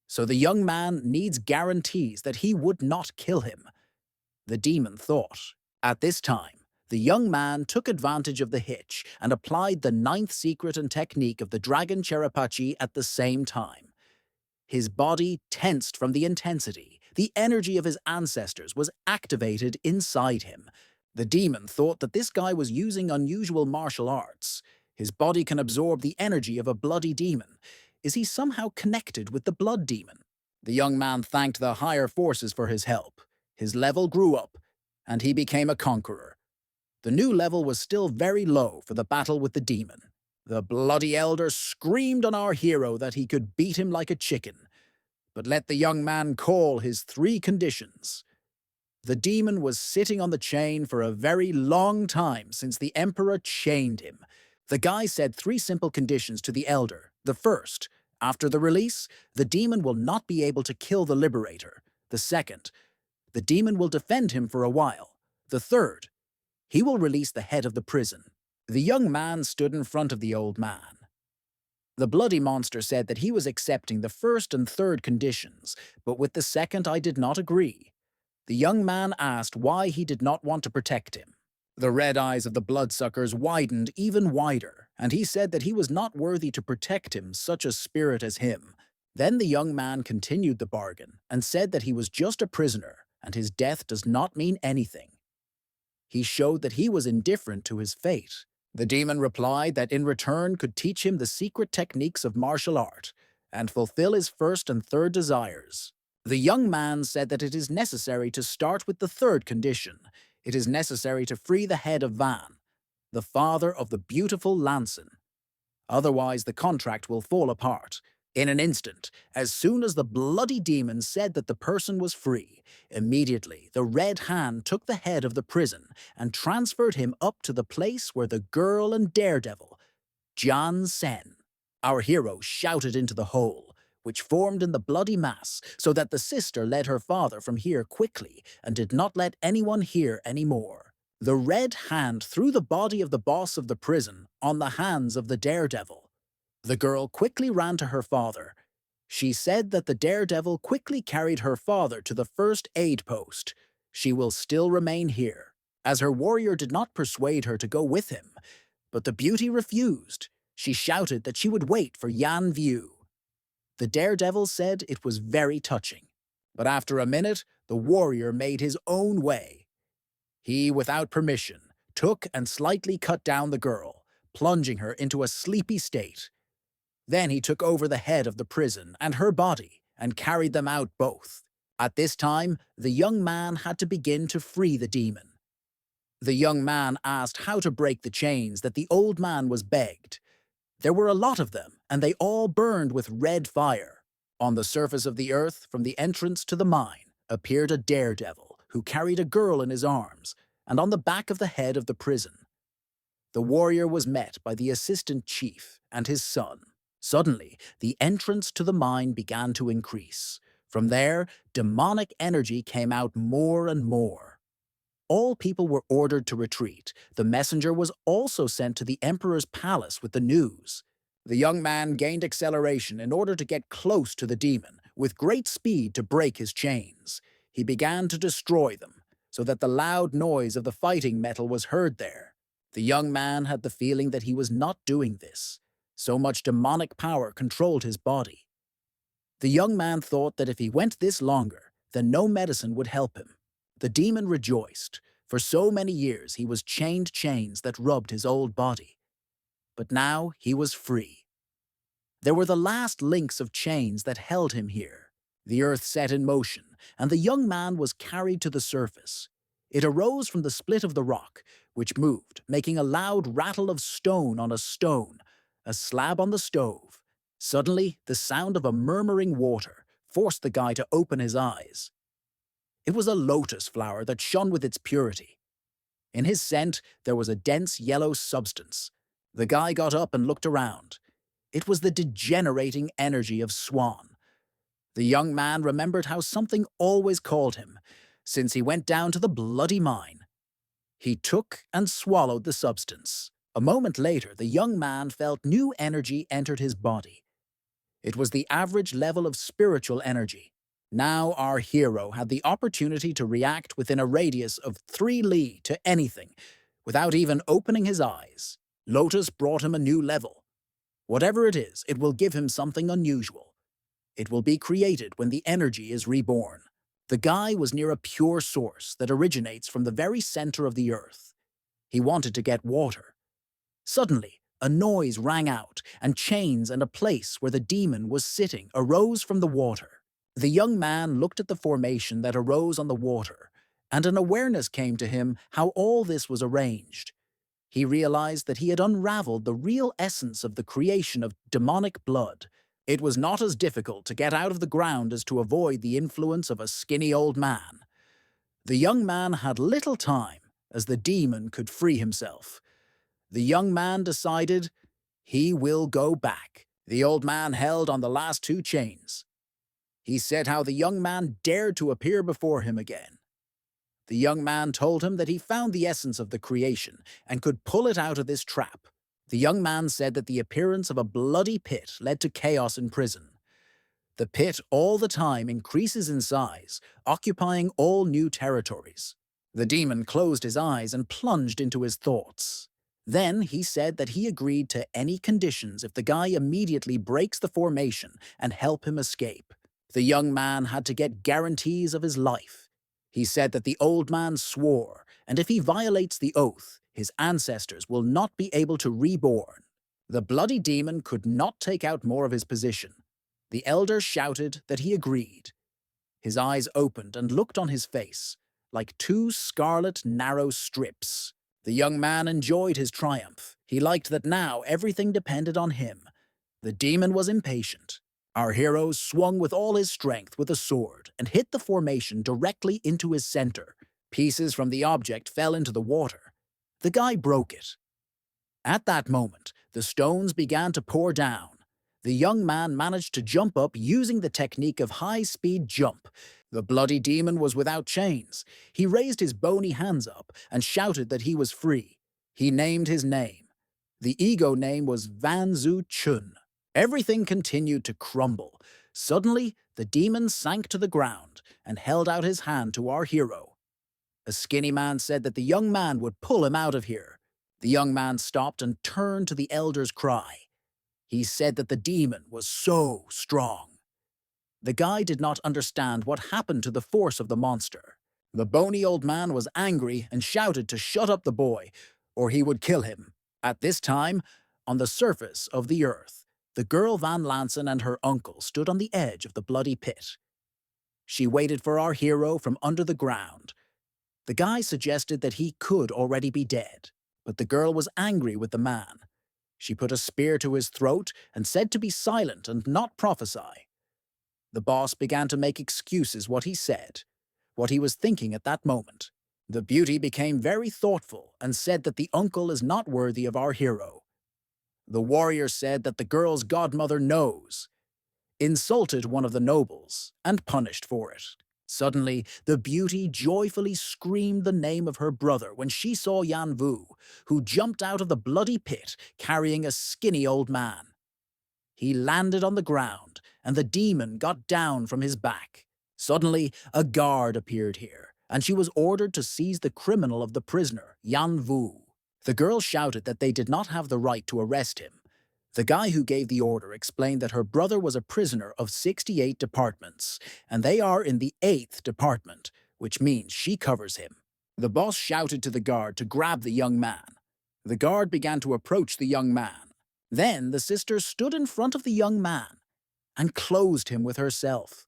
so the young man needs guarantees that he would not kill him. The demon thought. At this time, the young man took advantage of the hitch and applied the 9th secret and technique of the Dragon Cherapachi at the same time. His body tensed from the intensity. The energy of his ancestors was activated inside him. The demon thought that this guy was using unusual martial arts. His body can absorb the energy of a bloody demon. Is he somehow connected with the blood demon? The young man thanked the higher forces for his help. His level grew up, and he became a conqueror. The new level was still very low for the battle with the demon. The bloody elder screamed on our hero that he could beat him like a chicken, but let the young man call his 3 conditions. The demon was sitting on the chain for a very long time since the emperor chained him. The guy said 3 simple conditions to the elder. The first, after the release, the demon will not be able to kill the liberator. The second, the demon will defend him for a while. The third, he will release the head of the prison. The young man stood in front of the old man. The bloody monster said that he was accepting the first and third conditions, but with the second I did not agree. The young man asked why he did not want to protect him. The red eyes of the bloodsuckers widened even wider, and he said that he was not worthy to protect him, such a spirit as him. Then the young man continued the bargain and said that he was just a prisoner, and his death does not mean anything. He showed that he was indifferent to his fate. The demon replied that in return could teach him the secret techniques of martial art and fulfill his first and third desires. The young man said that it is necessary to start with the third condition. It is necessary to free the head of Van, the father of the beautiful Lanson. Otherwise, the contract will fall apart. In an instant, as soon as the bloody demon said that the person was free, immediately the red hand took the head of the prison and transferred him up to the place where the girl and daredevil, Jan Sen. Our hero shouted into the hole, which formed in the bloody mass, so that the sister led her father from here quickly and did not let anyone hear any more. The red hand threw the body of the boss of the prison on the hands of the daredevil. The girl quickly ran to her father. She said that the daredevil quickly carried her father to the first aid post. She will still remain here, as her warrior did not persuade her to go with him. But the beauty refused. She shouted that she would wait for Yan View. The daredevil said it was very touching. But after a minute, the warrior made his own way. He, without permission, took and slightly cut down the girl, plunging her into a sleepy state. Then he took over the head of the prison and her body and carried them out both. At this time, the young man had to begin to free the demon. The young man asked how to break the chains that the old man was begged. There were a lot of them, and they all burned with red fire. On the surface of the earth, from the entrance to the mine, appeared a daredevil who carried a girl in his arms, and on the back of the head of the prison. The warrior was met by the assistant chief and his son. Suddenly, the entrance to the mine began to increase. From there, demonic energy came out more and more. All people were ordered to retreat. The messenger was also sent to the emperor's palace with the news. The young man gained acceleration in order to get close to the demon, with great speed to break his chains. He began to destroy them, so that the loud noise of the fighting metal was heard there. The young man had the feeling that he was not doing this. So much demonic power controlled his body. The young man thought that if he went this longer, then no medicine would help him. The demon rejoiced. For so many years he was chained chains that rubbed his old body. But now he was free. There were the last links of chains that held him here. The earth set in motion, and the young man was carried to the surface. It arose from the split of the rock, which moved, making a loud rattle of stone on a stone, a slab on the stove. Suddenly, the sound of a murmuring water forced the guy to open his eyes. It was a lotus flower that shone with its purity. In his scent, there was a dense yellow substance. The guy got up and looked around. It was the degenerating energy of Swan. The young man remembered how something always called him, since he went down to the bloody mine. He took and swallowed the substance. A moment later, the young man felt new energy entered his body. It was the average level of spiritual energy. Now our hero had the opportunity to react within a radius of 3 li to anything, without even opening his eyes. Lotus brought him a new level. Whatever it is, it will give him something unusual. It will be created when the energy is reborn. The guy was near a pure source that originates from the very center of the earth. He wanted to get water. Suddenly, a noise rang out, and chains and a place where the demon was sitting arose from the water. The young man looked at the formation that arose on the water, and an awareness came to him how all this was arranged. He realized that he had unraveled the real essence of the creation of demonic blood. It was not as difficult to get out of the ground as to avoid the influence of a skinny old man. The young man had little time, as the demon could free himself. The young man decided he will go back. The old man held on the last 2 chains. He said how the young man dared to appear before him again. The young man told him that he found the essence of the creation and could pull it out of this trap. The young man said that the appearance of a bloody pit led to chaos in prison. The pit all the time increases in size, occupying all new territories. The demon closed his eyes and plunged into his thoughts. Then he said that he agreed to any conditions if the guy immediately breaks the formation and help him escape. The young man had to get guarantees of his life. He said that the old man swore, and if he violates the oath, his ancestors will not be able to reborn. The bloody demon could not take out more of his position. The elder shouted that he agreed. His eyes opened and looked on his face, like two scarlet, narrow strips. The young man enjoyed his triumph. He liked that now everything depended on him. The demon was impatient. Our hero swung with all his strength with a sword and hit the formation directly into his center. Pieces from the object fell into the water. The guy broke it. At that moment, the stones began to pour down. The young man managed to jump up using the technique of high-speed jump. The bloody demon was without chains. He raised his bony hands up and shouted that he was free. He named his name. The ego name was Van Zu Chun. Everything continued to crumble. Suddenly, the demon sank to the ground and held out his hand to our hero. A skinny man said that the young man would pull him out of here. The young man stopped and turned to the elder's cry. He said that the demon was so strong. The guy did not understand what happened to the force of the monster. The bony old man was angry and shouted to shut up the boy, or he would kill him. At this time, on the surface of the earth, the girl Van Lansen and her uncle stood on the edge of the bloody pit. She waited for our hero from under the ground. The guy suggested that he could already be dead, but the girl was angry with the man. She put a spear to his throat and said to be silent and not prophesy. The boss began to make excuses what he said, what he was thinking at that moment. The beauty became very thoughtful and said that the uncle is not worthy of our hero. The warrior said that the girl's godmother knows, insulted one of the nobles, and punished for it. Suddenly, the beauty joyfully screamed the name of her brother when she saw Yan Vu, who jumped out of the bloody pit carrying a skinny old man. He landed on the ground, and the demon got down from his back. Suddenly, a guard appeared here, and she was ordered to seize the criminal of the prisoner, Yan Vu. The girl shouted that they did not have the right to arrest him. The guy who gave the order explained that her brother was a prisoner of 68 departments, and they are in the 8th department, which means she covers him. The boss shouted to the guard to grab the young man. The guard began to approach the young man. Then the sister stood in front of the young man and closed him with herself.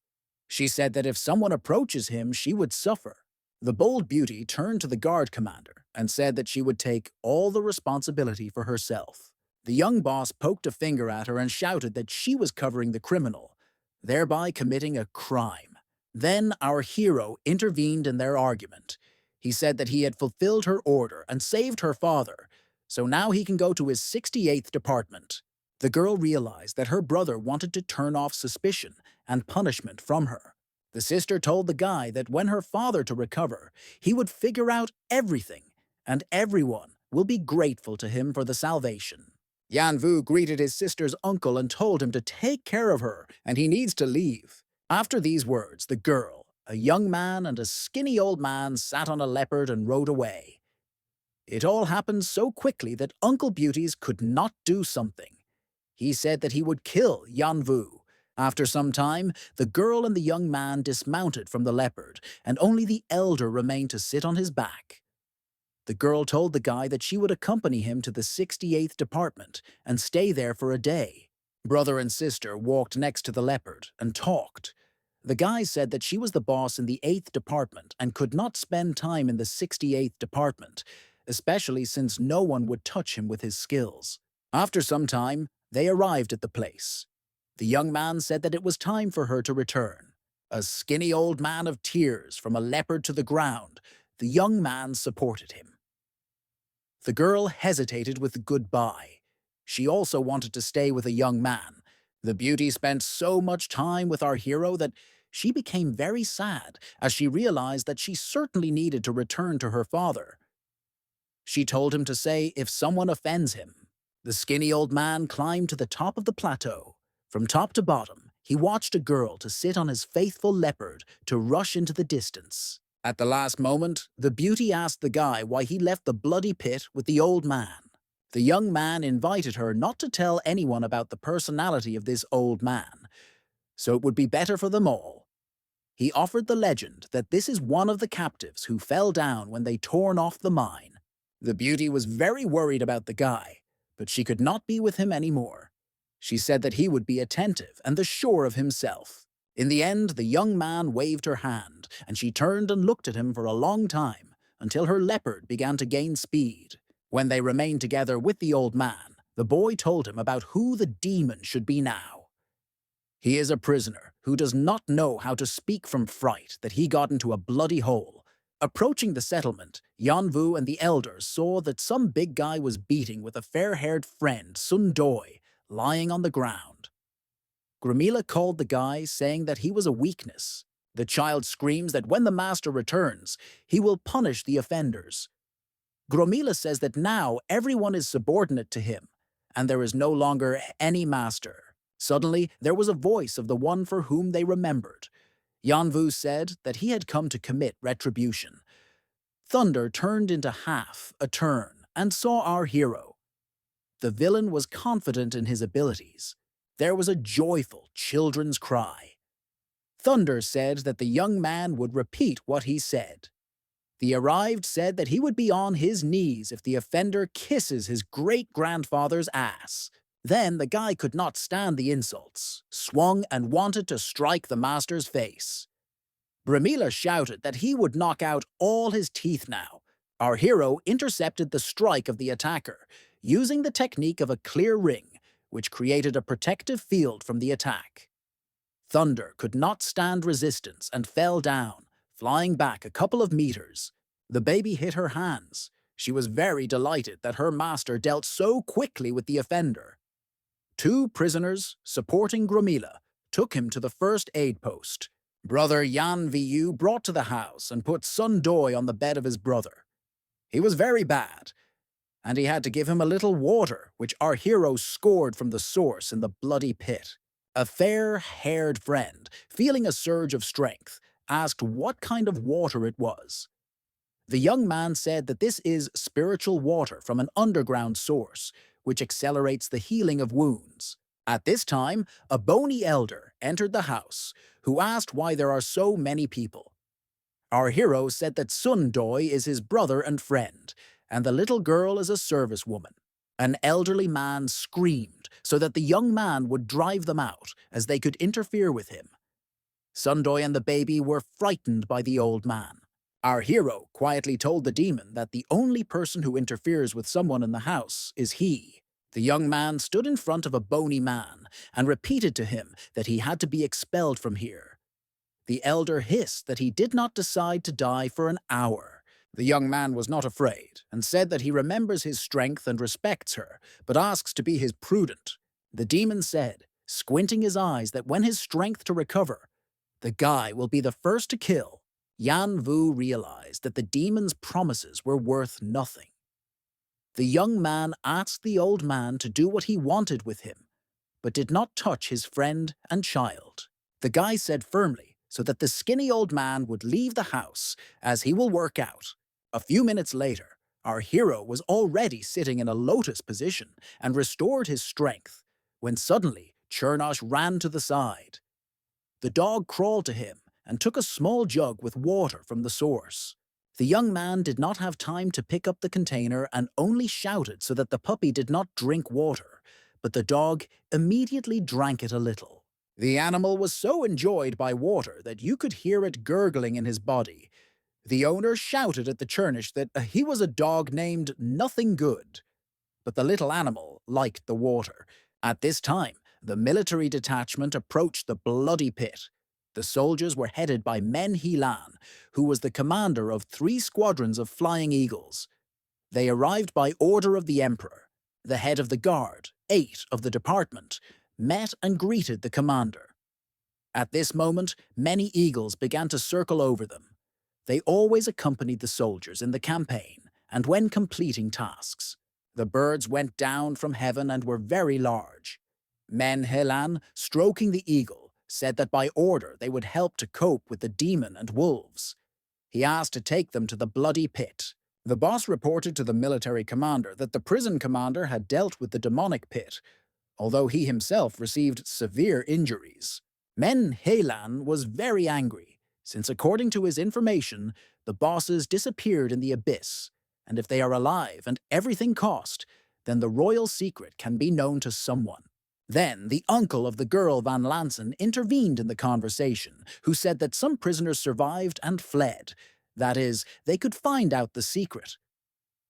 She said that if someone approaches him, she would suffer. The bold beauty turned to the guard commander and said that she would take all the responsibility for herself. The young boss poked a finger at her and shouted that she was covering the criminal, thereby committing a crime. Then our hero intervened in their argument. He said that he had fulfilled her order and saved her father, so now he can go to his 68th department. The girl realized that her brother wanted to turn off suspicion and punishment from her. The sister told the guy that when her father to recover, he would figure out everything, and everyone will be grateful to him for the salvation. Yan Vu greeted his sister's uncle and told him to take care of her, and he needs to leave. After these words, the girl, a young man and a skinny old man sat on a leopard and rode away. It all happened so quickly that Uncle Beauties could not do something. He said that he would kill Yan Vu. After some time, the girl and the young man dismounted from the leopard, and only the elder remained to sit on his back. The girl told the guy that she would accompany him to the 68th department and stay there for a day. Brother and sister walked next to the leopard and talked. The guy said that she was the boss in the 8th department and could not spend time in the 68th department, especially since no one would touch him with his skills. After some time, they arrived at the place. The young man said that it was time for her to return. A skinny old man of tears from a leopard to the ground, the young man supported him. The girl hesitated with goodbye. She also wanted to stay with a young man. The beauty spent so much time with our hero that she became very sad as she realized that she certainly needed to return to her father. She told him to say if someone offends him. The skinny old man climbed to the top of the plateau. From top to bottom, he watched a girl to sit on his faithful leopard to rush into the distance. At the last moment, the beauty asked the guy why he left the bloody pit with the old man. The young man invited her not to tell anyone about the personality of this old man, so it would be better for them all. He offered the legend that this is one of the captives who fell down when they torn off the mine. The beauty was very worried about the guy, but she could not be with him anymore. She said that he would be attentive and the sure of himself. In the end, the young man waved her hand, and she turned and looked at him for a long time, until her leopard began to gain speed. When they remained together with the old man, the boy told him about who the demon should be now. He is a prisoner who does not know how to speak from fright that he got into a bloody hole. Approaching the settlement, Yanvu and the elders saw that some big guy was beating with a fair-haired friend, Sun Doi, lying on the ground. Gramila called the guy, saying that he was a weakness. The child screams that when the master returns, he will punish the offenders. Gromila says that now everyone is subordinate to him, and there is no longer any master. Suddenly, there was a voice of the one for whom they remembered. Yanvu said that he had come to commit retribution. Thunder turned into half a turn and saw our hero. The villain was confident in his abilities. There was a joyful children's cry. Thunder said that the young man would repeat what he said. The arrived said that he would be on his knees if the offender kisses his great-grandfather's ass. Then the guy could not stand the insults, swung and wanted to strike the master's face. Bramila shouted that he would knock out all his teeth now. Our hero intercepted the strike of the attacker, using the technique of a clear ring, which created a protective field from the attack. Thunder could not stand resistance and fell down, flying back a couple of meters. The baby hit her hands. She was very delighted that her master dealt so quickly with the offender. Two prisoners, supporting Gromila, took him to the first aid post. Brother Yan Vu brought to the house and put Sun Doi on the bed of his brother. He was very bad, and he had to give him a little water, which our hero scored from the source in the bloody pit. A fair-haired friend, feeling a surge of strength, asked what kind of water it was. The young man said that this is spiritual water from an underground source, which accelerates the healing of wounds. At this time, a bony elder entered the house, who asked why there are so many people. Our hero said that Sun Doi is his brother and friend, and the little girl is a service woman. An elderly man screamed so that the young man would drive them out, as they could interfere with him. Sun Doi and the baby were frightened by the old man. Our hero quietly told the demon that the only person who interferes with someone in the house is he. The young man stood in front of a bony man and repeated to him that he had to be expelled from here. The elder hissed that he did not decide to die for an hour. The young man was not afraid and said that he remembers his strength and respects her, but asks to be his prudent. The demon said, squinting his eyes, that when his strength to recover, the guy will be the first to kill. Yan Vu realized that the demon's promises were worth nothing. The young man asked the old man to do what he wanted with him, but did not touch his friend and child. The guy said firmly so that the skinny old man would leave the house, as he will work out. A few minutes later, our hero was already sitting in a lotus position and restored his strength, when suddenly Chernosh ran to the side. The dog crawled to him and took a small jug with water from the source. The young man did not have time to pick up the container and only shouted so that the puppy did not drink water, but the dog immediately drank it a little. The animal was so enjoyed by water that you could hear it gurgling in his body. The owner shouted at the Chernish that he was a dog named Nothing Good, but the little animal liked the water. At this time, the military detachment approached the bloody pit. The soldiers were headed by Men Lan, who was the commander of 3 squadrons of flying eagles. They arrived by order of the emperor. The head of the guard, 8 of the department, met and greeted the commander. At this moment, many eagles began to circle over them. They always accompanied the soldiers in the campaign and when completing tasks. The birds went down from heaven and were very large. Menhelan, stroking the eagle, said that by order they would help to cope with the demon and wolves. He asked to take them to the bloody pit. The boss reported to the military commander that the prison commander had dealt with the demonic pit, although he himself received severe injuries. Menhelan was very angry, since according to his information, the bosses disappeared in the abyss, and if they are alive and everything cost, then the royal secret can be known to someone. Then the uncle of the girl Van Lansen intervened in the conversation, who said that some prisoners survived and fled. That is, they could find out the secret.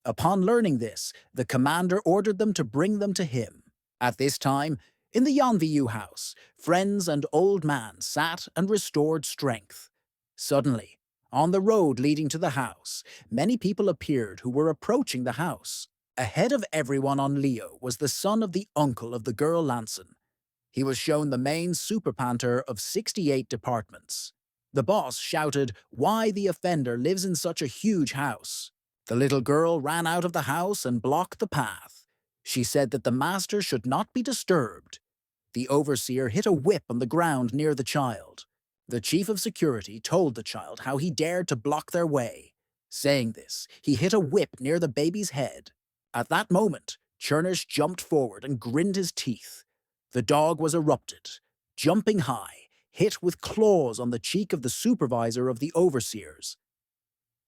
Upon learning this, the commander ordered them to bring them to him. At this time, in the Yanviyu house, friends and old man sat and restored strength. Suddenly, on the road leading to the house, many people appeared who were approaching the house. Ahead of everyone on Leo was the son of the uncle of the girl Lansen. He was shown the main super panther of 68 departments. The boss shouted why the offender lives in such a huge house. The little girl ran out of the house and blocked the path. She said that the master should not be disturbed. The overseer hit a whip on the ground near the child. The chief of security told the child how he dared to block their way. Saying this, he hit a whip near the baby's head. At that moment, Chernish jumped forward and grinned his teeth. The dog was erupted, jumping high, hit with claws on the cheek of the supervisor of the overseers.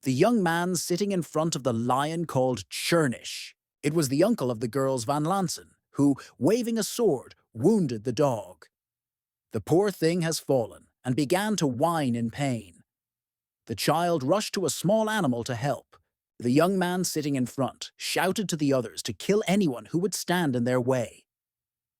The young man sitting in front of the lion called Chernish. It was the uncle of the girls Van Lansen, who, waving a sword, wounded the dog. The poor thing has fallen and began to whine in pain. The child rushed to a small animal to help. The young man sitting in front shouted to the others to kill anyone who would stand in their way.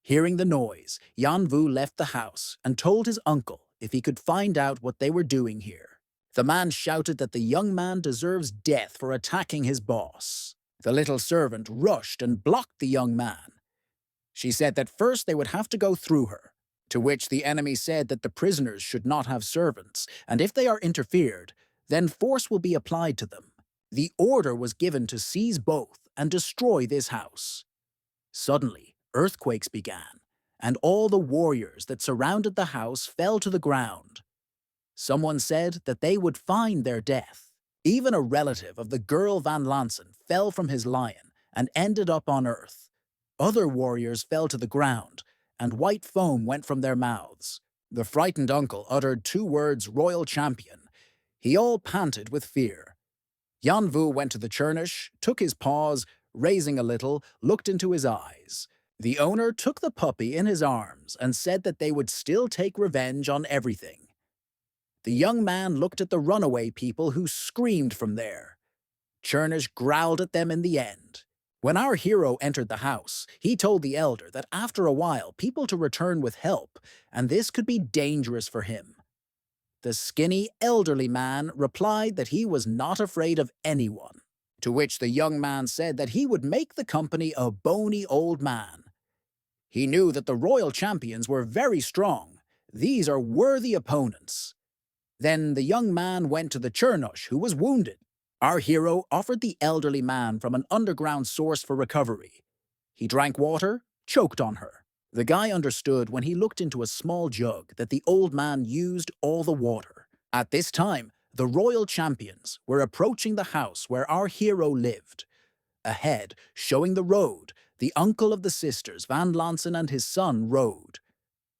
Hearing the noise, Yanvu left the house and told his uncle if he could find out what they were doing here. The man shouted that the young man deserves death for attacking his boss. The little servant rushed and blocked the young man. She said that first they would have to go through her, to which the enemy said that the prisoners should not have servants, and if they are interfered, then force will be applied to them. The order was given to seize both and destroy this house. Suddenly, earthquakes began, and all the warriors that surrounded the house fell to the ground. Someone said that they would find their death. Even a relative of the girl Van Lansen fell from his lion and ended up on earth. Other warriors fell to the ground, and white foam went from their mouths. The frightened uncle uttered 2 words, "Royal Champion." He all panted with fear. Yanvu went to the Chernish, took his paws, raising a little, looked into his eyes. The owner took the puppy in his arms and said that they would still take revenge on everything. The young man looked at the runaway people who screamed from there. Chernish growled at them in the end. When our hero entered the house, he told the elder that after a while people to return with help, and this could be dangerous for him. The skinny, elderly man replied that he was not afraid of anyone, to which the young man said that he would make the company a bony old man. He knew that the royal champions were very strong. These are worthy opponents. Then the young man went to the Chernosh, who was wounded. Our hero offered the elderly man from an underground source for recovery. He drank water, choked on her. The guy understood when he looked into a small jug that the old man used all the water. At this time, the royal champions were approaching the house where our hero lived. Ahead, showing the road, the uncle of the sisters, Van Lansen and his son, rode.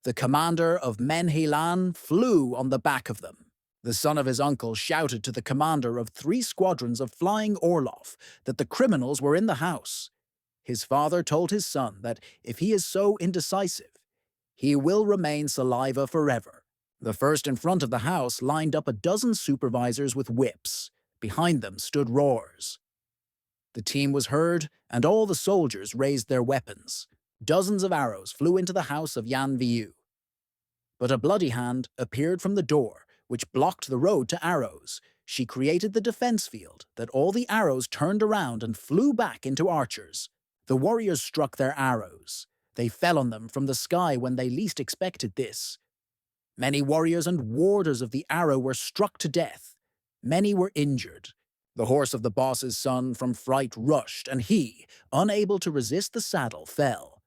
The commander of Menhelan flew on the back of them. The son of his uncle shouted to the commander of 3 squadrons of flying Orloff that the criminals were in the house. His father told his son that if he is so indecisive, he will remain saliva forever. The first in front of the house lined up a dozen supervisors with whips. Behind them stood roars. The team was heard, and all the soldiers raised their weapons. Dozens of arrows flew into the house of Yan Viu. But a bloody hand appeared from the door, which blocked the road to arrows. She created the defense field that all the arrows turned around and flew back into archers. The warriors struck their arrows. They fell on them from the sky when they least expected this. Many warriors and warders of the arrow were struck to death. Many were injured. The horse of the boss's son from fright rushed, and he, unable to resist the saddle, fell.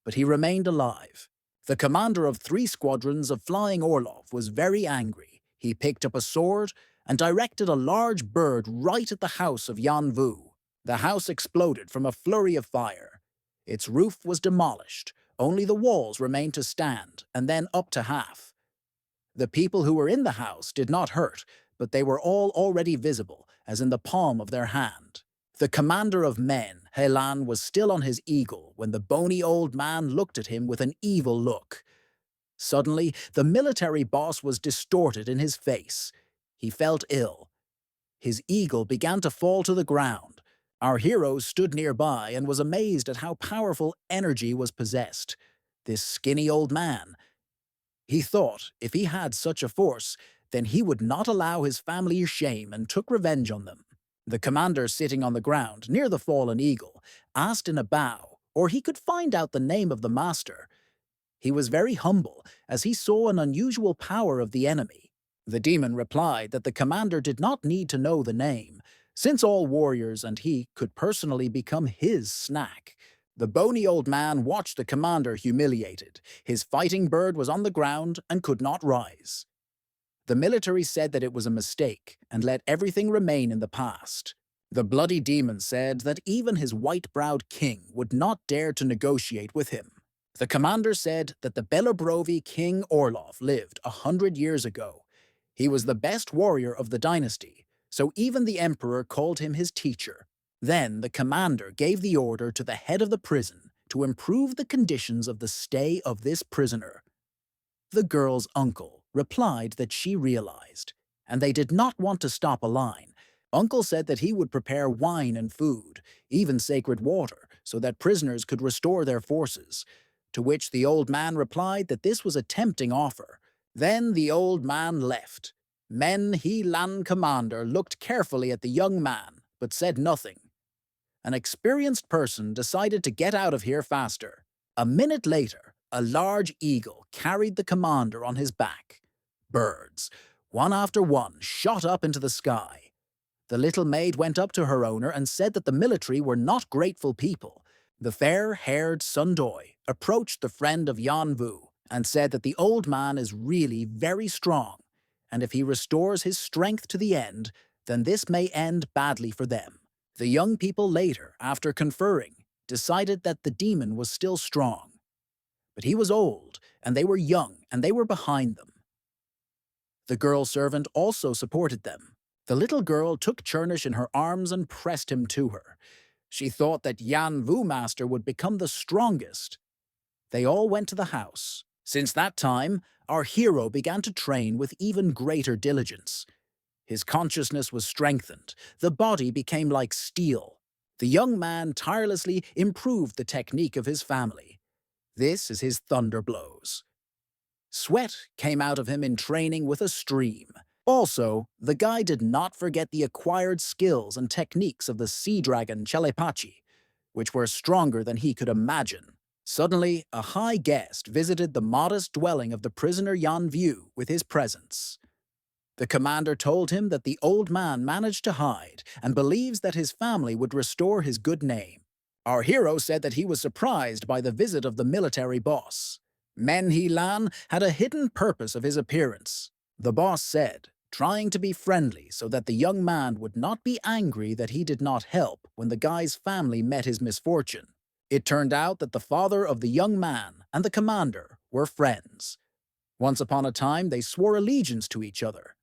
But he remained alive. The commander of 3 squadrons of Flying Orlov was very angry. He picked up a sword and directed a large bird right at the house of Yan Vu. The house exploded from a flurry of fire. Its roof was demolished. Only the walls remained to stand, and then up to half. The people who were in the house did not hurt, but they were all already visible, as in the palm of their hand. The commander of men, Helan, was still on his eagle when the bony old man looked at him with an evil look. Suddenly, the military boss was distorted in his face. He felt ill. His eagle began to fall to the ground. Our hero stood nearby and was amazed at how powerful energy was possessed. This skinny old man. He thought if he had such a force, then he would not allow his family shame and took revenge on them. The commander sitting on the ground near the fallen eagle asked in a bow, or he could find out the name of the master. He was very humble, as he saw an unusual power of the enemy. The demon replied that the commander did not need to know the name, since all warriors and he could personally become his snack. The bony old man watched the commander humiliated. His fighting bird was on the ground and could not rise. The military said that it was a mistake and let everything remain in the past. The bloody demon said that even his white-browed king would not dare to negotiate with him. The commander said that the Belobrovi King Orlov lived 100 years ago. He was the best warrior of the dynasty, so even the emperor called him his teacher. Then the commander gave the order to the head of the prison to improve the conditions of the stay of this prisoner. The girl's uncle replied that she realized, and they did not want to stop a line. Uncle said that he would prepare wine and food, even sacred water, so that prisoners could restore their forces. To which the old man replied that this was a tempting offer. Then the old man left. Manhwa commander looked carefully at the young man, but said nothing. An experienced person decided to get out of here faster. A minute later, a large eagle carried the commander on his back. Birds, one after one, shot up into the sky. The little maid went up to her owner and said that the military were not grateful people. The fair-haired Sundoy approached the friend of Yan Vu and said that the old man is really very strong, and if he restores his strength to the end, then this may end badly for them. The young people later, after conferring, decided that the demon was still strong. But he was old, and they were young, and they were behind them. The girl servant also supported them. The little girl took Chernish in her arms and pressed him to her. She thought that Yan Vu Master would become the strongest. They all went to the house. Since that time, our hero began to train with even greater diligence. His consciousness was strengthened. The body became like steel. The young man tirelessly improved the technique of his family. This is his thunder blows. Sweat came out of him in training with a stream. Also, the guy did not forget the acquired skills and techniques of the sea dragon Chalepachi, which were stronger than he could imagine. Suddenly, a high guest visited the modest dwelling of the prisoner Yan Vu with his presence. The commander told him that the old man managed to hide and believes that his family would restore his good name. Our hero said that he was surprised by the visit of the military boss. Manhwa had a hidden purpose of his appearance. The boss said, trying to be friendly so that the young man would not be angry that he did not help when the guy's family met his misfortune. It turned out that the father of the young man and the commander were friends. Once upon a time, they swore allegiance to each other.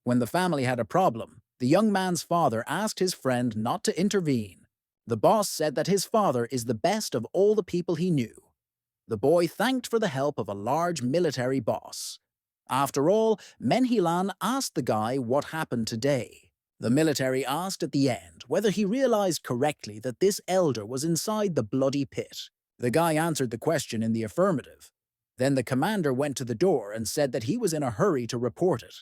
When the family had a problem, the young man's father asked his friend not to intervene. The boss said that his father is the best of all the people he knew. The boy thanked for the help of a large military boss. After all, Manhwa asked the guy what happened today. The military asked at the end whether he realized correctly that this elder was inside the bloody pit. The guy answered the question in the affirmative. Then the commander went to the door and said that he was in a hurry to report it.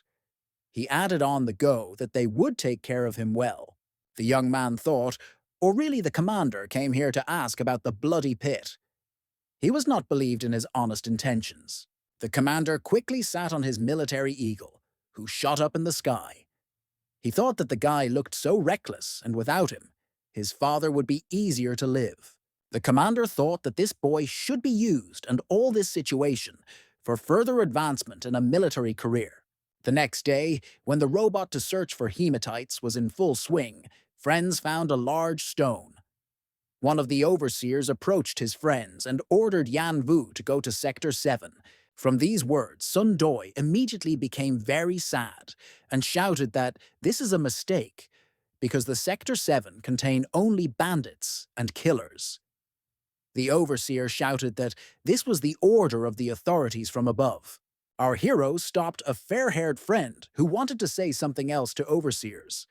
He added on the go that they would take care of him well. The young man thought, or really the commander came here to ask about the bloody pit. He was not believed in his honest intentions. The commander quickly sat on his military eagle, who shot up in the sky. He thought that the guy looked so reckless, and without him, his father would be easier to live. The commander thought that this boy should be used and all this situation for further advancement in a military career. The next day, when the robot to search for hematites was in full swing, friends found a large stone. One of the overseers approached his friends and ordered Yan Vu to go to Sector 7. From these words, Sun Doi immediately became very sad and shouted that this is a mistake because the Sector 7 contain only bandits and killers. The overseer shouted that this was the order of the authorities from above. Our hero stopped a fair-haired friend who wanted to say something else to overseers.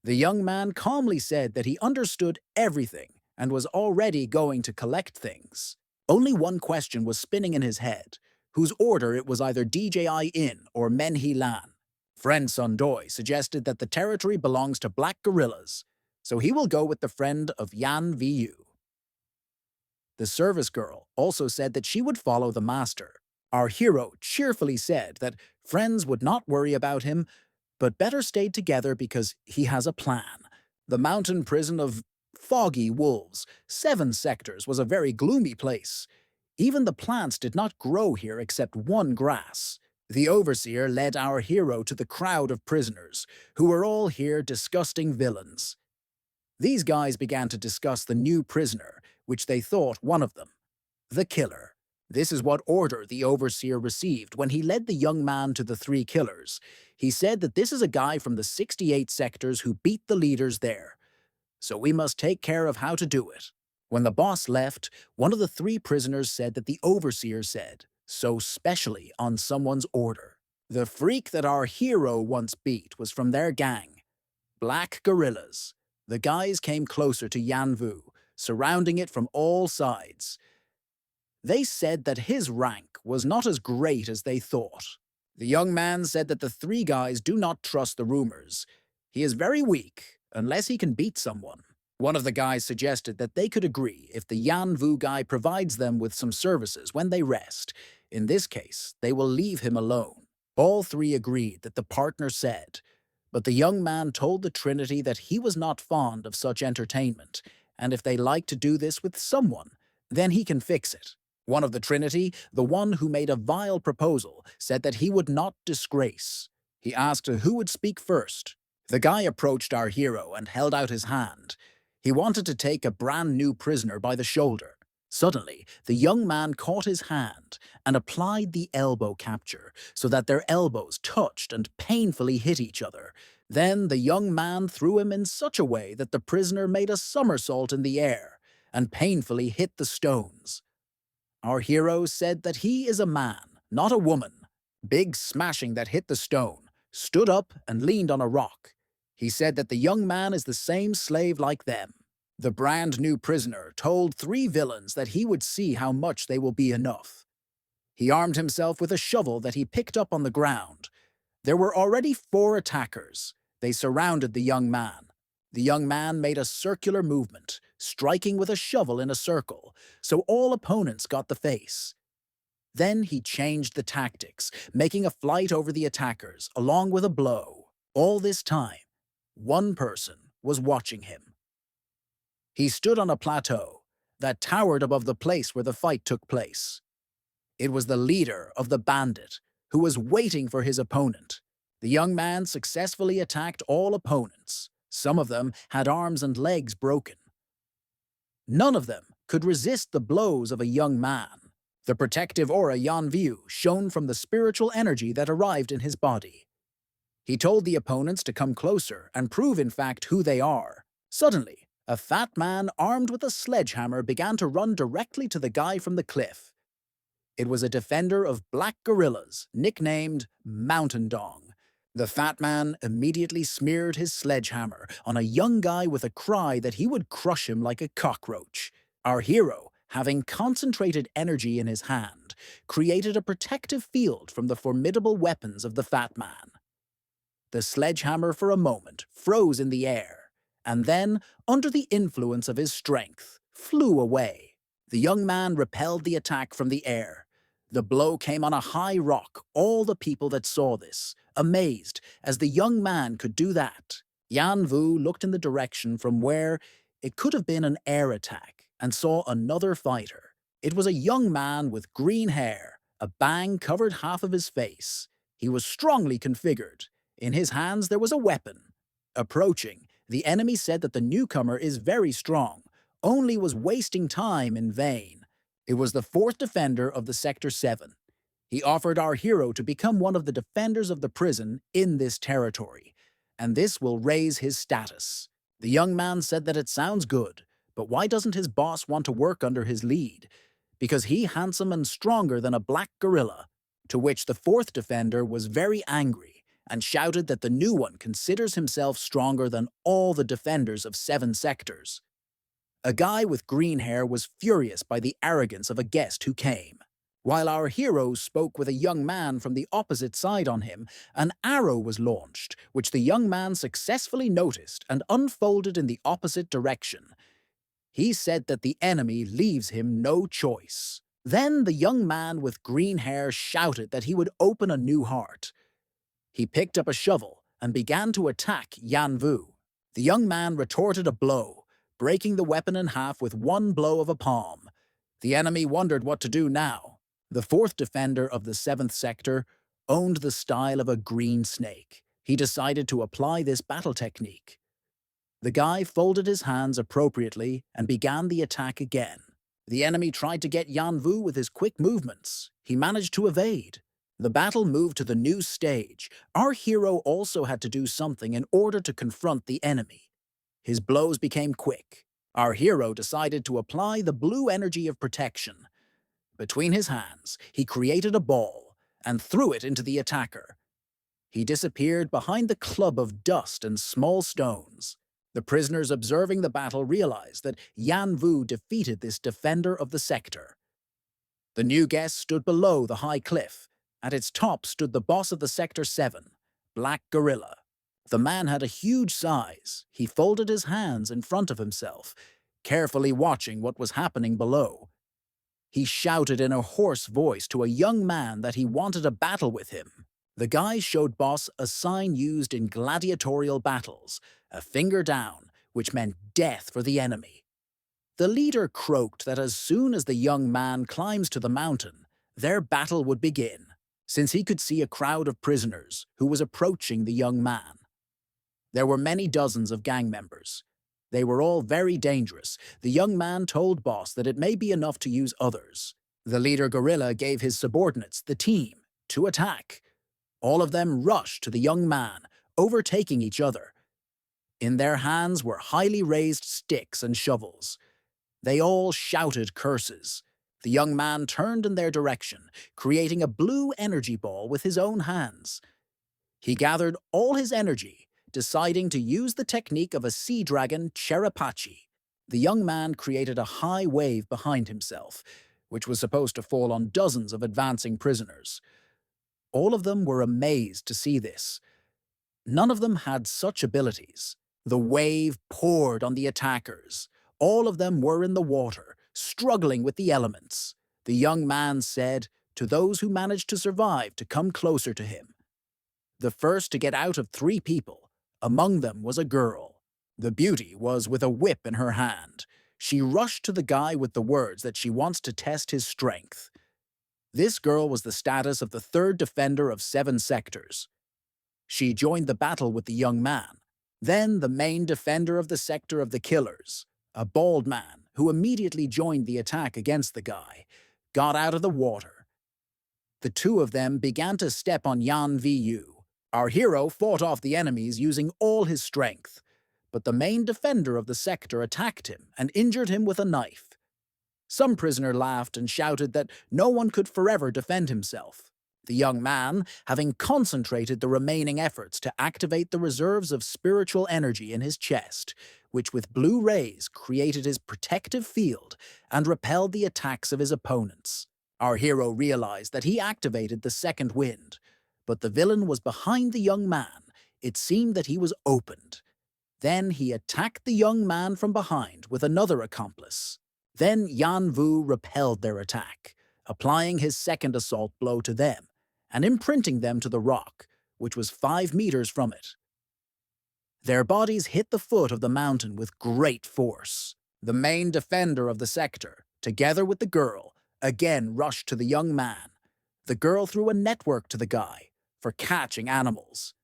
The young man calmly said that he understood everything and was already going to collect things. Only one question was spinning in his head, whose order it was either DJI in or Menhi Lan. Friend Sundoi suggested that the territory belongs to black gorillas, so he will go with the friend of Yan Vu. The service girl also said that she would follow the master. Our hero cheerfully said that friends would not worry about him, but better stay together because he has a plan. The mountain prison of Foggy Wolves, 7 sectors, was a very gloomy place. Even the plants did not grow here except one grass. The overseer led our hero to the crowd of prisoners, who were all here disgusting villains. These guys began to discuss the new prisoner, which they thought one of them, the killer. This is what order the overseer received when he led the young man to the 3 killers. He said that this is a guy from the 68 sectors who beat the leaders there, so we must take care of how to do it. When the boss left, one of the 3 prisoners said that the overseer said, so specially on someone's order. The freak that our hero once beat was from their gang, Black Gorillas. The guys came closer to Yanvu, surrounding it from all sides. They said that his rank was not as great as they thought. The young man said that the 3 guys do not trust the rumors. He is very weak, unless he can beat someone. One of the guys suggested that they could agree if the Yan Vu guy provides them with some services when they rest. In this case, they will leave him alone. All 3 agreed that the partner said, but the young man told the Trinity that he was not fond of such entertainment, and if they like to do this with someone, then he can fix it. One of the Trinity, the one who made a vile proposal, said that he would not disgrace. He asked who would speak first. The guy approached our hero and held out his hand. He wanted to take a brand new prisoner by the shoulder. Suddenly, the young man caught his hand and applied the elbow capture so that their elbows touched and painfully hit each other. Then the young man threw him in such a way that the prisoner made a somersault in the air and painfully hit the stones. Our hero said that he is a man, not a woman. Big smashing that hit the stone, stood up and leaned on a rock. He said that the young man is the same slave like them. The brand new prisoner told 3 villains that he would see how much they will be enough. He armed himself with a shovel that he picked up on the ground. There were already 4 attackers. They surrounded the young man. The young man made a circular movement, striking with a shovel in a circle, so all opponents got the face. Then he changed the tactics, making a flight over the attackers, along with a blow. All this time, one person was watching him. He stood on a plateau that towered above the place where the fight took place. It was the leader of the bandit, who was waiting for his opponent. The young man successfully attacked all opponents. Some of them had arms and legs broken. None of them could resist the blows of a young man. The protective aura Yanvu shone from the spiritual energy that arrived in his body. He told the opponents to come closer and prove in fact who they are. Suddenly, a fat man armed with a sledgehammer began to run directly to the guy from the cliff. It was a defender of black gorillas, nicknamed Mountain Dong. The fat man immediately smeared his sledgehammer on a young guy with a cry that he would crush him like a cockroach. Our hero, having concentrated energy in his hand, created a protective field from the formidable weapons of the fat man. The sledgehammer for a moment froze in the air, and then, under the influence of his strength, flew away. The young man repelled the attack from the air. The blow came on a high rock, all the people that saw this, amazed, as the young man could do that. Yan Vu looked in the direction from where it could have been an air attack and saw another fighter. It was a young man with green hair. A bang covered half of his face. He was strongly configured. In his hands there was a weapon. Approaching, the enemy said that the newcomer is very strong, only was wasting time in vain. It was the fourth defender of the Sector 7. He offered our hero to become one of the defenders of the prison in this territory, and this will raise his status. The young man said that it sounds good, but why doesn't his boss want to work under his lead? Because he handsome and stronger than a black gorilla. To which the fourth defender was very angry and shouted that the new one considers himself stronger than all the defenders of 7 sectors. A guy with green hair was furious by the arrogance of a guest who came. While our hero spoke with a young man from the opposite side on him, an arrow was launched, which the young man successfully noticed and unfolded in the opposite direction. He said that the enemy leaves him no choice. Then the young man with green hair shouted that he would open a new heart. He picked up a shovel and began to attack Yan Vu. The young man retorted a blow, breaking the weapon in half with one blow of a palm. The enemy wondered what to do now. The fourth defender of the 7th sector owned the style of a green snake. He decided to apply this battle technique. The guy folded his hands appropriately and began the attack again. The enemy tried to get Yan Vu with his quick movements. He managed to evade. The battle moved to the new stage. Our hero also had to do something in order to confront the enemy. His blows became quick. Our hero decided to apply the blue energy of protection. Between his hands, he created a ball and threw it into the attacker. He disappeared behind the club of dust and small stones. The prisoners observing the battle realized that Yan Vu defeated this defender of the sector. The new guest stood below the high cliff. At its top stood the boss of the Sector 7, Black Gorilla. The man had a huge size. He folded his hands in front of himself, carefully watching what was happening below. He shouted in a hoarse voice to a young man that he wanted a battle with him. The guy showed Boss a sign used in gladiatorial battles, a finger down, which meant death for the enemy. The leader croaked that as soon as the young man climbs to the mountain, their battle would begin, since he could see a crowd of prisoners who was approaching the young man. There were many dozens of gang members. They were all very dangerous. The young man told Boss that it may be enough to use others. The leader gorilla gave his subordinates, the team, to attack. All of them rushed to the young man, overtaking each other. In their hands were highly raised sticks and shovels. They all shouted curses. The young man turned in their direction, creating a blue energy ball with his own hands. He gathered all his energy, deciding to use the technique of a sea dragon, Cherapachi. The young man created a high wave behind himself, which was supposed to fall on dozens of advancing prisoners. All of them were amazed to see this. None of them had such abilities. The wave poured on the attackers. All of them were in the water, struggling with the elements. The young man said to those who managed to survive to come closer to him. The first to get out of 3 people. Among them was a girl. The beauty was with a whip in her hand. She rushed to the guy with the words that she wants to test his strength. This girl was the status of the 3rd defender of 7 sectors. She joined the battle with the young man. Then the main defender of the sector of the killers, a bald man who immediately joined the attack against the guy, got out of the water. The 2 of them began to step on Yan Vu. Our hero fought off the enemies using all his strength, but the main defender of the sector attacked him and injured him with a knife. Some prisoner laughed and shouted that no one could forever defend himself. The young man, having concentrated the remaining efforts to activate the reserves of spiritual energy in his chest, which with blue rays created his protective field and repelled the attacks of his opponents. Our hero realized that he activated the second wind, but the villain was behind the young man. It seemed that he was opened. Then he attacked the young man from behind with another accomplice. Then Yan Vu repelled their attack. applying his second assault blow to them and imprinting them to the rock, which was 5 meters from it. Their bodies hit the foot of the mountain with great force. The main defender of the sector, together with the girl, again rushed to the young man. The girl threw a network to the guy for catching animals.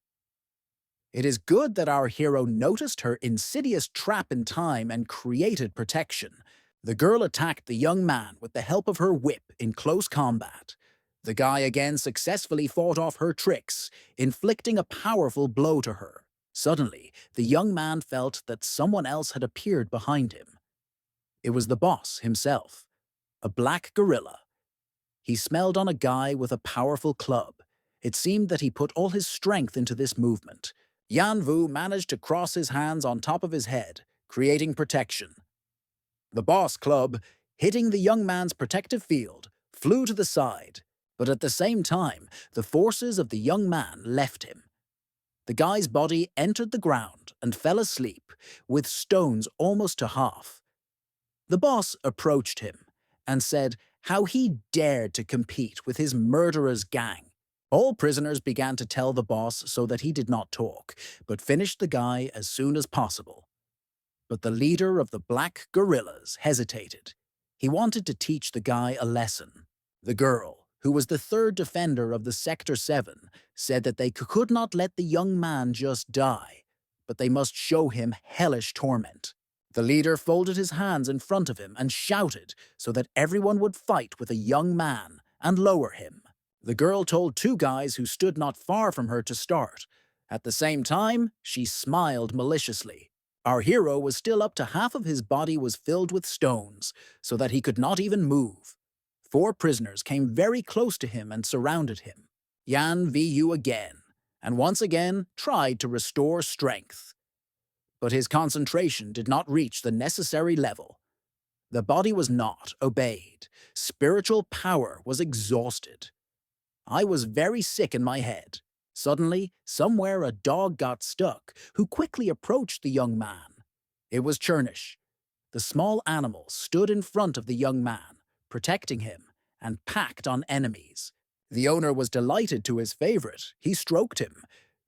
It is good that our hero noticed her insidious trap in time and created protection. The girl attacked the young man with the help of her whip in close combat. The guy again successfully fought off her tricks, inflicting a powerful blow to her. Suddenly, the young man felt that someone else had appeared behind him. It was the boss himself, a black gorilla. He smelled on a guy with a powerful club. It seemed that he put all his strength into this movement. Yan Vu managed to cross his hands on top of his head, creating protection. The boss club, hitting the young man's protective field, flew to the side, but at the same time, the forces of the young man left him. The guy's body entered the ground and fell asleep, with stones almost to half. The boss approached him and said how he dared to compete with his murderer's gang. All prisoners began to tell the boss so that he did not talk, but finished the guy as soon as possible. But the leader of the black gorillas hesitated. He wanted to teach the guy a lesson. The girl, who was the third defender of the Sector 7, said that they could not let the young man just die, but they must show him hellish torment. The leader folded his hands in front of him and shouted so that everyone would fight with a young man and lower him. The girl told 2 guys who stood not far from her to start. At the same time, she smiled maliciously. Our hero was still up to half of his body was filled with stones, so that he could not even move. 4 prisoners came very close to him and surrounded him. Yan Vu again, and once again tried to restore strength. But his concentration did not reach the necessary level. The body was not obeyed. Spiritual power was exhausted. I was very sick in my head. Suddenly, somewhere a dog got stuck, who quickly approached the young man. It was Chernish. The small animal stood in front of the young man, protecting him, and packed on enemies. The owner was delighted to his favorite. He stroked him.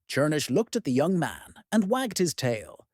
Chernish looked at the young man and wagged his tail.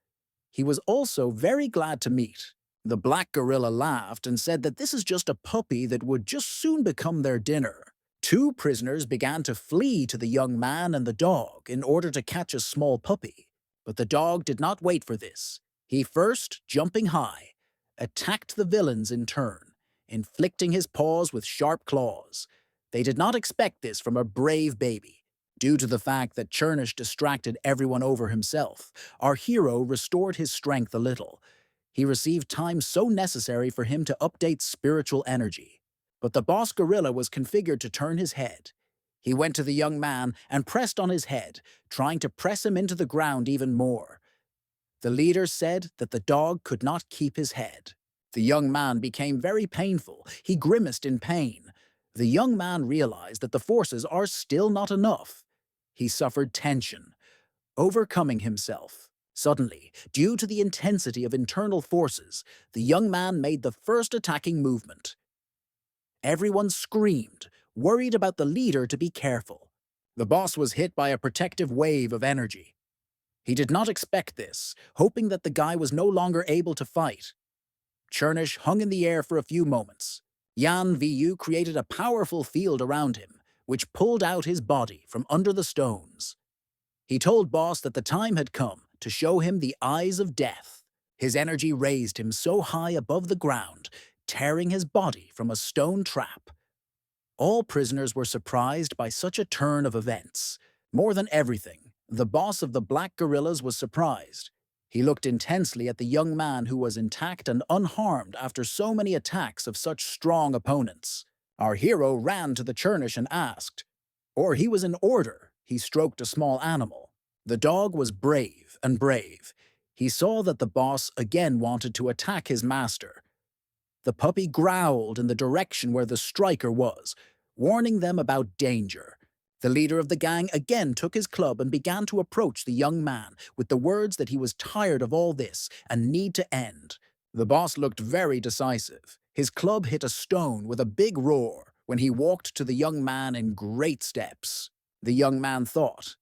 He was also very glad to meet. The black gorilla laughed and said that this is just a puppy that would just soon become their dinner. 2 prisoners began to flee to the young man and the dog in order to catch a small puppy. But the dog did not wait for this. He first, jumping high, attacked the villains in turn, inflicting his paws with sharp claws. They did not expect this from a brave baby. Due to the fact that Chernish distracted everyone over himself, our hero restored his strength a little. He received time so necessary for him to update spiritual energy. But the boss gorilla was configured to turn his head. He went to the young man and pressed on his head, trying to press him into the ground even more. The leader said that the dog could not keep his head. The young man became very painful. He grimaced in pain. The young man realized that the forces are still not enough. He suffered tension, overcoming himself. Suddenly, due to the intensity of internal forces, the young man made the first attacking movement. Everyone screamed, worried about the leader to be careful. The boss was hit by a protective wave of energy. He did not expect this, hoping that the guy was no longer able to fight. Chernish hung in the air for a few moments. Yan Vu created a powerful field around him, which pulled out his body from under the stones. He told Boss that the time had come to show him the eyes of death. His energy raised him so high above the ground, tearing his body from a stone trap. All prisoners were surprised by such a turn of events. More than everything, the boss of the black gorillas was surprised. He looked intensely at the young man who was intact and unharmed after so many attacks of such strong opponents. Our hero ran to the Chernish and asked, or he was in order. He stroked a small animal. The dog was brave and brave. He saw that the boss again wanted to attack his master. The puppy growled in the direction where the striker was, warning them about danger. The leader of the gang again took his club and began to approach the young man with the words that he was tired of all this and need to end. The boss looked very decisive. His club hit a stone with a big roar, when he walked to the young man in great steps. The young man thought.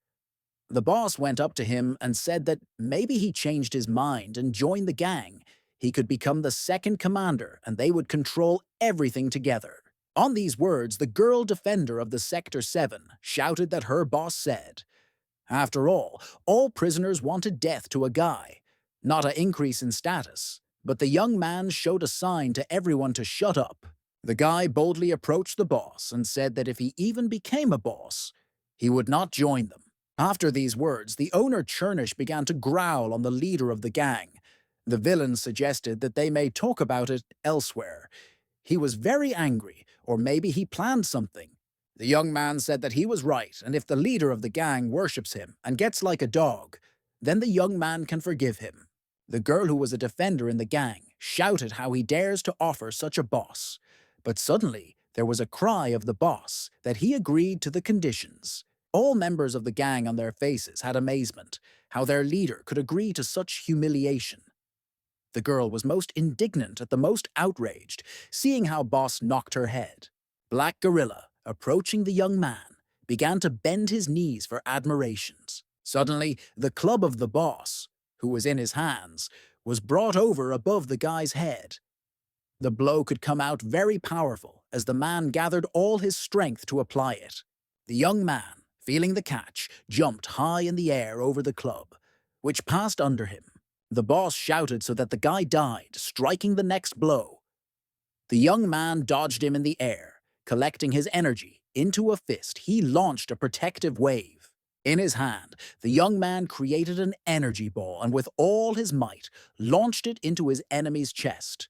The boss went up to him and said that maybe he changed his mind and joined the gang. He could become the second commander and they would control everything together. On these words, the girl defender of the Sector 7 shouted that her boss said, after all prisoners wanted death to a guy, not an increase in status. But the young man showed a sign to everyone to shut up. The guy boldly approached the boss and said that if he even became a boss, he would not join them. After these words, the owner Churnish began to growl on the leader of the gang. The villain suggested that they may talk about it elsewhere. He was very angry, or maybe he planned something. The young man said that he was right, and if the leader of the gang worships him and gets like a dog, then the young man can forgive him. The girl who was a defender in the gang shouted how he dares to offer such a boss. But suddenly, there was a cry of the boss that he agreed to the conditions. All members of the gang on their faces had amazement, how their leader could agree to such humiliation. The girl was most indignant at the most outraged, seeing how boss knocked her head. Black Gorilla, approaching the young man, began to bend his knees for admirations. Suddenly, the club of the boss, who was in his hands, was brought over above the guy's head. The blow could come out very powerful as the man gathered all his strength to apply it. The young man, feeling the catch, jumped high in the air over the club, which passed under him. The boss shouted so that the guy died, striking the next blow. The young man dodged him in the air, collecting his energy. Into a fist, he launched a protective wave. In his hand, the young man created an energy ball and with all his might, launched it into his enemy's chest.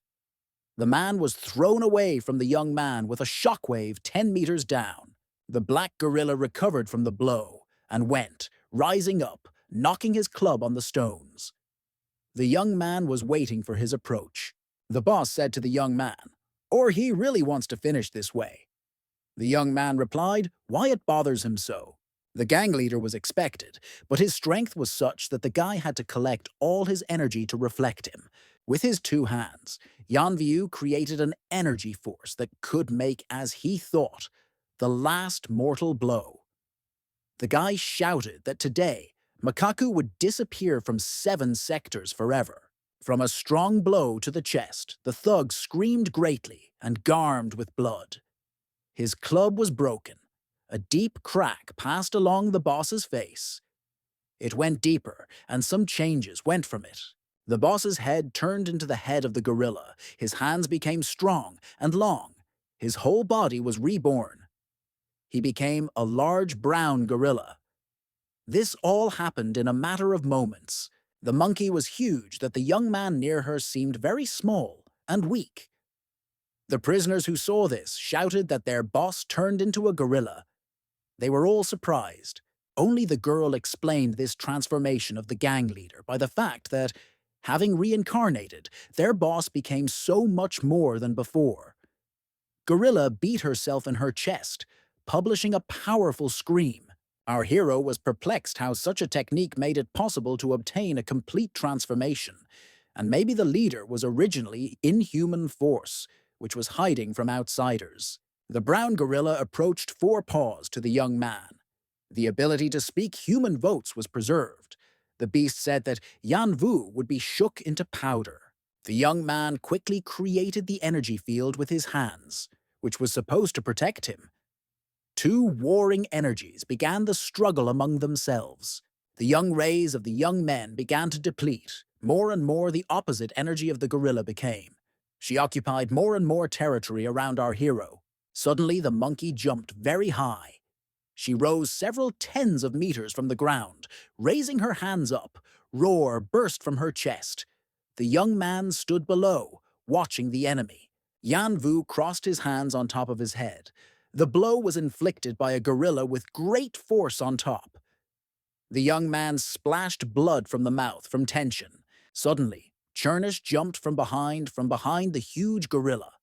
The man was thrown away from the young man with a shockwave 10 meters down. The black gorilla recovered from the blow and went, rising up, knocking his club on the stones. The young man was waiting for his approach. The boss said to the young man, "Or he really wants to finish this way." The young man replied, "Why it bothers him so." The gang leader was expected, but his strength was such that the guy had to collect all his energy to reflect him. With his two hands, Yanviu created an energy force that could make, as he thought, the last mortal blow. The guy shouted that today, Makaku would disappear from 7 sectors forever. From a strong blow to the chest, the thug screamed greatly and garmed with blood. His club was broken. A deep crack passed along the boss's face. It went deeper, and some changes went from it. The boss's head turned into the head of the gorilla. His hands became strong and long. His whole body was reborn. He became a large brown gorilla. This all happened in a matter of moments. The monkey was huge that the young man near her seemed very small and weak. The prisoners who saw this shouted that their boss turned into a gorilla. They were all surprised. Only the girl explained this transformation of the gang leader by the fact that, having reincarnated, their boss became so much more than before. Gorilla beat herself in her chest, publishing a powerful scream. Our hero was perplexed how such a technique made it possible to obtain a complete transformation, and maybe the leader was originally inhuman force, which was hiding from outsiders. The brown gorilla approached 4 paws to the young man. The ability to speak human votes was preserved. The beast said that Yanvu would be shook into powder. The young man quickly created the energy field with his hands, which was supposed to protect him. 2 warring energies began the struggle among themselves. The young rays of the young men began to deplete. More and more the opposite energy of the gorilla became. She occupied more and more territory around our hero. Suddenly the monkey jumped very high. She rose several tens of meters from the ground, raising her hands up. Roar burst from her chest. The young man stood below, watching the enemy. Yanvu crossed his hands on top of his head. The blow was inflicted by a gorilla with great force on top. The young man splashed blood from the mouth from tension. Suddenly, Churnish jumped from behind the huge gorilla,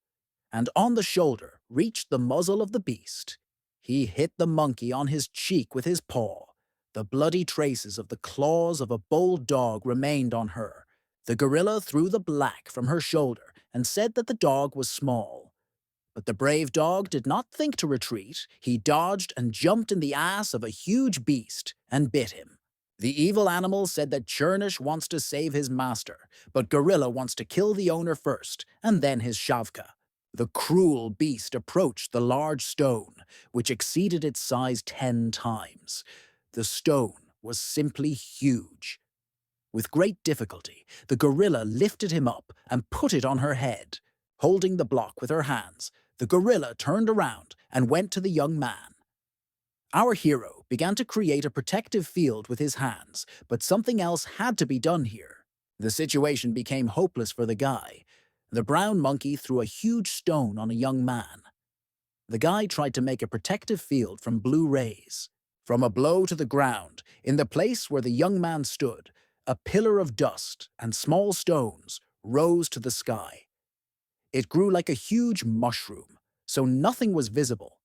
and on the shoulder reached the muzzle of the beast. He hit the monkey on his cheek with his paw. The bloody traces of the claws of a bold dog remained on her. The gorilla threw the black from her shoulder and said that the dog was small. But the brave dog did not think to retreat. He dodged and jumped in the ass of a huge beast and bit him. The evil animal said that Churnish wants to save his master, but Gorilla wants to kill the owner first, and then his Shavka. The cruel beast approached the large stone, which exceeded its size 10 times. The stone was simply huge. With great difficulty, the gorilla lifted him up and put it on her head. Holding the block with her hands, the gorilla turned around and went to the young man. Our hero began to create a protective field with his hands, but something else had to be done here. The situation became hopeless for the guy. The brown monkey threw a huge stone on a young man. The guy tried to make a protective field from blue rays. From a blow to the ground, in the place where the young man stood, a pillar of dust and small stones rose to the sky. It grew like a huge mushroom, so nothing was visible.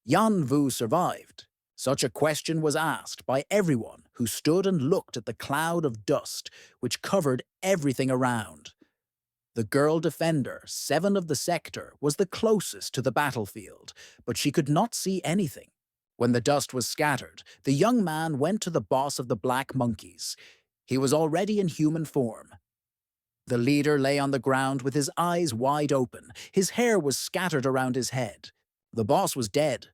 Yan Vu survived. Such a question was asked by everyone who stood and looked at the cloud of dust which covered everything around. The girl defender, 7 of the sector, was the closest to the battlefield, but she could not see anything. When the dust was scattered, the young man went to the boss of the black monkeys. He was already in human form. The leader lay on the ground with his eyes wide open. His hair was scattered around his head. The boss was dead.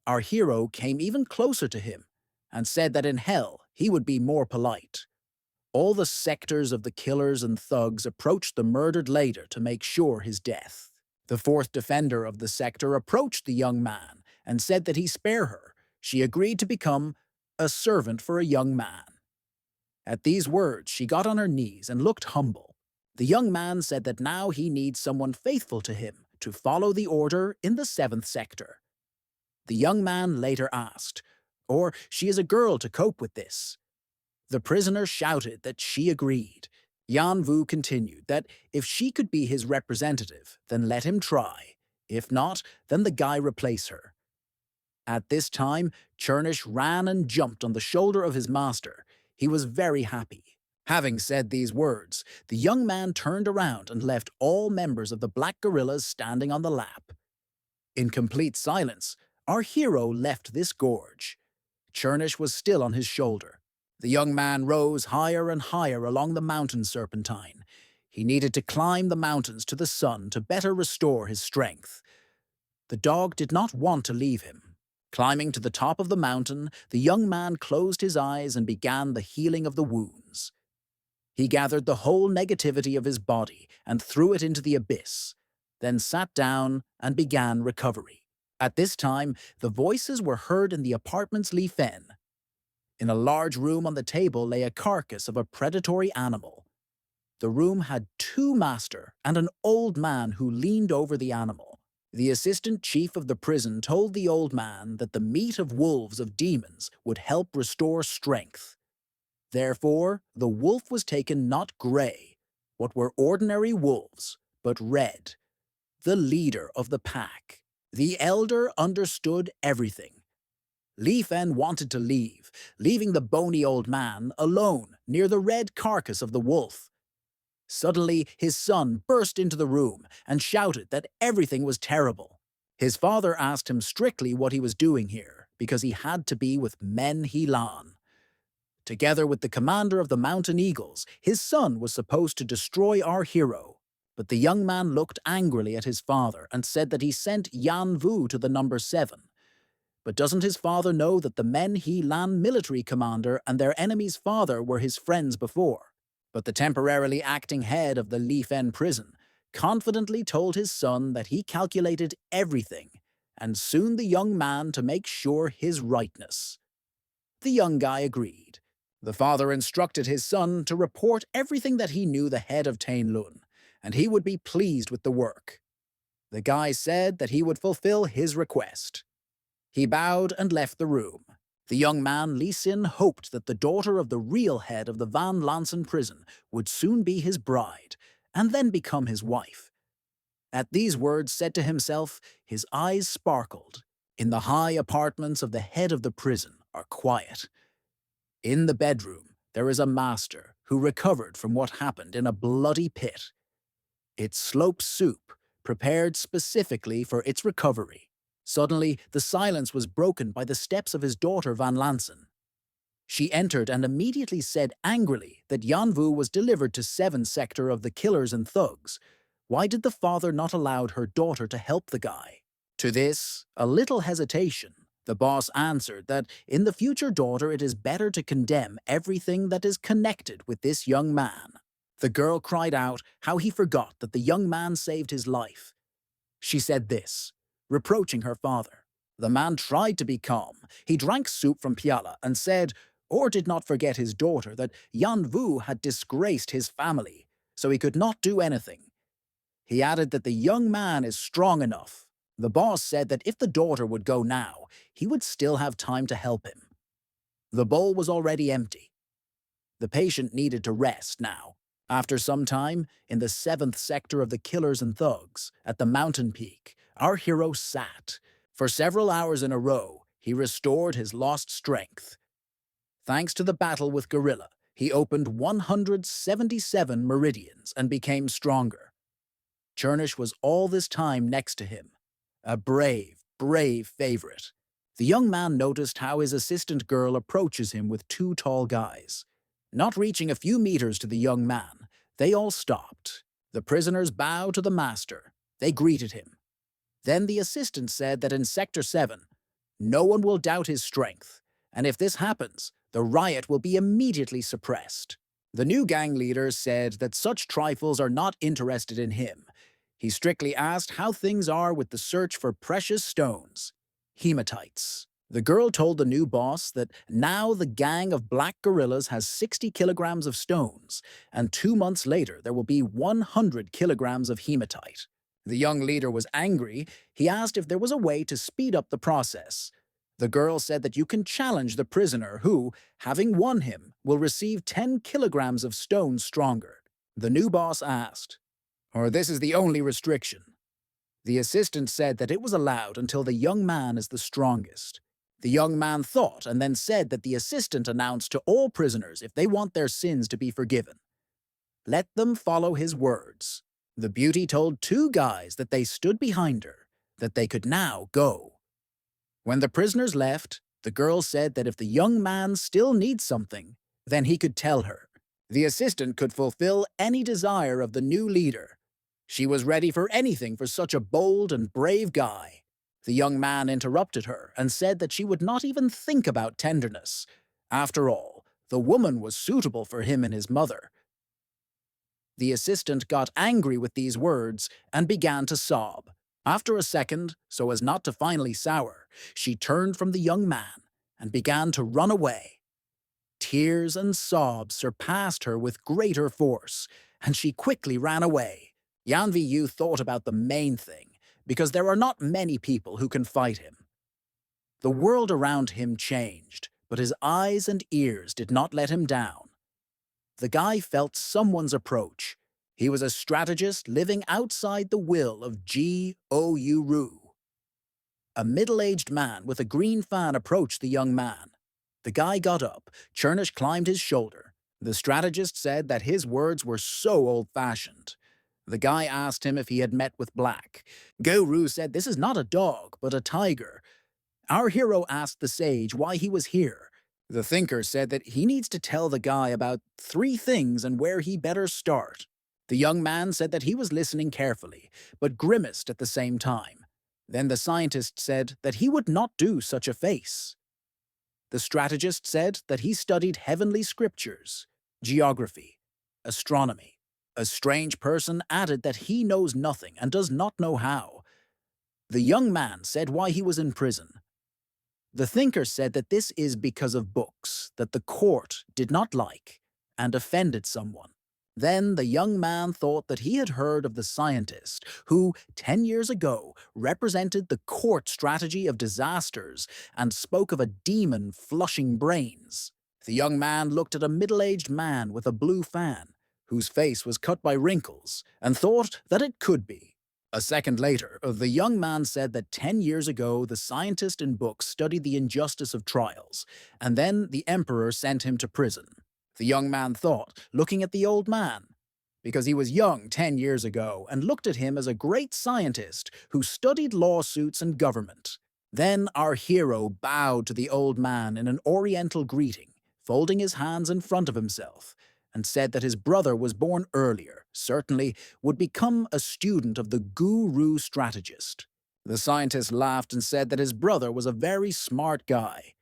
Our hero came even closer to him and said that in hell he would be more polite. All the sectors of the killers and thugs approached the murdered leader to make sure his death. The 4th defender of the sector approached the young man and said that he spare her. She agreed to become a servant for a young man. At these words, she got on her knees and looked humble. The young man said that now he needs someone faithful to him to follow the order in the 7th sector. The young man later asked, "Or she is a girl to cope with this?" The prisoner shouted that she agreed. Yan Vu continued that if she could be his representative, then let him try. If not, then the guy replace her. At this time, Churnish ran and jumped on the shoulder of his master. He was very happy. Having said these words, the young man turned around and left all members of the black gorillas standing on the lap. In complete silence, our hero left this gorge. Churnish was still on his shoulder. The young man rose higher and higher along the mountain serpentine. He needed to climb the mountains to the sun to better restore his strength. The dog did not want to leave him. Climbing to the top of the mountain, the young man closed his eyes and began the healing of the wounds. He gathered the whole negativity of his body and threw it into the abyss, then sat down and began recovery. At this time, the voices were heard in the apartment's Li Fen. In a large room on the table lay a carcass of a predatory animal. The room had 2 master and an old man who leaned over the animal. The assistant chief of the prison told the old man that the meat of wolves of demons would help restore strength. Therefore, the wolf was taken not grey, what were ordinary wolves, but red, the leader of the pack. The elder understood everything. Li Fen wanted to leave, leaving the bony old man alone near the red carcass of the wolf. Suddenly, his son burst into the room and shouted that everything was terrible. His father asked him strictly what he was doing here, because he had to be with Men Lan. Together with the commander of the Mountain Eagles, his son was supposed to destroy our hero. But the young man looked angrily at his father and said that he sent Yan Vu to the number 7. But doesn't his father know that the Men Lan military commander and their enemy's father were his friends before? But the temporarily acting head of the Li Fen prison confidently told his son that he calculated everything, and soon the young man to make sure his rightness. The young guy agreed. The father instructed his son to report everything that he knew the head of Tainlun, and he would be pleased with the work. The guy said that he would fulfill his request. He bowed and left the room. The young man Li Xin hoped that the daughter of the real head of the Van Lansen prison would soon be his bride, and then become his wife. At these words said to himself, his eyes sparkled. In the high apartments of the head of the prison are quiet. In the bedroom, there is a master who recovered from what happened in a bloody pit. It slopes soup, prepared specifically for its recovery. Suddenly, the silence was broken by the steps of his daughter Van Lansen. She entered and immediately said angrily that Yanvu was delivered to 7 sector of the killers and thugs. Why did the father not allow her daughter to help the guy? To this, a little hesitation, the boss answered that in the future daughter it is better to condemn everything that is connected with this young man. The girl cried out how he forgot that the young man saved his life. She said this, reproaching her father. The man tried to be calm. He drank soup from piala and said, or did not forget his daughter, that Yan Vu had disgraced his family, so he could not do anything. He added that the young man is strong enough. The boss said that if the daughter would go now, he would still have time to help him. The bowl was already empty. The patient needed to rest now. After some time, in the 7th sector of the killers and thugs, at the mountain peak, our hero sat. For several hours in a row, he restored his lost strength. Thanks to the battle with Gorilla, he opened 177 meridians and became stronger. Chernish was all this time next to him. A brave, brave favorite. The young man noticed how his assistant girl approaches him with 2 tall guys. Not reaching a few meters to the young man, they all stopped. The prisoners bowed to the master. They greeted him. Then the assistant said that in Sector 7, no one will doubt his strength, and if this happens, the riot will be immediately suppressed. The new gang leader said that such trifles are not interested in him. He strictly asked how things are with the search for precious stones, hematites. The girl told the new boss that now the gang of black gorillas has 60 kilograms of stones, and 2 months later there will be 100 kilograms of hematite. The young leader was angry. He asked if there was a way to speed up the process. The girl said that you can challenge the prisoner who, having won him, will receive 10 kilograms of stones stronger. The new boss asked, "Or this is the only restriction?" The assistant said that it was allowed until the young man is the strongest. The young man thought and then said that the assistant announced to all prisoners if they want their sins to be forgiven. Let them follow his words. The beauty told 2 guys that they stood behind her, that they could now go. When the prisoners left, the girl said that if the young man still needs something, then he could tell her. The assistant could fulfill any desire of the new leader. She was ready for anything for such a bold and brave guy. The young man interrupted her and said that she would not even think about tenderness. After all, the woman was suitable for him and his mother. The assistant got angry with these words and began to sob. After a second, so as not to finally sour, she turned from the young man and began to run away. Tears and sobs surpassed her with greater force, and she quickly ran away. Yanvi Yu thought about the main thing, because there are not many people who can fight him. The world around him changed, but his eyes and ears did not let him down. The guy felt someone's approach. He was a strategist living outside the will of G.O.U. A middle-aged man with a green fan approached the young man. The guy got up. Chernish climbed his shoulder. The strategist said that his words were so old-fashioned. The guy asked him if he had met with Black. Go-Ru said this is not a dog, but a tiger. Our hero asked the sage why he was here. The thinker said that he needs to tell the guy about 3 things and where he better start. The young man said that he was listening carefully, but grimaced at the same time. Then the scientist said that he would not do such a face. The strategist said that he studied heavenly scriptures, geography, astronomy. A strange person added that he knows nothing and does not know how. The young man said why he was in prison. The thinker said that this is because of books that the court did not like and offended someone. Then the young man thought that he had heard of the scientist who, 10 years ago, represented the court strategy of disasters and spoke of a demon flushing brains. The young man looked at a middle-aged man with a blue fan, whose face was cut by wrinkles, and thought that it could be. A second later, the young man said that 10 years ago the scientist in books studied the injustice of trials, and then the emperor sent him to prison. The young man thought, looking at the old man. because he was young 10 years ago and looked at him as a great scientist who studied lawsuits and government. Then our hero bowed to the old man in an oriental greeting, folding his hands in front of himself, and said that his brother was born earlier, certainly would become a student of the guru strategist. The scientist laughed and said that his brother was a very smart guy.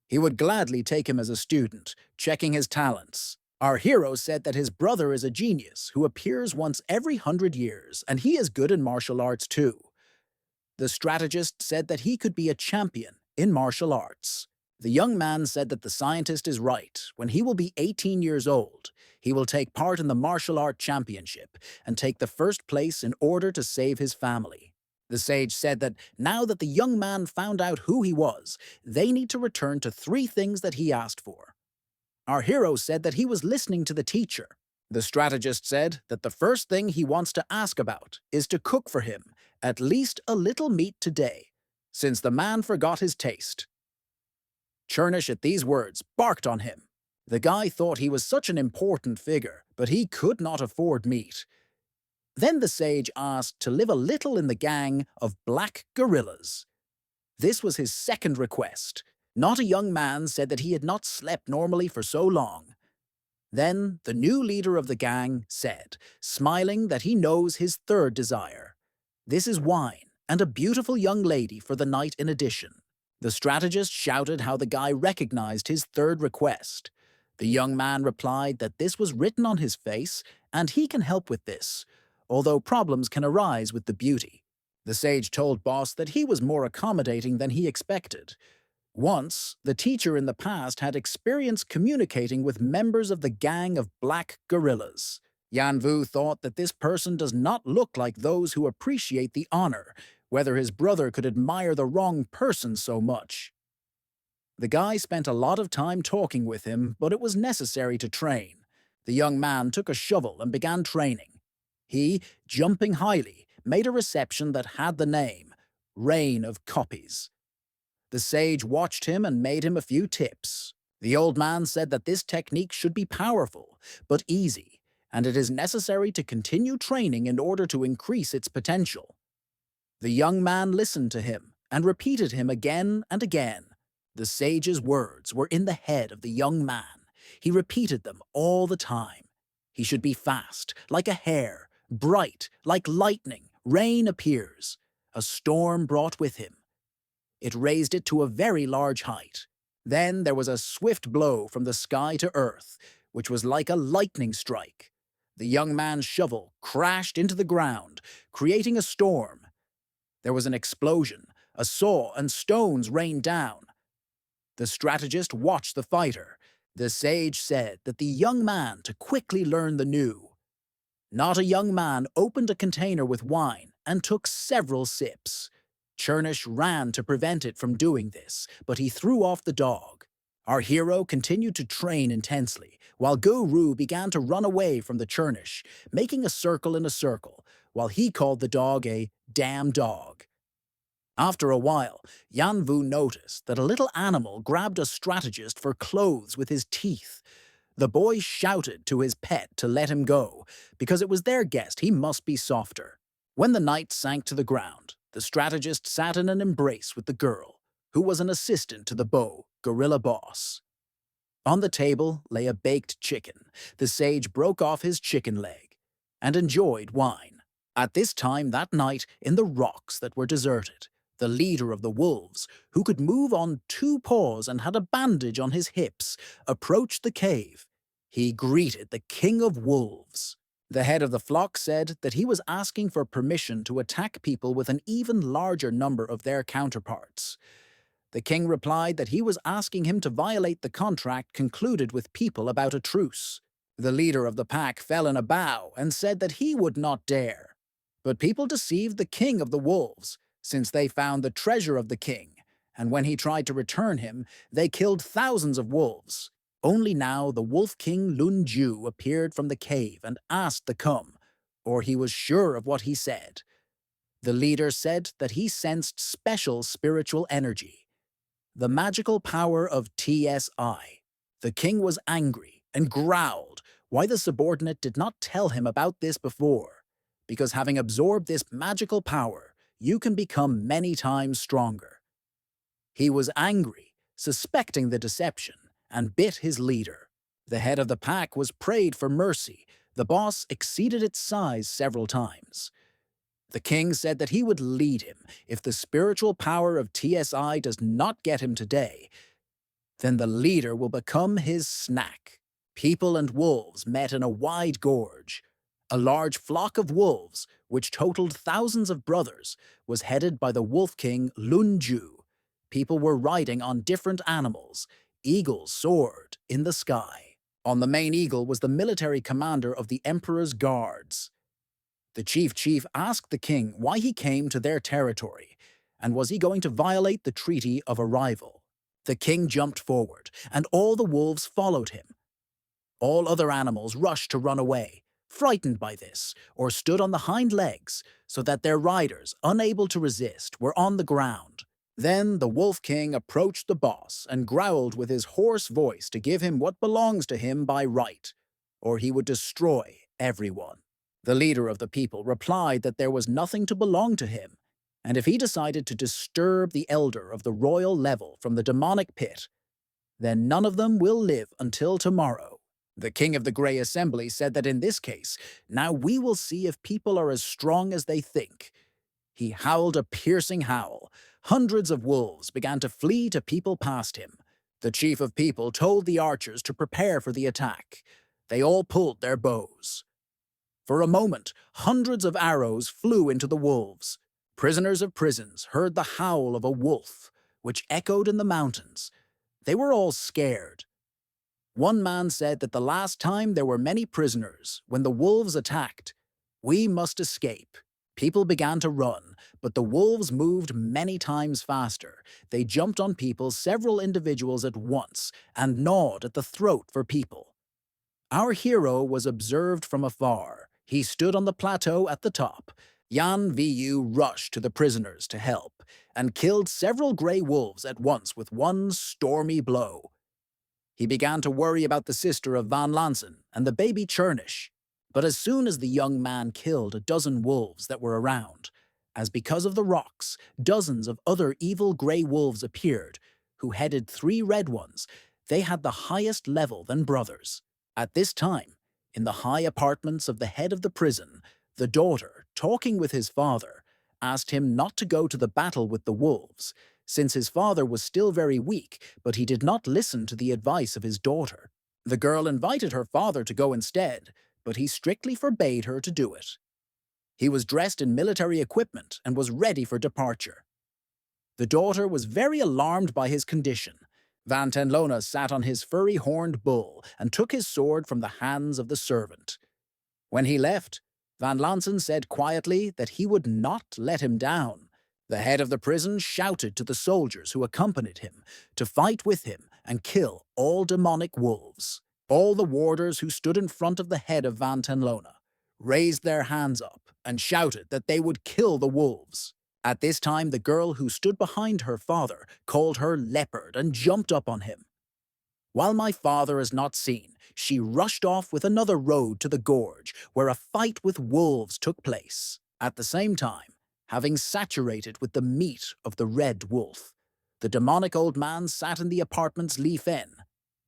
He would gladly take him as a student, checking his talents. Our hero said that his brother is a genius who appears once every 100 years, and he is good in martial arts too. The strategist said that he could be a champion in martial arts. The young man said that the scientist is right. When he will be 18 years old, he will take part in the martial art championship and take the first place in order to save his family. The sage said that now that the young man found out who he was, they need to return to 3 things that he asked for. Our hero said that he was listening to the teacher. The strategist said that the first thing he wants to ask about is to cook for him at least a little meat today, since the man forgot his taste. Chernish at these words barked on him. The guy thought he was such an important figure, but he could not afford meat. Then the sage asked to live a little in the gang of black gorillas. This was his second request. Not a young man said that he had not slept normally for so long. Then the new leader of the gang said, smiling, that he knows his third desire. This is wine and a beautiful young lady for the night in addition. The strategist shouted how the guy recognized his third request. The young man replied that this was written on his face and he can help with this, although problems can arise with the beauty. The sage told Boss that he was more accommodating than he expected. Once, the teacher in the past had experience communicating with members of the gang of black gorillas. Yanvu thought that this person does not look like those who appreciate the honor, whether his brother could admire the wrong person so much. The guy spent a lot of time talking with him, but it was necessary to train. The young man took a shovel and began training. He, jumping highly, made a reception that had the name, Rain of Copies. The sage watched him and made him a few tips. The old man said that this technique should be powerful, but easy, and it is necessary to continue training in order to increase its potential. The young man listened to him and repeated him again and again. The sage's words were in the head of the young man. He repeated them all the time. He should be fast, like a hare, bright, like lightning. Rain appears. A storm brought with him. It raised it to a very large height. Then there was a swift blow from the sky to earth, which was like a lightning strike. The young man's shovel crashed into the ground, creating a storm. There was an explosion. A saw and stones rained down. The strategist watched the fighter. The sage said that the young man to quickly learn the new. Not a young man opened a container with wine and took several sips. Chernish ran to prevent it from doing this, but he threw off the dog. Our hero continued to train intensely, while Guru began to run away from the Chernish, making a circle in a circle, while he called the dog a damn dog. After a while, Yanvu noticed that a little animal grabbed a strategist for clothes with his teeth. The boy shouted to his pet to let him go, because it was their guest, he must be softer. When the night sank to the ground, the strategist sat in an embrace with the girl, who was an assistant to the gorilla boss. On the table lay a baked chicken. The sage broke off his chicken leg and enjoyed wine. At this time that night, in the rocks that were deserted, the leader of the wolves, who could move on 2 paws and had a bandage on his hips, approached the cave. He greeted the king of wolves. The head of the flock said that he was asking for permission to attack people with an even larger number of their counterparts. The king replied that he was asking him to violate the contract concluded with people about a truce. The leader of the pack fell in a bow and said that he would not dare. But people deceived the king of the wolves, since they found the treasure of the king, and when he tried to return him, they killed thousands of wolves. Only now the Wolf King Lunju appeared from the cave and asked to come, or he was sure of what he said. The leader said that he sensed special spiritual energy, the magical power of TSI. The king was angry and growled, Why the subordinate did not tell him about this before? Because having absorbed this magical power, you can become many times stronger. He was angry, suspecting the deception, and bit his leader. The head of the pack was prayed for mercy. The boss exceeded its size several times. The king said that he would lead him. If the spiritual power of TSI does not get him today, then the leader will become his snack. People and wolves met in a wide gorge. A large flock of wolves, which totaled thousands of brothers, was headed by the wolf king Lunju. People were riding on different animals. Eagles soared in the sky. On the main eagle was the military commander of the emperor's guards. The chief asked the king why he came to their territory, and was he going to violate the treaty of arrival. The king jumped forward, and all the wolves followed him. All other animals rushed to run away, frightened by this, or stood on the hind legs, so that their riders, unable to resist, were on the ground. Then the Wolf King approached the boss and growled with his hoarse voice to give him what belongs to him by right, or he would destroy everyone. The leader of the people replied that there was nothing to belong to him, and if he decided to disturb the elder of the royal level from the demonic pit, then none of them will live until tomorrow. The king of the Grey Assembly said that in this case, now we will see if people are as strong as they think. He howled a piercing howl. Hundreds of wolves began to flee to people past him. The chief of people told the archers to prepare for the attack. They all pulled their bows. For a moment, hundreds of arrows flew into the wolves. Prisoners of prisons heard the howl of a wolf, which echoed in the mountains. They were all scared. One man said that the last time there were many prisoners, when the wolves attacked, "We must escape." People began to run, but the wolves moved many times faster. They jumped on people, several individuals at once, and gnawed at the throat for people. Our hero was observed from afar. He stood on the plateau at the top. Yan Vu rushed to the prisoners to help, and killed several grey wolves at once with one stormy blow. He began to worry about the sister of Van Lansen and the baby Chernish. But as soon as the young man killed a dozen wolves that were around, as because of the rocks, dozens of other evil grey wolves appeared, who headed 3 red ones. They had the highest level than brothers. At this time, in the high apartments of the head of the prison, the daughter, talking with his father, asked him not to go to the battle with the wolves, since his father was still very weak, but he did not listen to the advice of his daughter. The girl invited her father to go instead, but he strictly forbade her to do it. He was dressed in military equipment and was ready for departure. The daughter was very alarmed by his condition. Van Tenlona sat on his furry horned bull and took his sword from the hands of the servant. When he left, Van Lansen said quietly that he would not let him down. The head of the prison shouted to the soldiers who accompanied him to fight with him and kill all demonic wolves. All the warders who stood in front of the head of Van Tenlona raised their hands up and shouted that they would kill the wolves. At this time, the girl who stood behind her father called her leopard and jumped up on him. While my father is not seen, she rushed off with another road to the gorge, where a fight with wolves took place. At the same time, having saturated with the meat of the red wolf, the demonic old man sat in the apartment's Li Fen,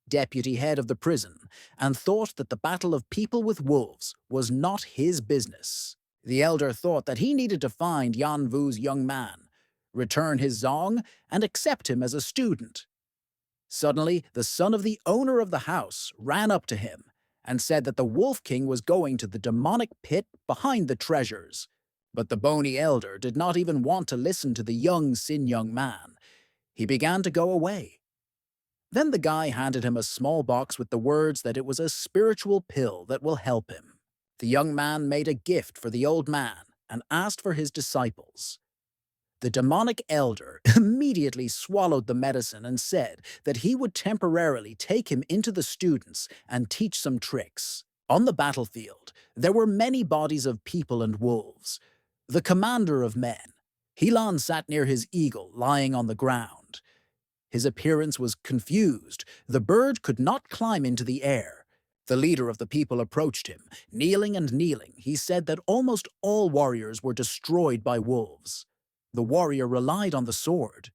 deputy head of the prison, and thought that the battle of people with wolves was not his business. The elder thought that he needed to find Yan Vu's young man, return his zong, and accept him as a student. Suddenly, the son of the owner of the house ran up to him and said that the Wolf King was going to the demonic pit behind the treasures. But the bony elder did not even want to listen to the young man. He began to go away. Then the guy handed him a small box with the words that it was a spiritual pill that will help him. The young man made a gift for the old man and asked for his disciples. The demonic elder immediately swallowed the medicine and said that he would temporarily take him into the students and teach some tricks. On the battlefield, there were many bodies of people and wolves. The commander of men, Helan, sat near his eagle lying on the ground. His appearance was confused. The bird could not climb into the air. The leader of the people approached him. Kneeling and kneeling, he said that almost all warriors were destroyed by wolves. The warrior relied on the sword.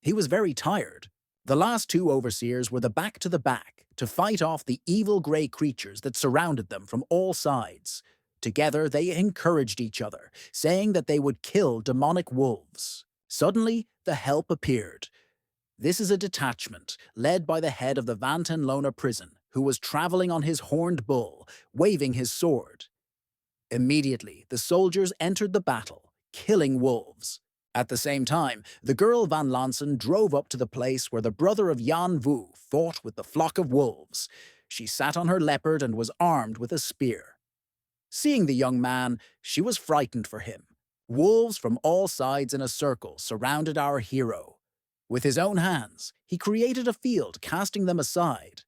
He was very tired. The last two overseers were the back to fight off the evil grey creatures that surrounded them from all sides. Together they encouraged each other, saying that they would kill demonic wolves. Suddenly, the help appeared. This is a detachment led by the head of the Vantenlona prison, who was traveling on his horned bull, waving his sword. Immediately, the soldiers entered the battle, killing wolves. At the same time, the girl Van Lansen drove up to the place where the brother of Jan Vu fought with the flock of wolves. She sat on her leopard and was armed with a spear. Seeing the young man, she was frightened for him. Wolves from all sides in a circle surrounded our hero. With his own hands, he created a field, casting them aside.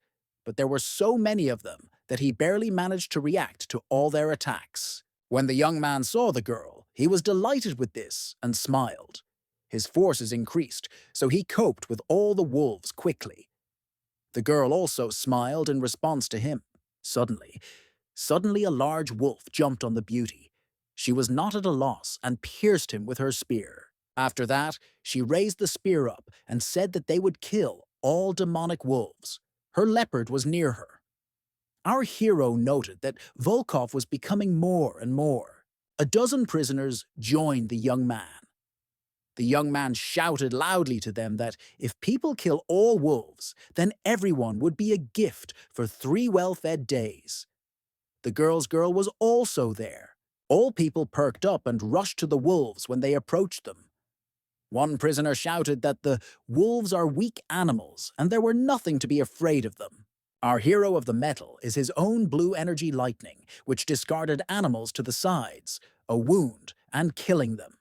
But there were so many of them that he barely managed to react to all their attacks. When the young man saw the girl, he was delighted with this and smiled. His forces increased, so he coped with all the wolves quickly. The girl also smiled in response to him. Suddenly a large wolf jumped on the beauty. She was not at a loss and pierced him with her spear. After that, she raised the spear up and said that they would kill all demonic wolves. Her leopard was near her. Our hero noted that Volkov was becoming more and more. A dozen prisoners joined the young man. The young man shouted loudly to them that if people kill all wolves, then everyone would be a gift for 3 well-fed days. The girl's girl was also there. All people perked up and rushed to the wolves when they approached them. One prisoner shouted that the wolves are weak animals and there were nothing to be afraid of them. Our hero of the metal is his own blue energy lightning, which discarded animals to the sides, a wound, and killing them.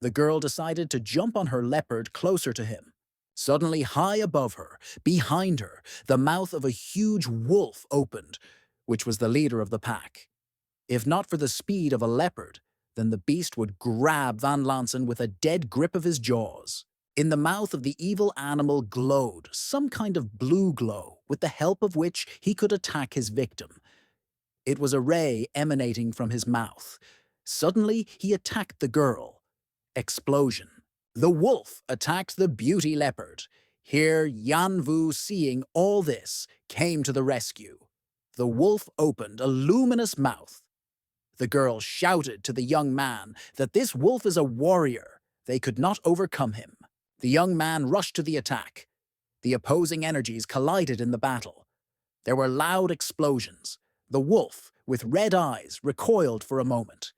The girl decided to jump on her leopard closer to him. Suddenly, high above her, behind her, the mouth of a huge wolf opened, which was the leader of the pack. If not for the speed of a leopard, then the beast would grab Van Lansen with a dead grip of his jaws. In the mouth of the evil animal glowed some kind of blue glow, with the help of which he could attack his victim. It was a ray emanating from his mouth. Suddenly, he attacked the girl. Explosion. The wolf attacked the beauty leopard. Here, Yan Vu, seeing all this, came to the rescue. The wolf opened a luminous mouth. The girl shouted to the young man that this wolf is a warrior. They could not overcome him. The young man rushed to the attack. The opposing energies collided in the battle. There were loud explosions. The wolf, with red eyes, recoiled for a moment.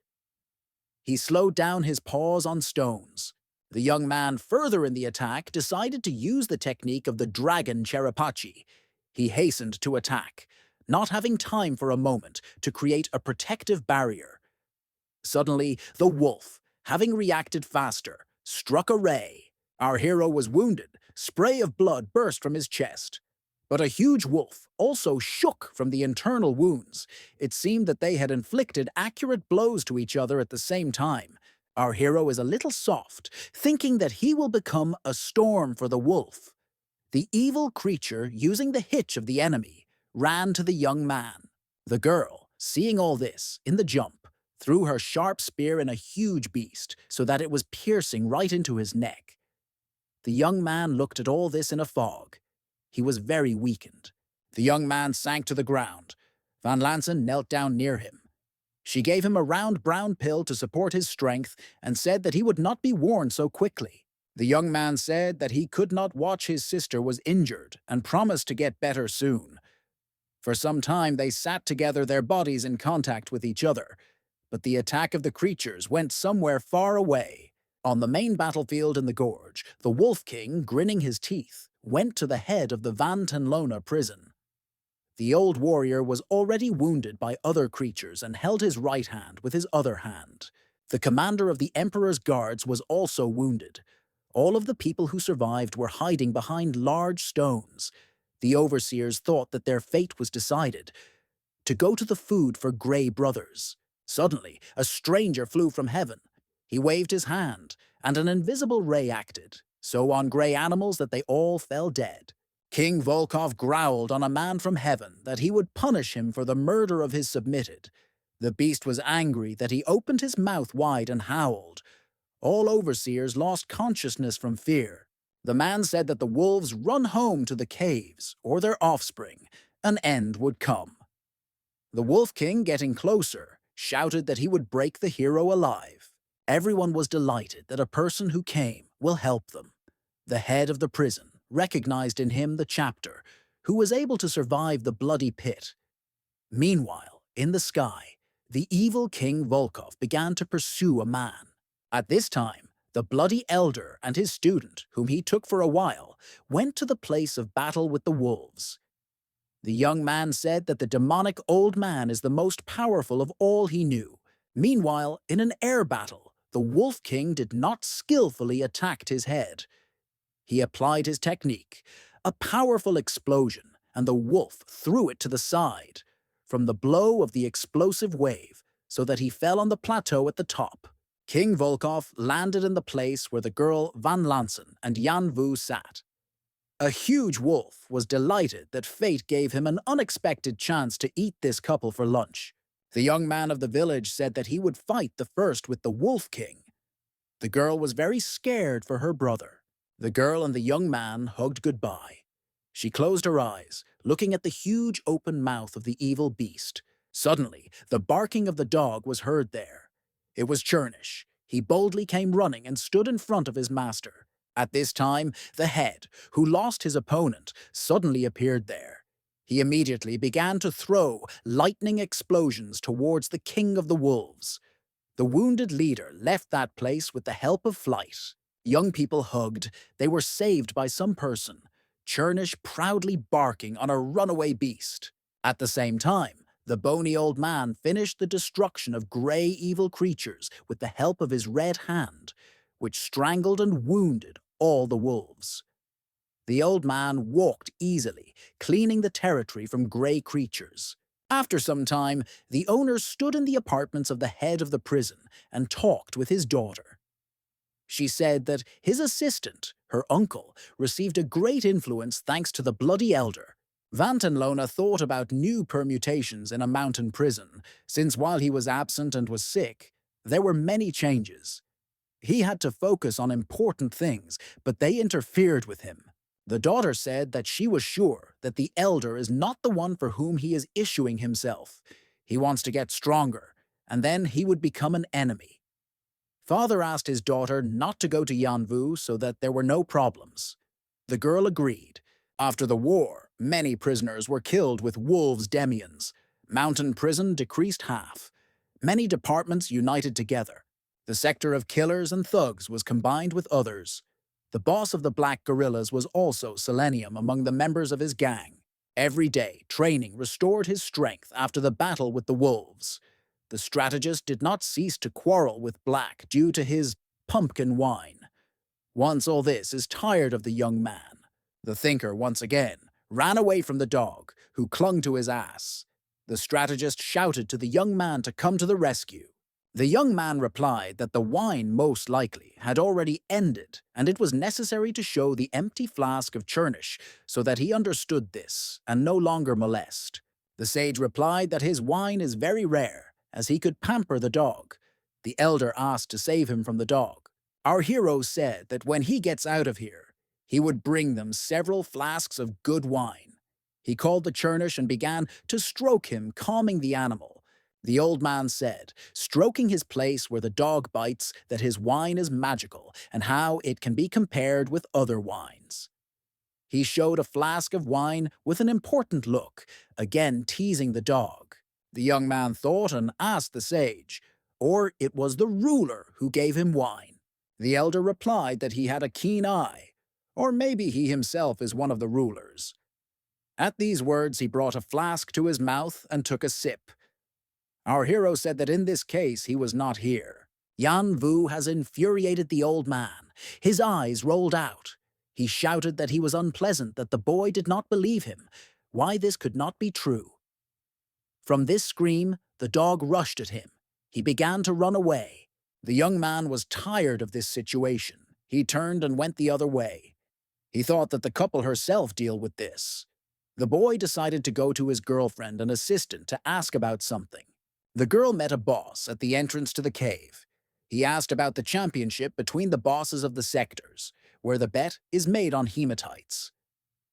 He slowed down his paws on stones. The young man, further in the attack, decided to use the technique of the dragon Cherapachi. He hastened to attack, not having time for a moment to create a protective barrier. Suddenly, the wolf, having reacted faster, struck a ray. Our hero was wounded. Spray of blood burst from his chest. But a huge wolf also shook from the internal wounds. It seemed that they had inflicted accurate blows to each other at the same time. Our hero is a little soft, thinking that he will become a storm for the wolf. The evil creature, using the hitch of the enemy, ran to the young man. The girl, seeing all this, in the jump, threw her sharp spear in a huge beast so that it was piercing right into his neck. The young man looked at all this in a fog. He was very weakened. The young man sank to the ground. Van Lansen knelt down near him. She gave him a round brown pill to support his strength and said that he would not be worn so quickly. The young man said that he could not watch his sister was injured and promised to get better soon. For some time they sat together, their bodies in contact with each other, but the attack of the creatures went somewhere far away. On the main battlefield in the gorge, the Wolf King, grinning his teeth, went to the head of the Van Tenlona prison. The old warrior was already wounded by other creatures and held his right hand with his other hand. The commander of the Emperor's guards was also wounded. All of the people who survived were hiding behind large stones. The overseers thought that their fate was decided, to go to the food for Grey brothers. Suddenly, a stranger flew from heaven. He waved his hand, and an invisible ray acted, so on grey animals that they all fell dead. King Volkov growled on a man from heaven that he would punish him for the murder of his submitted. The beast was angry that he opened his mouth wide and howled. All overseers lost consciousness from fear. The man said that the wolves run home to the caves, or their offspring. An end would come. The Wolf King, getting closer, shouted that he would break the hero alive. Everyone was delighted that a person who came will help them. The head of the prison recognized in him the chapter, who was able to survive the bloody pit. Meanwhile, in the sky, the evil King Volkov began to pursue a man. At this time, the bloody elder and his student, whom he took for a while, went to the place of battle with the wolves. The young man said that the demonic old man is the most powerful of all he knew. Meanwhile, in an air battle, the Wolf King did not skillfully attack his head. He applied his technique, a powerful explosion, and the wolf threw it to the side, from the blow of the explosive wave, so that he fell on the plateau at the top. King Volkov landed in the place where the girl Van Lansen and Yan Vu sat. A huge wolf was delighted that fate gave him an unexpected chance to eat this couple for lunch. The young man of the village said that he would fight the first with the Wolf King. The girl was very scared for her brother. The girl and the young man hugged goodbye. She closed her eyes, looking at the huge open mouth of the evil beast. Suddenly, the barking of the dog was heard there. It was Chernish. He boldly came running and stood in front of his master. At this time, the head, who lost his opponent, suddenly appeared there. He immediately began to throw lightning explosions towards the king of the wolves. The wounded leader left that place with the help of flight. Young people hugged. They were saved by some person. Chernish proudly barking on a runaway beast. At the same time, the bony old man finished the destruction of grey evil creatures with the help of his red hand, which strangled and wounded all the wolves. The old man walked easily, cleaning the territory from grey creatures. After some time, the owner stood in the apartments of the head of the prison and talked with his daughter. She said that his assistant, her uncle, received a great influence thanks to the bloody elder. Vantenlona thought about new permutations in a mountain prison, since while he was absent and was sick, there were many changes. He had to focus on important things, but they interfered with him. The daughter said that she was sure that the elder is not the one for whom he is issuing himself. He wants to get stronger, and then he would become an enemy. Father asked his daughter not to go to Yanvu so that there were no problems. The girl agreed. After the war, many prisoners were killed with wolves' demians. Mountain prison decreased half. Many departments united together. The sector of killers and thugs was combined with others. The boss of the Black Guerrillas was also Selenium among the members of his gang. Every day, training restored his strength after the battle with the wolves. The strategist did not cease to quarrel with Black due to his pumpkin wine. Once all this is tired of the young man, the thinker once again ran away from the dog, who clung to his ass. The strategist shouted to the young man to come to the rescue. The young man replied that the wine most likely had already ended, and it was necessary to show the empty flask of Chernish so that he understood this and no longer molest. The sage replied that his wine is very rare, as he could pamper the dog. The elder asked to save him from the dog. Our hero said that when he gets out of here, he would bring them several flasks of good wine. He called the Chernish and began to stroke him, calming the animal. The old man said, stroking his place where the dog bites, that his wine is magical and how it can be compared with other wines. He showed a flask of wine with an important look, again teasing the dog. The young man thought and asked the sage, or it was the ruler who gave him wine. The elder replied that he had a keen eye, or maybe he himself is one of the rulers. At these words, he brought a flask to his mouth and took a sip. Our hero said that in this case he was not here. Yan Vu has infuriated the old man. His eyes rolled out. He shouted that he was unpleasant, that the boy did not believe him. Why this could not be true. From this scream, the dog rushed at him. He began to run away. The young man was tired of this situation. He turned and went the other way. He thought that the couple herself deal with this. The boy decided to go to his girlfriend and assistant to ask about something. The girl met a boss at the entrance to the cave. He asked about the championship between the bosses of the sectors, where the bet is made on hematites.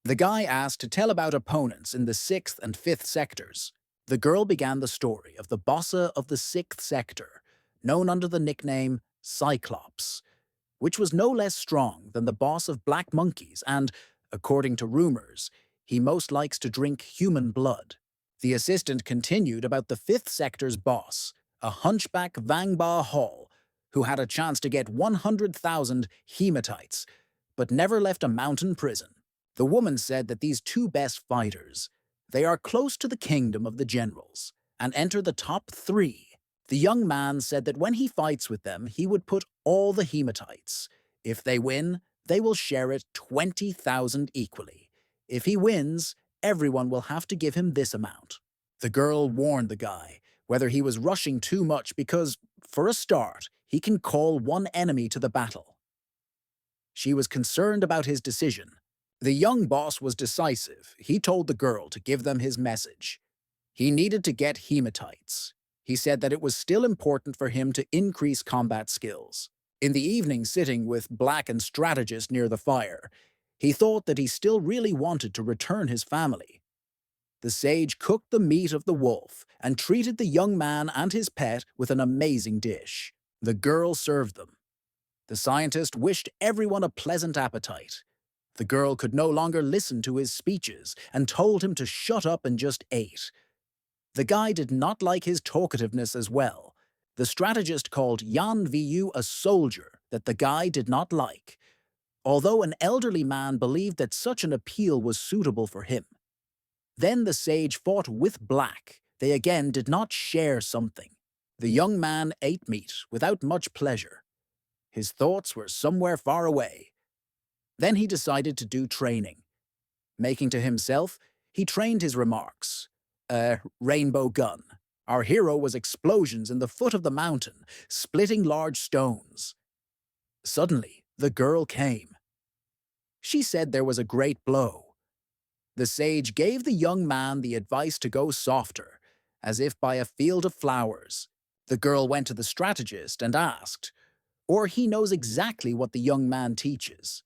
The guy asked to tell about opponents in the 6th and 5th sectors. The girl began the story of the bossa of the 6th sector, known under the nickname Cyclops, which was no less strong than the boss of Black Monkeys and, according to rumors, he most likes to drink human blood. The assistant continued about the 5th sector's boss, a hunchback Vangba Hall, who had a chance to get 100,000 hematites, but never left a mountain prison. The woman said that these two best fighters, they are close to the kingdom of the generals, and enter the top 3. The young man said that when he fights with them, he would put all the hematites. If they win, they will share it 20,000 equally. If he wins, everyone will have to give him this amount. The girl warned the guy whether he was rushing too much because, for a start, he can call one enemy to the battle. She was concerned about his decision. The young boss was decisive. He told the girl to give them his message. He needed to get hematites. He said that it was still important for him to increase combat skills. In the evening, sitting with Black and Strategist near the fire, he thought that he still really wanted to return his family. The sage cooked the meat of the wolf and treated the young man and his pet with an amazing dish. The girl served them. The scientist wished everyone a pleasant appetite. The girl could no longer listen to his speeches and told him to shut up and just ate. The guy did not like his talkativeness as well. The strategist called Yan Vu a soldier that the guy did not like, although an elderly man believed that such an appeal was suitable for him. Then the sage fought with Black. They again did not share something. The young man ate meat without much pleasure. His thoughts were somewhere far away. Then he decided to do training. Making to himself, he trained his remarks. Rainbow gun. Our hero was explosions in the foot of the mountain, splitting large stones. Suddenly, the girl came. She said there was a great blow. The sage gave the young man the advice to go softer, as if by a field of flowers. The girl went to the strategist and asked, or he knows exactly what the young man teaches.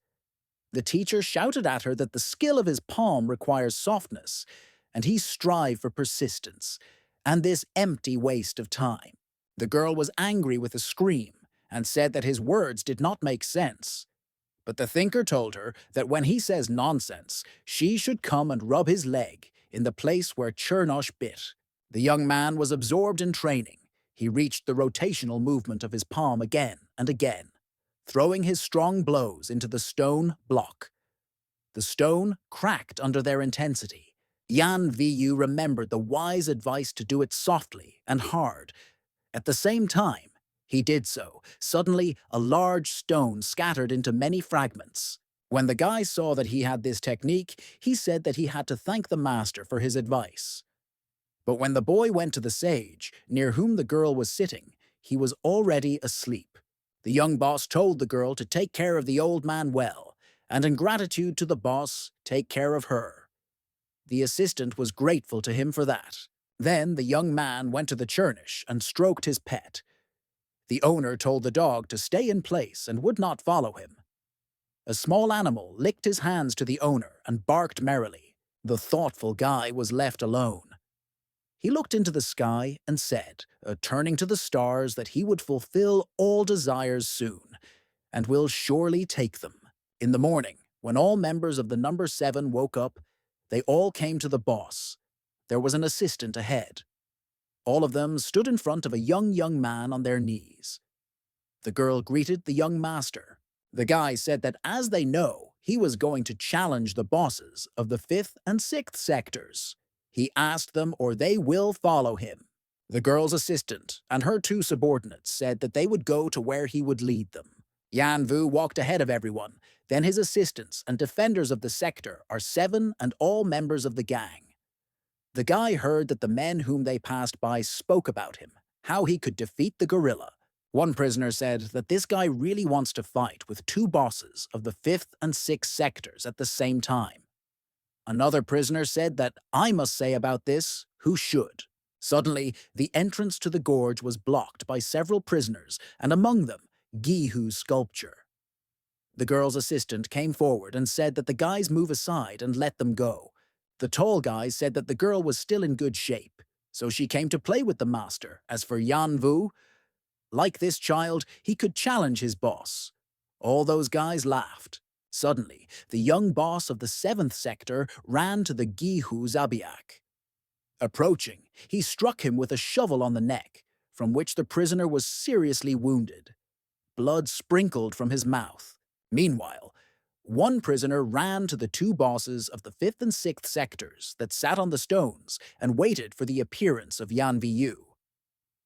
The teacher shouted at her that the skill of his palm requires softness, and he strived for persistence, and this empty waste of time. The girl was angry with a scream, and said that his words did not make sense. But the thinker told her that when he says nonsense, she should come and rub his leg in the place where Chernosh bit. The young man was absorbed in training. He reached the rotational movement of his palm again and again, throwing his strong blows into the stone block. The stone cracked under their intensity. Yan Vu remembered the wise advice to do it softly and hard. At the same time, he did so. Suddenly, a large stone scattered into many fragments. When the guy saw that he had this technique, he said that he had to thank the master for his advice. But when the boy went to the sage, near whom the girl was sitting, he was already asleep. The young boss told the girl to take care of the old man well, and in gratitude to the boss, take care of her. The assistant was grateful to him for that. Then the young man went to the Chernish and stroked his pet. The owner told the dog to stay in place and would not follow him. A small animal licked his hands to the owner and barked merrily. The thoughtful guy was left alone. He looked into the sky and said, turning to the stars, that he would fulfill all desires soon, and will surely take them. In the morning, when all members of the number 7 woke up, they all came to the boss. There was an assistant ahead. All of them stood in front of a young man on their knees. The girl greeted the young master. The guy said that as they know, he was going to challenge the bosses of the 5th and 6th sectors. He asked them or they will follow him. The girl's assistant and her 2 subordinates said that they would go to where he would lead them. Yan Vu walked ahead of everyone. Then his assistants and defenders of the sector are 7 and all members of the gang. The guy heard that the men whom they passed by spoke about him, how he could defeat the gorilla. One prisoner said that this guy really wants to fight with two bosses of the 5th and 6th sectors at the same time. Another prisoner said that I must say about this, who should. Suddenly, the entrance to the gorge was blocked by several prisoners, and among them, Gihu's sculpture. The girl's assistant came forward and said that the guys move aside and let them go. The tall guy said that the girl was still in good shape, so she came to play with the master. As for Yan Vu, like this child, he could challenge his boss. All those guys laughed. Suddenly, the young boss of the 7th sector ran to the Gihu Zabiak. Approaching, he struck him with a shovel on the neck, from which the prisoner was seriously wounded. Blood sprinkled from his mouth. Meanwhile, one prisoner ran to the two bosses of the 5th and 6th sectors that sat on the stones and waited for the appearance of Yan Vu.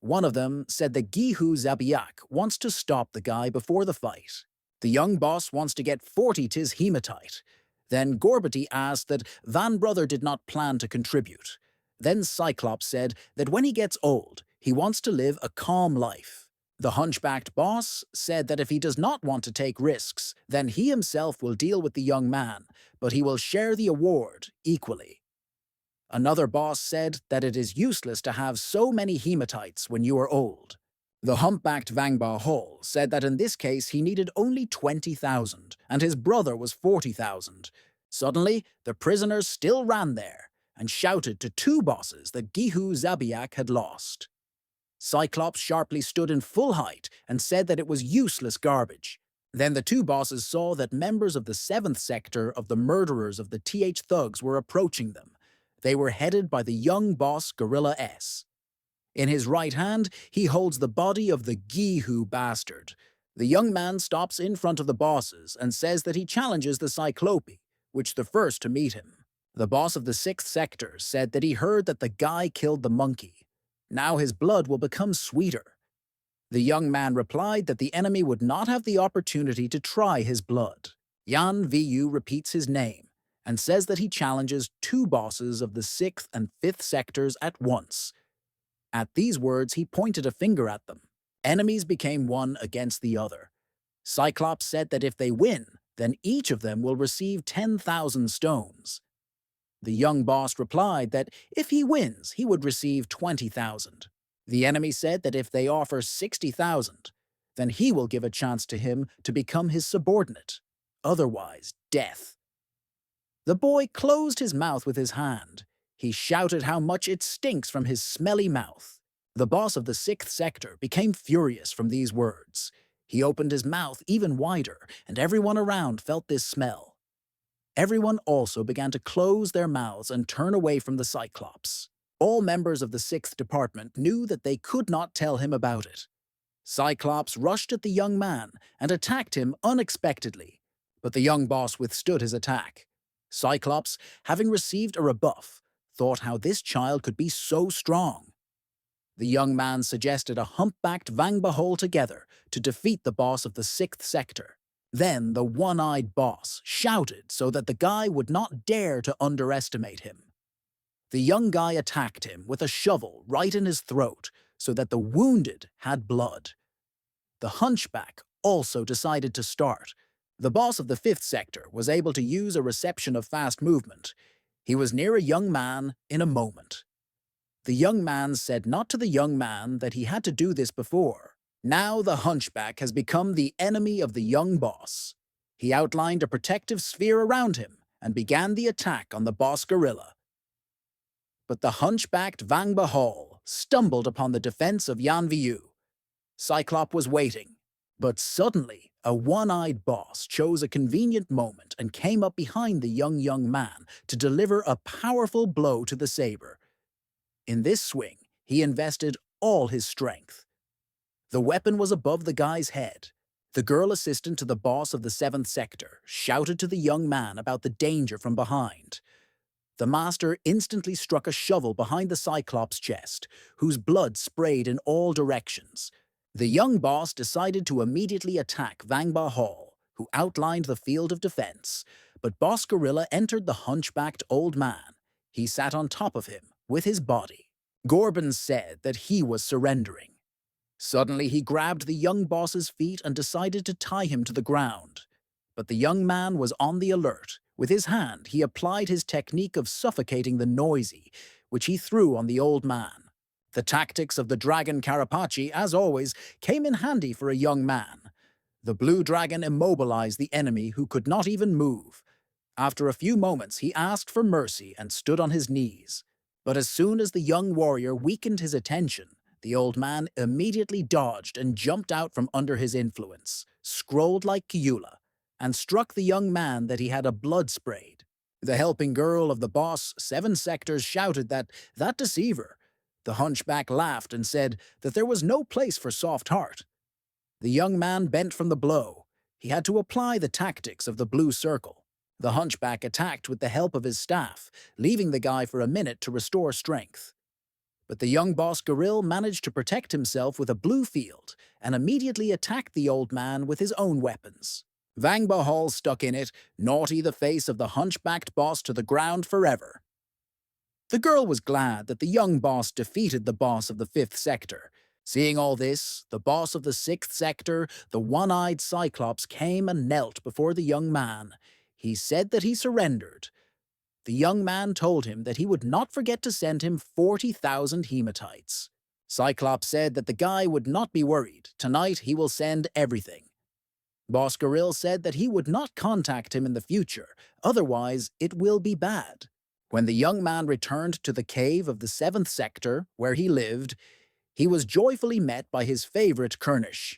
One of them said that Gihu Zabiak wants to stop the guy before the fight. The young boss wants to get 40 tis hematite. Then Gorbati asked that Van Brother did not plan to contribute. Then Cyclops said that when he gets old, he wants to live a calm life. The hunchbacked boss said that if he does not want to take risks, then he himself will deal with the young man, but he will share the award equally. Another boss said that it is useless to have so many hematites when you are old. The humpbacked Vangba Hall said that in this case he needed only 20,000, and his brother was 40,000. Suddenly, the prisoners still ran there, and shouted to two bosses that Gihu Zabiak had lost. Cyclops sharply stood in full height and said that it was useless garbage. Then the two bosses saw that members of the 7th sector of the murderers of the TH thugs were approaching them. They were headed by the young boss Gorilla S. In his right hand, he holds the body of the Gihu bastard. The young man stops in front of the bosses and says that he challenges the Cyclope, which the first to meet him. The boss of the 6th sector said that he heard that the guy killed the monkey. Now his blood will become sweeter. The young man replied that the enemy would not have the opportunity to try his blood. Yan Vu repeats his name and says that he challenges two bosses of the 6th and 5th sectors at once. At these words, he pointed a finger at them. Enemies became one against the other. Cyclops said that if they win, then each of them will receive 10,000 stones. The young boss replied that if he wins, he would receive 20,000. The enemy said that if they offer 60,000, then he will give a chance to him to become his subordinate. Otherwise, death. The boy closed his mouth with his hand. He shouted how much it stinks from his smelly mouth. The boss of the 6th sector became furious from these words. He opened his mouth even wider, and everyone around felt this smell. Everyone also began to close their mouths and turn away from the Cyclops. All members of the 6th department knew that they could not tell him about it. Cyclops rushed at the young man and attacked him unexpectedly, but the young boss withstood his attack. Cyclops, having received a rebuff, thought how this child could be so strong. The young man suggested a humpbacked Vangbahol together to defeat the boss of the 6th sector. Then the one-eyed boss shouted so that the guy would not dare to underestimate him. The young guy attacked him with a shovel right in his throat so that the wounded had blood. The hunchback also decided to start. The boss of the 5th sector was able to use a reception of fast movement. He was near a young man in a moment. The young man said not to the young man that he had to do this before. Now the hunchback has become the enemy of the young boss. He outlined a protective sphere around him and began the attack on the boss gorilla. But the hunchbacked Vangbahol stumbled upon the defense of Yan Vu. Cyclops was waiting, but suddenly a one-eyed boss chose a convenient moment and came up behind the young man to deliver a powerful blow to the saber. In this swing, he invested all his strength. The weapon was above the guy's head. The girl assistant to the boss of the 7th sector shouted to the young man about the danger from behind. The master instantly struck a shovel behind the Cyclops' chest, whose blood sprayed in all directions. The young boss decided to immediately attack Vangba Hall, who outlined the field of defense, but Boss Gorilla entered the hunchbacked old man. He sat on top of him with his body. Gorban said that he was surrendering. Suddenly, he grabbed the young boss's feet and decided to tie him to the ground. But the young man was on the alert. With his hand, he applied his technique of suffocating the noisy, which he threw on the old man. The tactics of the dragon Carapace, as always, came in handy for a young man. The blue dragon immobilized the enemy who could not even move. After a few moments, he asked for mercy and stood on his knees. But as soon as the young warrior weakened his attention, the old man immediately dodged and jumped out from under his influence, scrolled like Kyula, and struck the young man that he had a blood sprayed. The helping girl of the boss, 7 sectors, shouted that deceiver. The hunchback laughed and said that there was no place for soft heart. The young man bent from the blow. He had to apply the tactics of the blue circle. The hunchback attacked with the help of his staff, leaving the guy for a minute to restore strength. But the young boss gorilla managed to protect himself with a blue field and immediately attacked the old man with his own weapons. Vang Bahal stuck in it, naughty the face of the hunchbacked boss to the ground forever. The girl was glad that the young boss defeated the boss of the 5th sector. Seeing all this, the boss of the 6th sector, the one-eyed Cyclops, came and knelt before the young man. He said that he surrendered. The young man told him that he would not forget to send him 40,000 hematites. Cyclops said that the guy would not be worried. Tonight he will send everything. Boss Gorilla said that he would not contact him in the future, otherwise it will be bad. When the young man returned to the cave of the 7th sector, where he lived, he was joyfully met by his favorite Kernish.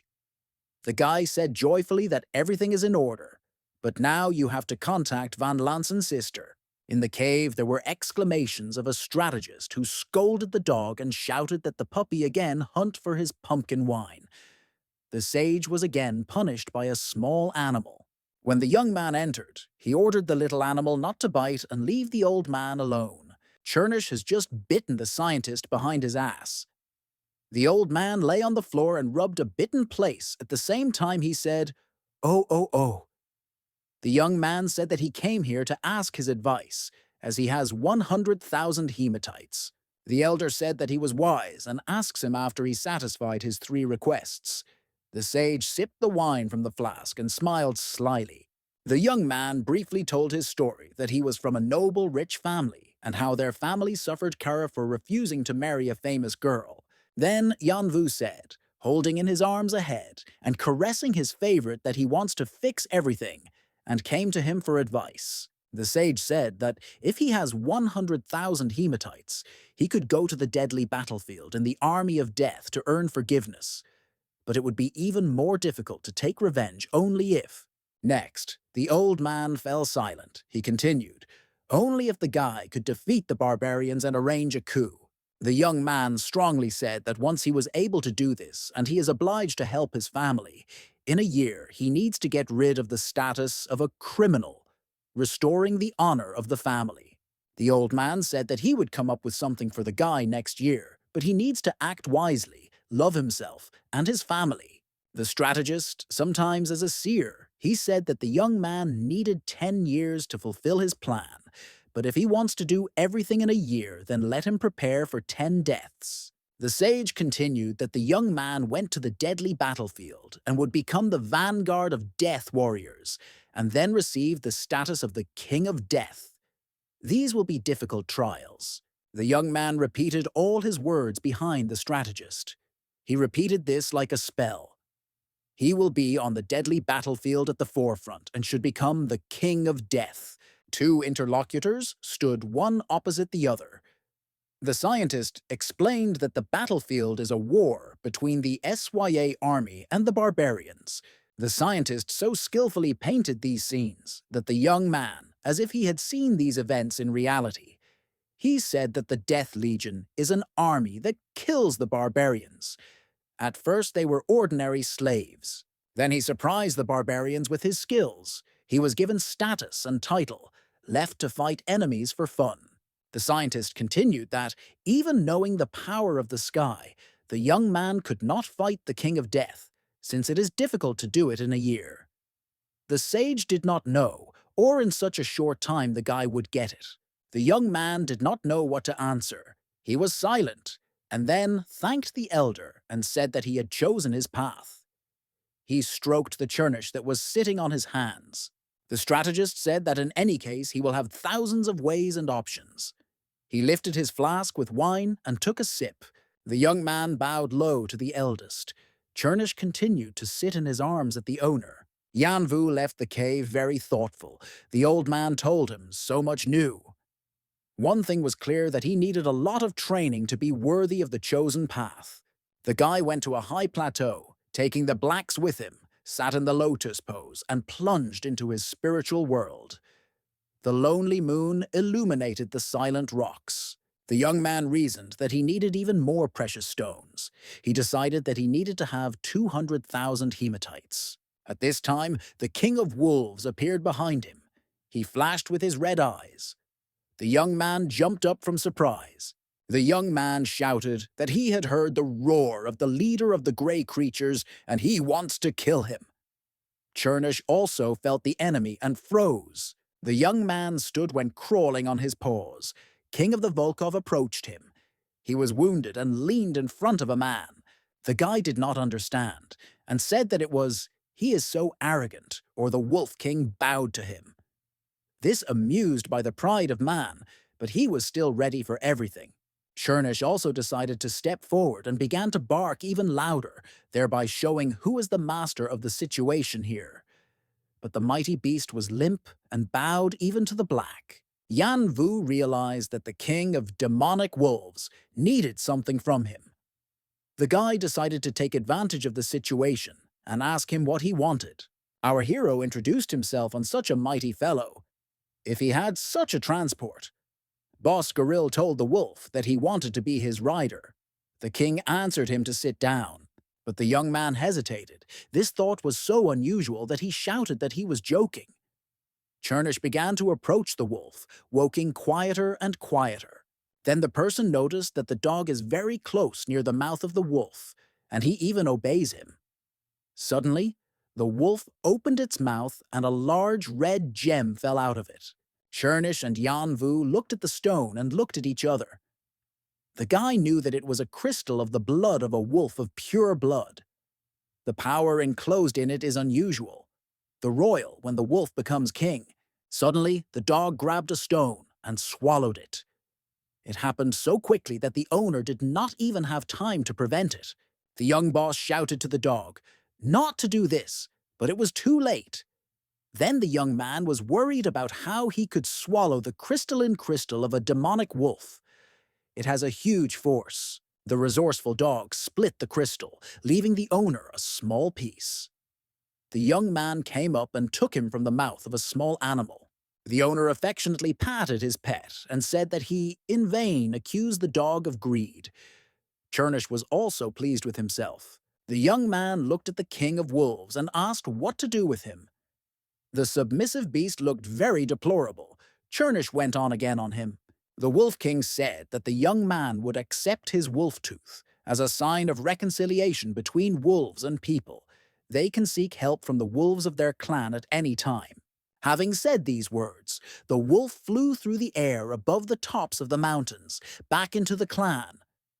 The guy said joyfully that everything is in order, but now you have to contact Van Lansen's sister. In the cave, there were exclamations of a strategist who scolded the dog and shouted that the puppy again hunt for his pumpkin wine. The sage was again punished by a small animal. When the young man entered, he ordered the little animal not to bite and leave the old man alone. Chernish has just bitten the scientist behind his ass. The old man lay on the floor and rubbed a bitten place at the same time he said, "Oh, oh, oh." The young man said that he came here to ask his advice, as he has 100,000 hematites. The elder said that he was wise and asks him after he satisfied his 3 requests. The sage sipped the wine from the flask and smiled slyly. The young man briefly told his story that he was from a noble, rich family and how their family suffered Kara for refusing to marry a famous girl. Then Yanvu said, holding in his arms a head and caressing his favorite, that he wants to fix everything, and came to him for advice. The sage said that if he has 100,000 hematites, he could go to the deadly battlefield in the army of death to earn forgiveness. But it would be even more difficult to take revenge only if... Next, the old man fell silent. He continued, only if the guy could defeat the barbarians and arrange a coup. The young man strongly said that once he was able to do this, and he is obliged to help his family, in a year he needs to get rid of the status of a criminal, restoring the honor of the family. The old man said that he would come up with something for the guy next year, but he needs to act wisely, love himself and his family. The strategist, sometimes as a seer, he said that the young man needed 10 years to fulfill his plan, but if he wants to do everything in a year, then let him prepare for 10 deaths. The sage continued that the young man went to the deadly battlefield and would become the vanguard of death warriors, and then receive the status of the King of Death. These will be difficult trials. The young man repeated all his words behind the strategist. He repeated this like a spell. He will be on the deadly battlefield at the forefront and should become the King of Death. 2 interlocutors stood one opposite the other. The scientist explained that the battlefield is a war between the SYA army and the barbarians. The scientist so skillfully painted these scenes that the young man, as if he had seen these events in reality, he said that the Death Legion is an army that kills the barbarians. At first they were ordinary slaves. Then he surprised the barbarians with his skills. He was given status and title, left to fight enemies for fun. The scientist continued that, even knowing the power of the sky, the young man could not fight the King of Death, since it is difficult to do it in a year. The sage did not know, or in such a short time the guy would get it. The young man did not know what to answer. He was silent. and then thanked the elder and said that he had chosen his path. He stroked the churnish that was sitting on his hands. The strategist said that in any case he will have thousands of ways and options. He lifted his flask with wine and took a sip. The young man bowed low to the eldest. Churnish continued to sit in his arms at the owner. Yanvu left the cave very thoughtful. The old man told him so much new. One thing was clear, that he needed a lot of training to be worthy of the chosen path. The guy went to a high plateau, taking the blacks with him, sat in the lotus pose, and plunged into his spiritual world. The lonely moon illuminated the silent rocks. The young man reasoned that he needed even more precious stones. He decided that he needed to have 200,000 hematites. At this time, the king of wolves appeared behind him. He flashed with his red eyes. The young man jumped up from surprise. The young man shouted that he had heard the roar of the leader of the grey creatures and he wants to kill him. Churnish also felt the enemy and froze. The young man stood when crawling on his paws. King of the Volkov approached him. He was wounded and leaned in front of a man. The guy did not understand and said that it was, "He is so arrogant," or the Wolf King bowed to him. This amused by the pride of man, but he was still ready for everything. Churnish also decided to step forward and began to bark even louder, thereby showing who is the master of the situation here. But the mighty beast was limp and bowed even to the black. Yan Vu realized that the king of demonic wolves needed something from him. The guy decided to take advantage of the situation and ask him what he wanted. Our hero introduced himself on such a mighty fellow. If he had such a transport. Boss Goril told the wolf that he wanted to be his rider. The king answered him to sit down, but the young man hesitated. This thought was so unusual that he shouted that he was joking. Churnish began to approach the wolf, walking quieter and quieter. Then the person noticed that the dog is very close near the mouth of the wolf, and he even obeys him. Suddenly, the wolf opened its mouth and a large red gem fell out of it. Churnish and Yan Vu looked at the stone and looked at each other. The guy knew that it was a crystal of the blood of a wolf of pure blood. The power enclosed in it is unusual. The royal when the wolf becomes king. Suddenly, the dog grabbed a stone and swallowed it. It happened so quickly that the owner did not even have time to prevent it. The young boss shouted to the dog not to do this, but it was too late. Then the young man was worried about how he could swallow the crystalline crystal of a demonic wolf. It has a huge force. The resourceful dog split the crystal, leaving the owner a small piece. The young man came up and took him from the mouth of a small animal. The owner affectionately patted his pet and said that he, in vain, accused the dog of greed. Churnish was also pleased with himself. The young man looked at the king of wolves and asked what to do with him. The submissive beast looked very deplorable. Churnish went on again on him. The Wolf King said that the young man would accept his wolf tooth as a sign of reconciliation between wolves and people. They can seek help from the wolves of their clan at any time. Having said these words, the wolf flew through the air above the tops of the mountains, back into the clan.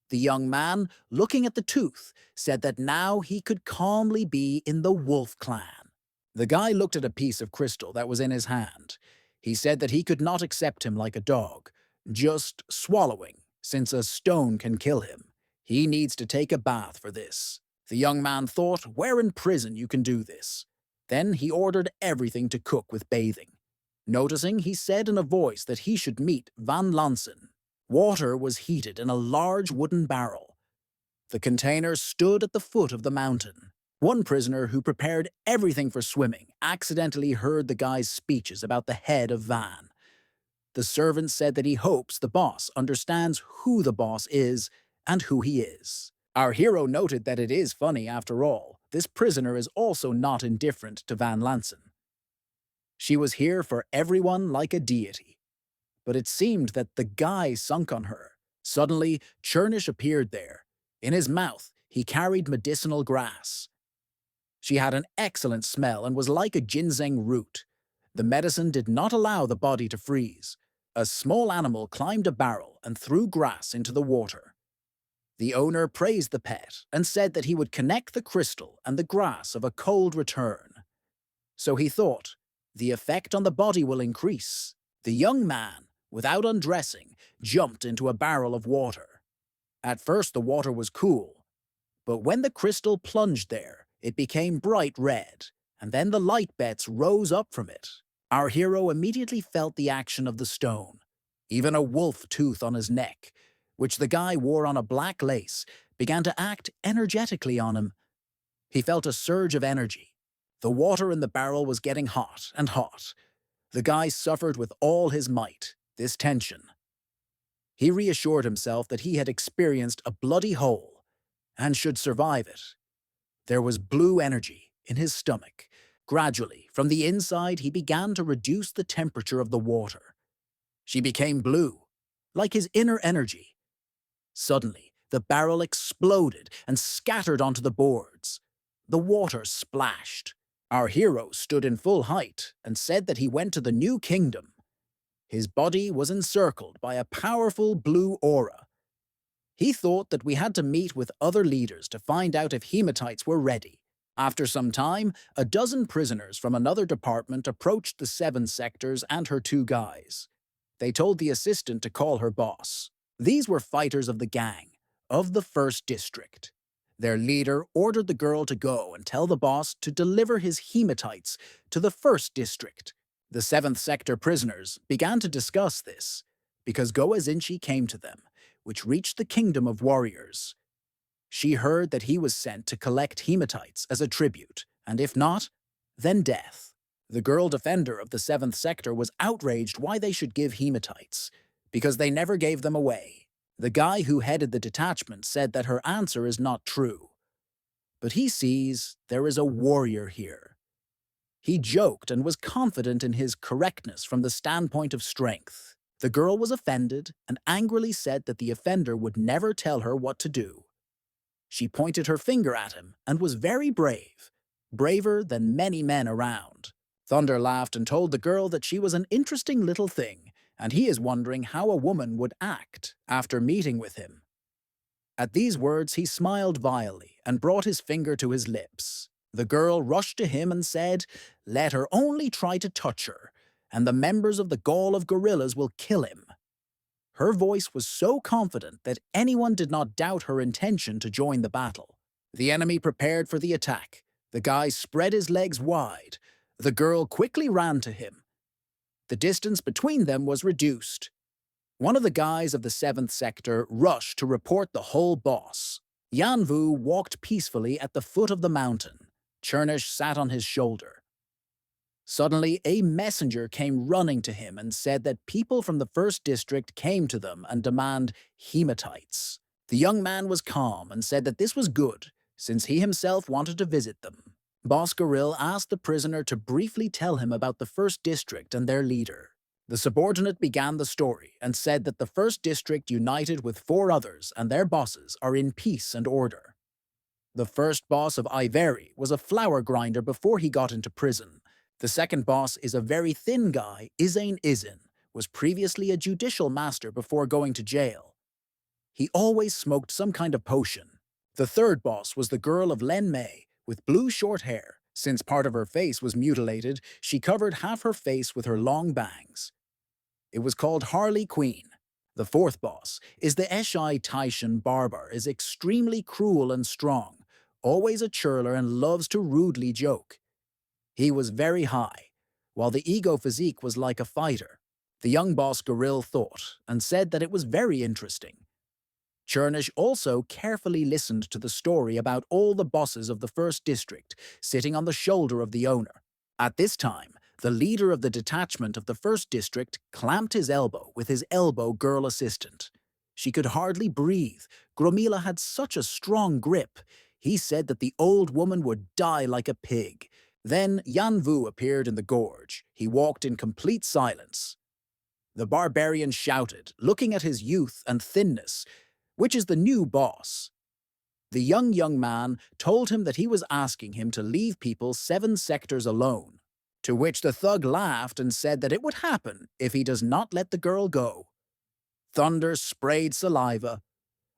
The young man, looking at the tooth, said that now he could calmly be in the wolf clan. The guy looked at a piece of crystal that was in his hand. He said that he could not accept him like a dog, just swallowing, since a stone can kill him. He needs to take a bath for this. The young man thought, where in prison you can do this? Then he ordered everything to cook with bathing. Noticing, he said in a voice that he should meet Van Lansen. Water was heated in a large wooden barrel. The container stood at the foot of the mountain. One prisoner who prepared everything for swimming accidentally heard the guy's speeches about the head of Van. The servant said that he hopes the boss understands who the boss is and who he is. Our hero noted that it is funny after all. This prisoner is also not indifferent to Van Lansen. She was here for everyone like a deity. But it seemed that the guy sunk on her. Suddenly, Churnish appeared there. In his mouth, he carried medicinal grass. She had an excellent smell and was like a ginseng root. The medicine did not allow the body to freeze. A small animal climbed a barrel and threw grass into the water. The owner praised the pet and said that he would connect the crystal and the grass of a cold return. So he thought, the effect on the body will increase. The young man, without undressing, jumped into a barrel of water. At first the water was cool, but when the crystal plunged there, it became bright red, and then the light bets rose up from it. Our hero immediately felt the action of the stone, even a wolf tooth on his neck, which the guy wore on a black lace, began to act energetically on him. He felt a surge of energy. The water in the barrel was getting hot and hot. The guy suffered with all his might, this tension. He reassured himself that he had experienced a bloody hole and should survive it. There was blue energy in his stomach. Gradually, from the inside, he began to reduce the temperature of the water. She became blue, like his inner energy. Suddenly, the barrel exploded and scattered onto the boards. The water splashed. Our hero stood in full height and said that he went to the new kingdom. His body was encircled by a powerful blue aura. He thought that we had to meet with other leaders to find out if hematites were ready. After some time, a dozen prisoners from another department approached the 7 sectors and her 2 guys. They told the assistant to call her boss. These were fighters of the gang, of the 1st District. Their leader ordered the girl to go and tell the boss to deliver his hematites to the 1st District. The 7th Sector prisoners began to discuss this, because Goazinshi came to them, which reached the kingdom of warriors. She heard that he was sent to collect hematites as a tribute, and if not, then death. The girl defender of the 7th Sector was outraged why they should give hematites, because they never gave them away. The guy who headed the detachment said that her answer is not true. But he sees there is a warrior here. He joked and was confident in his correctness from the standpoint of strength. The girl was offended and angrily said that the offender would never tell her what to do. She pointed her finger at him and was very brave, braver than many men around. Thunder laughed and told the girl that she was an interesting little thing, and he is wondering how a woman would act after meeting with him. At these words, he smiled vilely and brought his finger to his lips. The girl rushed to him and said, "Let her only try to touch her, and the members of the Gall of Gorillas will kill him." Her voice was so confident that anyone did not doubt her intention to join the battle. The enemy prepared for the attack. The guy spread his legs wide. The girl quickly ran to him. The distance between them was reduced. One of the guys of the 7th Sector rushed to report the whole boss. Yanvu walked peacefully at the foot of the mountain. Chernish sat on his shoulder. Suddenly, a messenger came running to him and said that people from the 1st District came to them and demand hematites. The young man was calm and said that this was good, since he himself wanted to visit them. Boss Goril asked the prisoner to briefly tell him about the 1st District and their leader. The subordinate began the story and said that the 1st District united with 4 others and their bosses are in peace and order. The first boss of Iveri was a flour grinder before he got into prison. The second boss is a very thin guy, Izane Izin, was previously a judicial master before going to jail. He always smoked some kind of potion. The third boss was the girl of Len Mei, with blue short hair. Since part of her face was mutilated, she covered half her face with her long bangs. It was called Harley Queen. The fourth boss is the Eshai Taishan Barbar, is extremely cruel and strong, always a churler and loves to rudely joke. He was very high, while the ego physique was like a fighter. The young boss Goril thought and said that it was very interesting. Chernish also carefully listened to the story about all the bosses of the 1st District sitting on the shoulder of the owner. At this time, the leader of the detachment of the 1st District clamped his elbow with his elbow girl assistant. She could hardly breathe. Gromila had such a strong grip. He said that the old woman would die like a pig. Then Yanvu appeared in the gorge. He walked in complete silence. The barbarian shouted, looking at his youth and thinness, "Which is the new boss?" The young man told him that he was asking him to leave people 7 sectors alone, to which the thug laughed and said that it would happen if he does not let the girl go. Thunder sprayed saliva.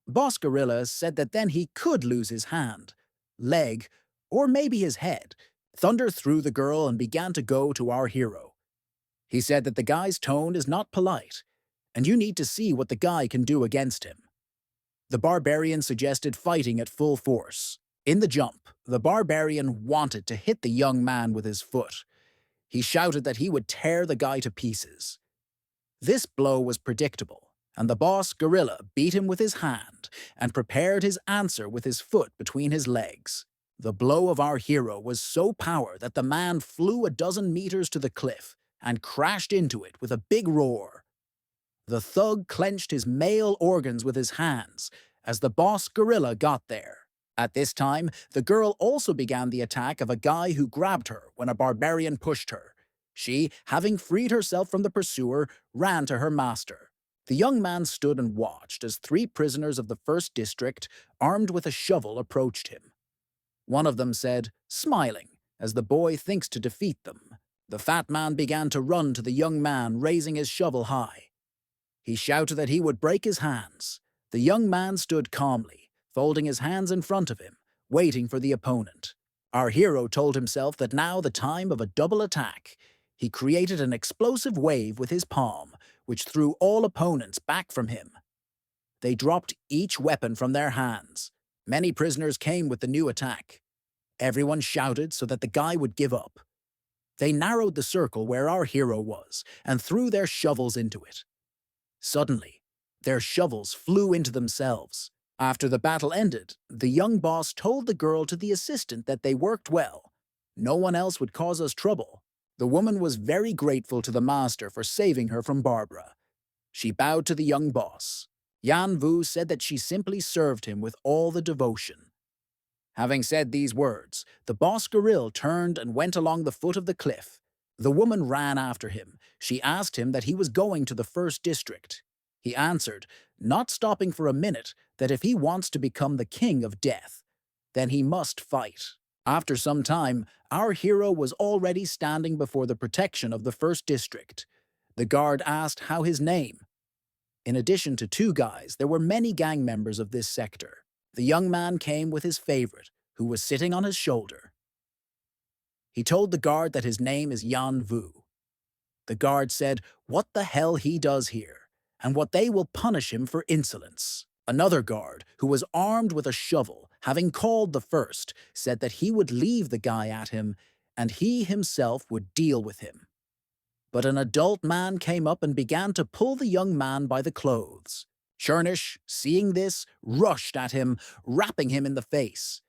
Boss Gorilla said that then he could lose his hand, leg, or maybe his head. Thunder threw the girl and began to go to our hero. He said that the guy's tone is not polite, and you need to see what the guy can do against him. The barbarian suggested fighting at full force. In the jump, the barbarian wanted to hit the young man with his foot. He shouted that he would tear the guy to pieces. This blow was predictable, and the boss gorilla beat him with his hand and prepared his answer with his foot between his legs. The blow of our hero was so powerful that the man flew a dozen meters to the cliff and crashed into it with a big roar. The thug clenched his male organs with his hands as the boss gorilla got there. At this time, the girl also began the attack of a guy who grabbed her when a barbarian pushed her. She, having freed herself from the pursuer, ran to her master. The young man stood and watched as 3 prisoners of the first district, armed with a shovel, approached him. One of them said, smiling, as the boy thinks to defeat them. The fat man began to run to the young man, raising his shovel high. He shouted that he would break his hands. The young man stood calmly, folding his hands in front of him, waiting for the opponent. Our hero told himself that now the time of a double attack. He created an explosive wave with his palm, which threw all opponents back from him. They dropped each weapon from their hands. Many prisoners came with the new attack. Everyone shouted so that the guy would give up. They narrowed the circle where our hero was and threw their shovels into it. Suddenly, their shovels flew into themselves. After the battle ended, the young boss told the girl to the assistant that they worked well. No one else would cause us trouble. The woman was very grateful to the master for saving her from Barbara. She bowed to the young boss. Yan Vu said that she simply served him with all the devotion. Having said these words, the boss gorilla turned and went along the foot of the cliff. The woman ran after him. She asked him that he was going to the first district. He answered, not stopping for a minute, that if he wants to become the king of death, then he must fight. After some time, our hero was already standing before the protection of the first district. The guard asked how his name. In addition to 2 guys, there were many gang members of this sector. The young man came with his favorite, who was sitting on his shoulder. He told the guard that his name is Yan Vu. The guard said what the hell he does here, and what they will punish him for insolence. Another guard, who was armed with a shovel, having called the first, said that he would leave the guy at him, and he himself would deal with him. But an adult man came up and began to pull the young man by the clothes. Chernish, seeing this, rushed at him, rapping him in the face.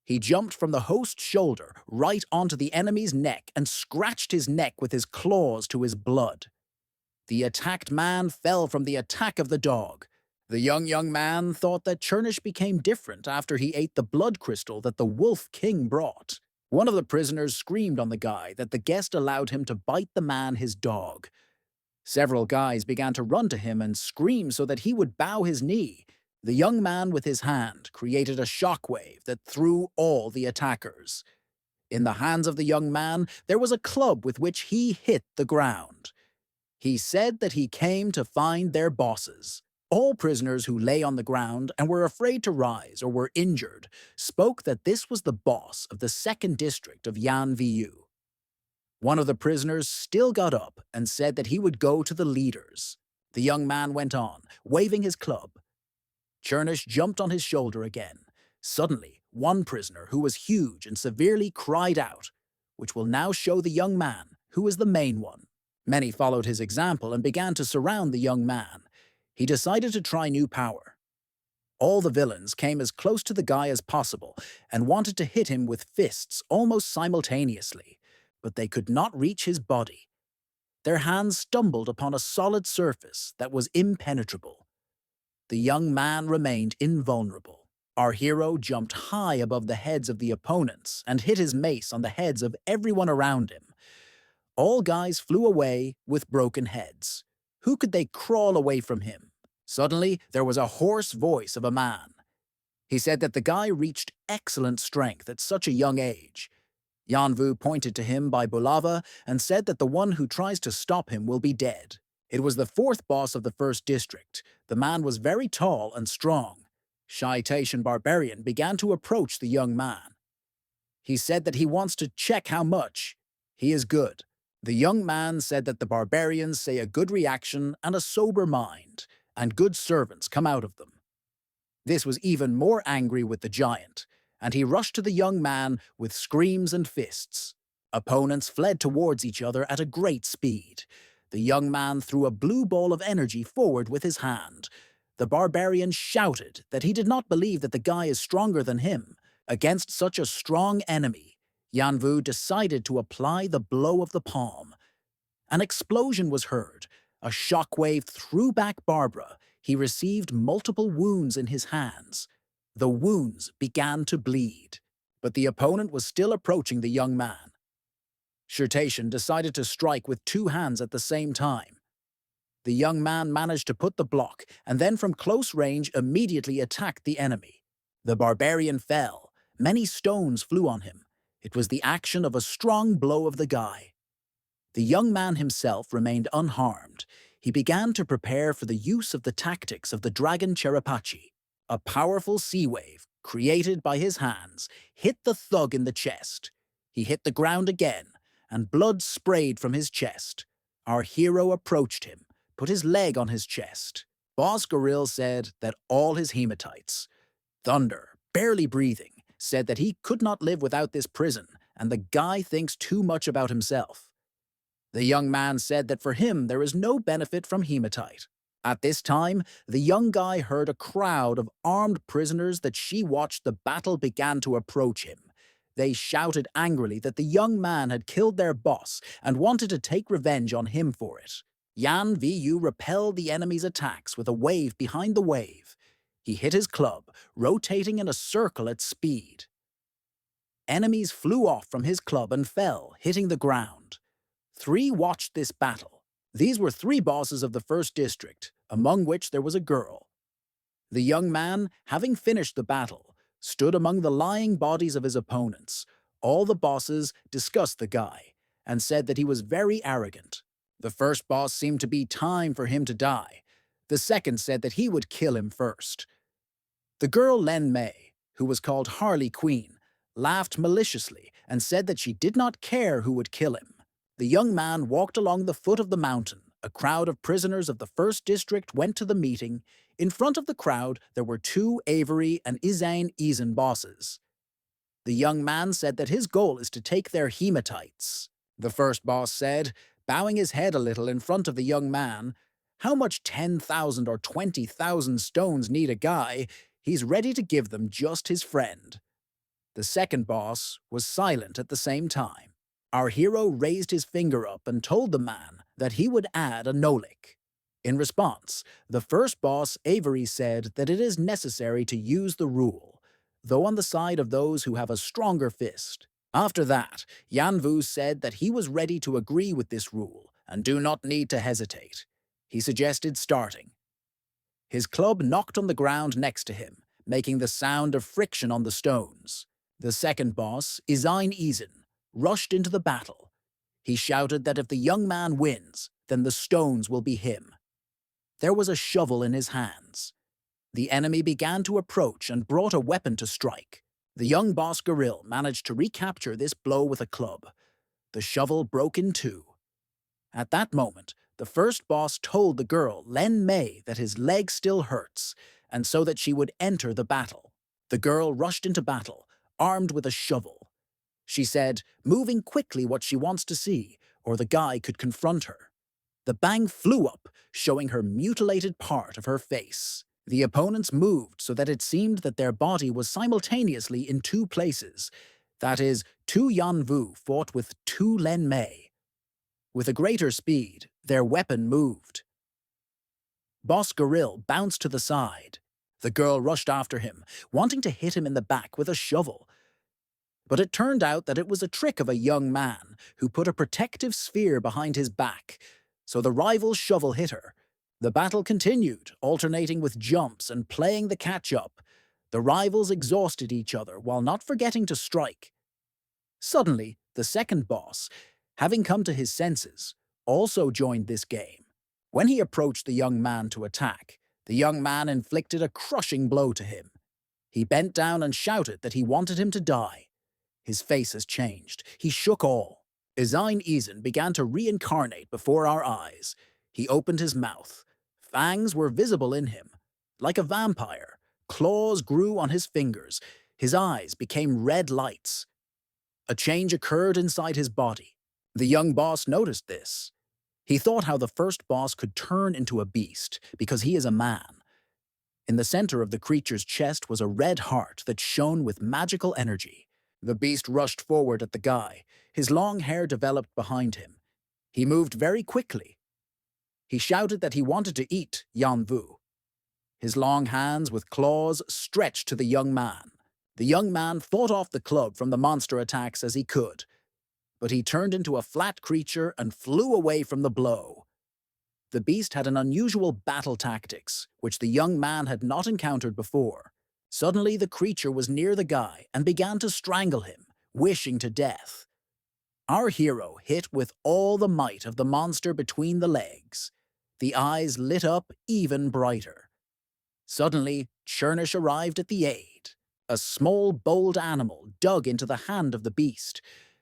He jumped from the host's shoulder right onto the enemy's neck and scratched his neck with his claws to his blood. The attacked man fell from the attack of the dog. The young man thought that Chernish became different after he ate the blood crystal that the Wolf King brought. One of the prisoners screamed on the guy that the guest allowed him to bite the man his dog. Several guys began to run to him and scream so that he would bow his knee. The young man with his hand created a shockwave that threw all the attackers. In the hands of the young man, there was a club with which he hit the ground. He said that he came to find their bosses. All prisoners who lay on the ground and were afraid to rise or were injured spoke that this was the boss of the second district of Yan Vu. One of the prisoners still got up and said that he would go to the leaders. The young man went on, waving his club. Chernish jumped on his shoulder again. Suddenly, one prisoner who was huge and severely cried out, which will now show the young man who is the main one. Many followed his example and began to surround the young man. He decided to try new power. All the villains came as close to the guy as possible and wanted to hit him with fists almost simultaneously, but they could not reach his body. Their hands stumbled upon a solid surface that was impenetrable. The young man remained invulnerable. Our hero jumped high above the heads of the opponents and hit his mace on the heads of everyone around him. All guys flew away with broken heads. Who could they crawl away from him? Suddenly, there was a hoarse voice of a man. He said that the guy reached excellent strength at such a young age. Yan Vu pointed to him by Bulava and said that the one who tries to stop him will be dead. It was the 4th boss of the first district. The man was very tall and strong. Shy Taitian barbarian began to approach the young man. He said that he wants to check how much. He is good. The young man said that the barbarians say a good reaction and a sober mind, and good servants come out of them. This was even more angry with the giant, and he rushed to the young man with screams and fists. Opponents fled towards each other at a great speed. The young man threw a blue ball of energy forward with his hand. The barbarian shouted that he did not believe that the guy is stronger than him. Against such a strong enemy, Yanvu decided to apply the blow of the palm. An explosion was heard. A shockwave threw back Barbara. He received multiple wounds in his hands. The wounds began to bleed, but the opponent was still approaching the young man. Shirtation decided to strike with two hands at the same time. The young man managed to put the block and then from close range immediately attacked the enemy. The barbarian fell. Many stones flew on him. It was the action of a strong blow of the guy. The young man himself remained unharmed. He began to prepare for the use of the tactics of the dragon Cherapachi. A powerful sea wave, created by his hands, hit the thug in the chest. He hit the ground again, and blood sprayed from his chest. Our hero approached him, put his leg on his chest. Boss Goril said that all his hematites. Thunder, barely breathing, said that he could not live without this prison, and the guy thinks too much about himself. The young man said that for him there is no benefit from hematite. At this time, the young guy heard a crowd of armed prisoners that she watched the battle began to approach him. They shouted angrily that the young man had killed their boss and wanted to take revenge on him for it. Yan Vu repelled the enemy's attacks with a wave behind the wave. He hit his club, rotating in a circle at speed. Enemies flew off from his club and fell, hitting the ground. Three watched this battle. These were three bosses of the first district, among which there was a girl. The young man, having finished the battle, stood among the lying bodies of his opponents. All the bosses discussed the guy and said that he was very arrogant. The first boss seemed to be time for him to die. The second said that he would kill him first. The girl Len Mei, who was called Harley Queen, laughed maliciously and said that she did not care who would kill him. The young man walked along the foot of the mountain. A crowd of prisoners of the first district went to the meeting. In front of the crowd, there were two Avery and Izane Eason bosses. The young man said that his goal is to take their hematites. The first boss said, bowing his head a little in front of the young man, how much 10,000 or 20,000 stones need a guy? He's ready to give them just his friend. The second boss was silent at the same time. Our hero raised his finger up and told the man that he would add a nolik. In response, the first boss, Avery, said that it is necessary to use the rule, though on the side of those who have a stronger fist. After that, Yanvu said that he was ready to agree with this rule and do not need to hesitate. He suggested starting. His club knocked on the ground next to him, making the sound of friction on the stones. The second boss, Izine Eason, rushed into the battle. He shouted that if the young man wins, then the stones will be him. There was a shovel in his hands. The enemy began to approach and brought a weapon to strike. The young boss Goril managed to recapture this blow with a club. The shovel broke in two. At that moment, the first boss told the girl, Len Mei, that his leg still hurts, and so that she would enter the battle. The girl rushed into battle, armed with a shovel. She said, moving quickly what she wants to see, or the guy could confront her. The bang flew up, showing her mutilated part of her face. The opponents moved so that it seemed that their body was simultaneously in two places. That is, two Yanvu fought with two Len Mei. With a greater speed, their weapon moved. Boss Goril bounced to the side. The girl rushed after him, wanting to hit him in the back with a shovel. But it turned out that it was a trick of a young man who put a protective sphere behind his back, so the rival shovel hit her. The battle continued, alternating with jumps and playing the catch-up. The rivals exhausted each other while not forgetting to strike. Suddenly, the second boss, having come to his senses, also joined this game. When he approached the young man to attack, the young man inflicted a crushing blow to him. He bent down and shouted that he wanted him to die. His face has changed. He shook all. Izain Izan began to reincarnate before our eyes. He opened his mouth. Fangs were visible in him. Like a vampire, claws grew on his fingers. His eyes became red lights. A change occurred inside his body. The young boss noticed this. He thought how the first boss could turn into a beast, because he is a man. In the center of the creature's chest was a red heart that shone with magical energy. The beast rushed forward at the guy. His long hair developed behind him. He moved very quickly. He shouted that he wanted to eat Yanvu. His long hands with claws stretched to the young man. The young man fought off the club from the monster attacks as he could, but he turned into a flat creature and flew away from the blow. The beast had an unusual battle tactics, which the young man had not encountered before. Suddenly, the creature was near the guy and began to strangle him, wishing to death. Our hero hit with all the might of the monster between the legs. The eyes lit up even brighter. Suddenly, Chernish arrived at the aid. A small, bold animal dug into the hand of the beast.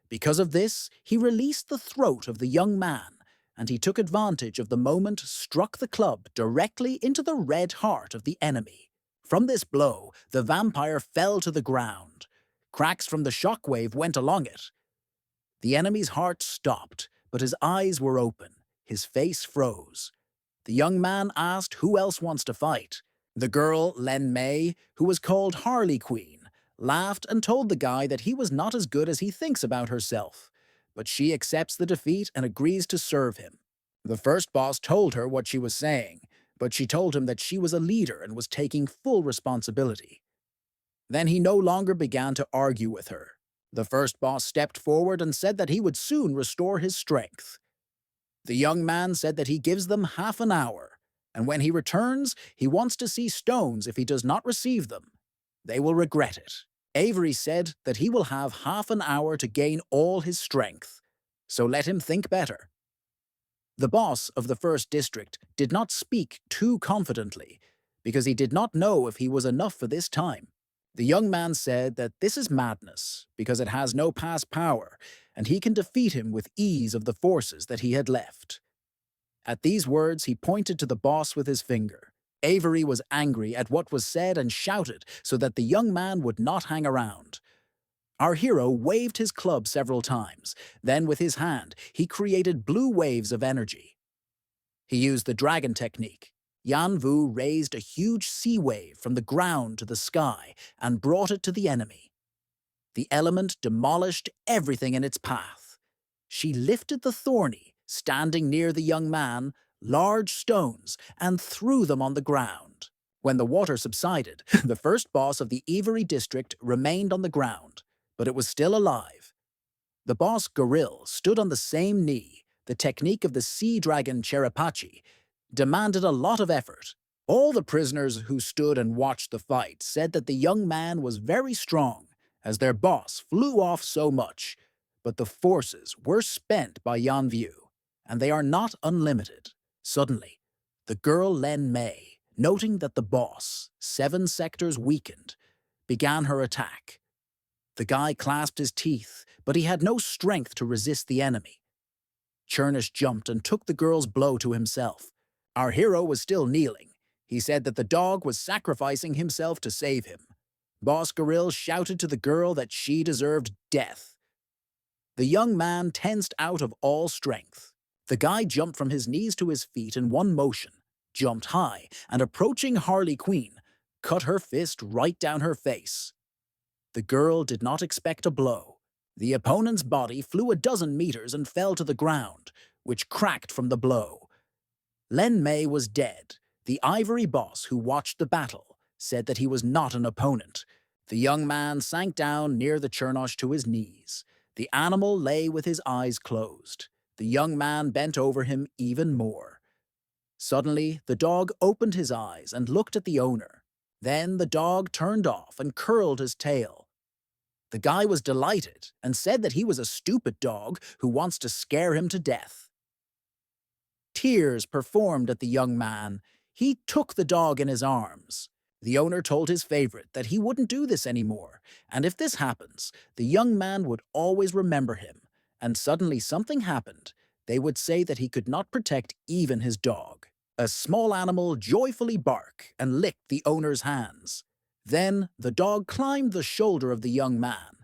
Because of this, he released the throat of the young man, and he took advantage of the moment, struck the club directly into the red heart of the enemy. From this blow, the vampire fell to the ground. Cracks from the shockwave went along it. The enemy's heart stopped, but his eyes were open. His face froze. The young man asked who else wants to fight. The girl, Len Mei, who was called Harley Queen, laughed and told the guy that he was not as good as he thinks about herself, but she accepts the defeat and agrees to serve him. The first boss told her what she was saying, but she told him that she was a leader and was taking full responsibility. Then he no longer began to argue with her. The first boss stepped forward and said that he would soon restore his strength. The young man said that he gives them half an hour, and when he returns, he wants to see stones if he does not receive them. They will regret it. Avery said that he will have half an hour to gain all his strength, so let him think better. The boss of the first district did not speak too confidently, because he did not know if he was enough for this time. The young man said that this is madness, because it has no past power, and he can defeat him with ease of the forces that he had left. At these words, he pointed to the boss with his finger. Avery was angry at what was said and shouted so that the young man would not hang around. Our hero waved his club several times. Then, with his hand, he created blue waves of energy. He used the dragon technique. Yanvu raised a huge sea wave from the ground to the sky and brought it to the enemy. The element demolished everything in its path. She lifted the thorny, standing near the young man, large stones, and threw them on the ground. When the water subsided, the first boss of the Avery district remained on the ground, but it was still alive. The boss Goril stood on the same knee. The technique of the sea dragon Cheripachi demanded a lot of effort. All the prisoners who stood and watched the fight said that the young man was very strong, as their boss flew off so much, but the forces were spent by Yanvu, and they are not unlimited. Suddenly, the girl Len Mei, noting that the boss, 7 sectors weakened, began her attack. The guy clasped his teeth, but he had no strength to resist the enemy. Chernish jumped and took the girl's blow to himself. Our hero was still kneeling. He said that the dog was sacrificing himself to save him. Boss Goril shouted to the girl that she deserved death. The young man tensed out of all strength. The guy jumped from his knees to his feet in one motion, jumped high, and approaching Harley Quinn, cut her fist right down her face. The girl did not expect a blow. The opponent's body flew a dozen meters and fell to the ground, which cracked from the blow. Len Mei was dead. The ivory boss who watched the battle said that he was not an opponent. The young man sank down near the Chernosh to his knees. The animal lay with his eyes closed. The young man bent over him even more. Suddenly, the dog opened his eyes and looked at the owner. Then the dog turned off and curled his tail. The guy was delighted and said that he was a stupid dog who wants to scare him to death. Tears performed at the young man. He took the dog in his arms. The owner told his favorite that he wouldn't do this anymore, and if this happens, the young man would always remember him, and suddenly something happened. They would say that he could not protect even his dog. A small animal joyfully barked and licked the owner's hands. Then the dog climbed the shoulder of the young man.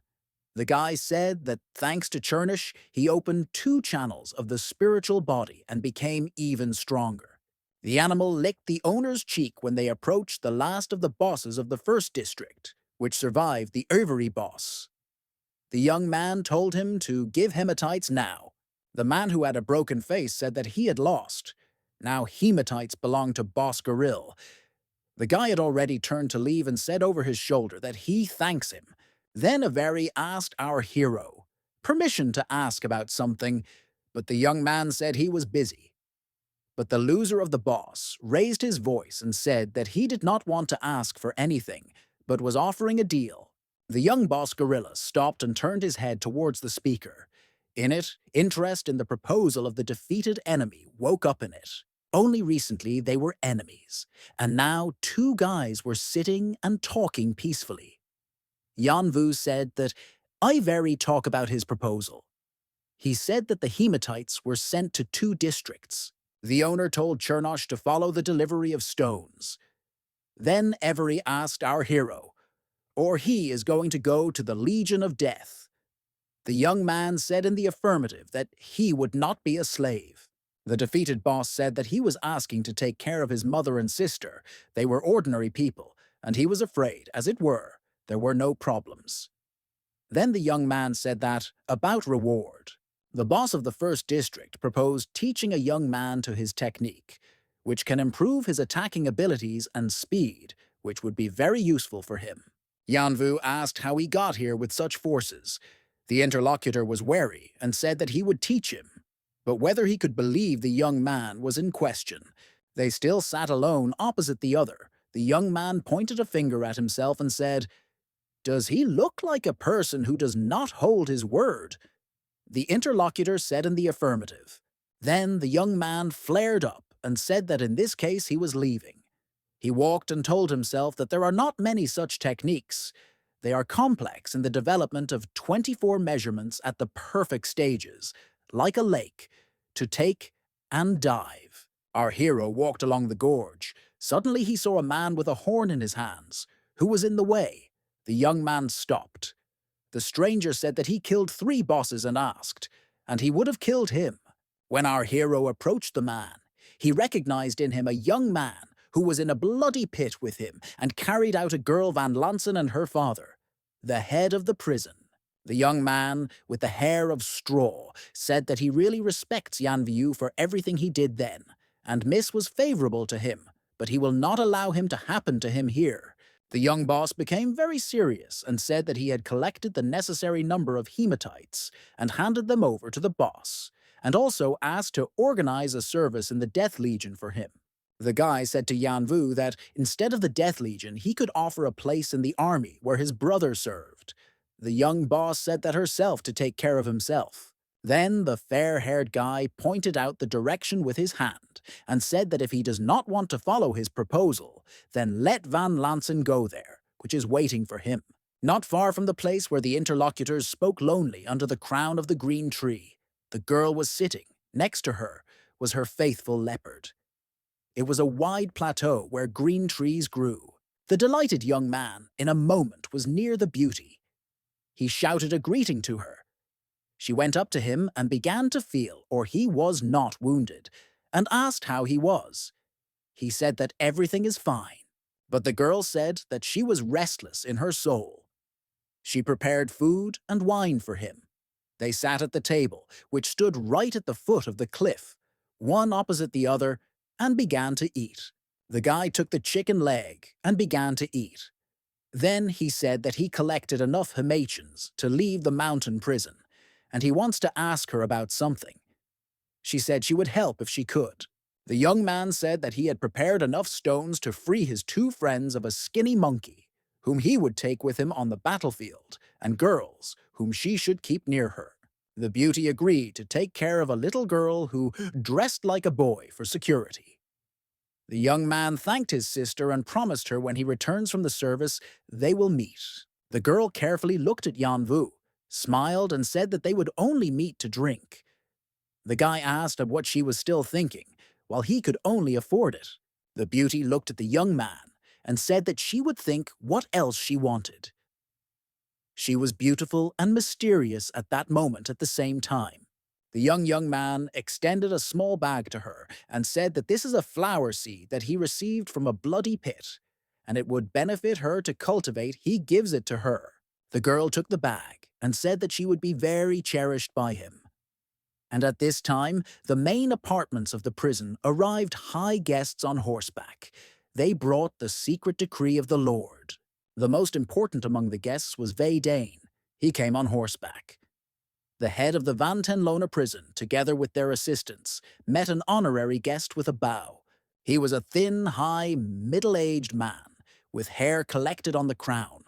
The guy said that thanks to Chernish, he opened 2 channels of the spiritual body and became even stronger. The animal licked the owner's cheek when they approached the last of the bosses of the first district, which survived the Overy boss. The young man told him to give hematites now. The man who had a broken face said that he had lost. Now hematites belonged to Boss Gorilla. The guy had already turned to leave and said over his shoulder that he thanks him. Then Avery asked our hero permission to ask about something, but the young man said he was busy. But the loser of the boss raised his voice and said that he did not want to ask for anything, but was offering a deal. The young boss gorilla stopped and turned his head towards the speaker. In it, interest in the proposal of the defeated enemy woke up in it. Only recently they were enemies, and now 2 guys were sitting and talking peacefully. Yanvu said that Ivari talk about his proposal. He said that the hematites were sent to 2 districts. The owner told Chernosh to follow the delivery of stones. Then Avery asked our hero, or he is going to go to the Legion of Death. The young man said in the affirmative that he would not be a slave. The defeated boss said that he was asking to take care of his mother and sister. They were ordinary people, and he was afraid, as it were, there were no problems. Then the young man said that, about reward, the boss of the first district proposed teaching a young man to his technique, which can improve his attacking abilities and speed, which would be very useful for him. Yanvu asked how he got here with such forces. The interlocutor was wary and said that he would teach him. But whether he could believe the young man was in question. They still sat alone opposite the other. The young man pointed a finger at himself and said, "Does he look like a person who does not hold his word?" The interlocutor said in the affirmative. Then the young man flared up and said that in this case he was leaving. He walked and told himself that there are not many such techniques. They are complex in the development of 24 measurements at the perfect stages, like a lake, to take and dive. Our hero walked along the gorge. Suddenly he saw a man with a horn in his hands, who was in the way. The young man stopped. The stranger said that he killed 3 bosses and asked, and he would have killed him. When our hero approached the man, he recognized in him a young man who was in a bloody pit with him and carried out a girl Van Lansen and her father, the head of the prison. The young man, with the hair of straw, said that he really respects Yanviu for everything he did then, and Miss was favorable to him, but he will not allow him to happen to him here. The young boss became very serious and said that he had collected the necessary number of hematites and handed them over to the boss, and also asked to organize a service in the Death Legion for him. The guy said to Yanvu that instead of the Death Legion, he could offer a place in the army where his brother served. The young boss said that herself to take care of himself. Then the fair-haired guy pointed out the direction with his hand and said that if he does not want to follow his proposal, then let Van Lansen go there, which is waiting for him. Not far from the place where the interlocutors spoke lonely under the crown of the green tree, the girl was sitting. Next to her was her faithful leopard. It was a wide plateau where green trees grew. The delighted young man, in a moment, was near the beauty. He shouted a greeting to her. She went up to him and began to feel, or he was not wounded, and asked how he was. He said that everything is fine, but the girl said that she was restless in her soul. She prepared food and wine for him. They sat at the table, which stood right at the foot of the cliff, one opposite the other, and began to eat. The guy took the chicken leg and began to eat. Then he said that he collected enough hematians to leave the mountain prison, and he wants to ask her about something. She said she would help if she could. The young man said that he had prepared enough stones to free his 2 friends of a skinny monkey, whom he would take with him on the battlefield, and girls, whom she should keep near her. The beauty agreed to take care of a little girl who dressed like a boy for security. The young man thanked his sister and promised her when he returns from the service, they will meet. The girl carefully looked at Yan Vu, smiled, and said that they would only meet to drink. The guy asked of what she was still thinking, while he could only afford it. The beauty looked at the young man and said that she would think what else she wanted. She was beautiful and mysterious at that moment at the same time. The young man extended a small bag to her and said that this is a flower seed that he received from a bloody pit, and it would benefit her to cultivate. He gives it to her. The girl took the bag and said that she would be very cherished by him. And at this time, the main apartments of the prison arrived high guests on horseback. They brought the secret decree of the Lord. The most important among the guests was Wei Dane. He came on horseback. The head of the Van Tenlona prison, together with their assistants, met an honorary guest with a bow. He was a thin, high, middle-aged man, with hair collected on the crown.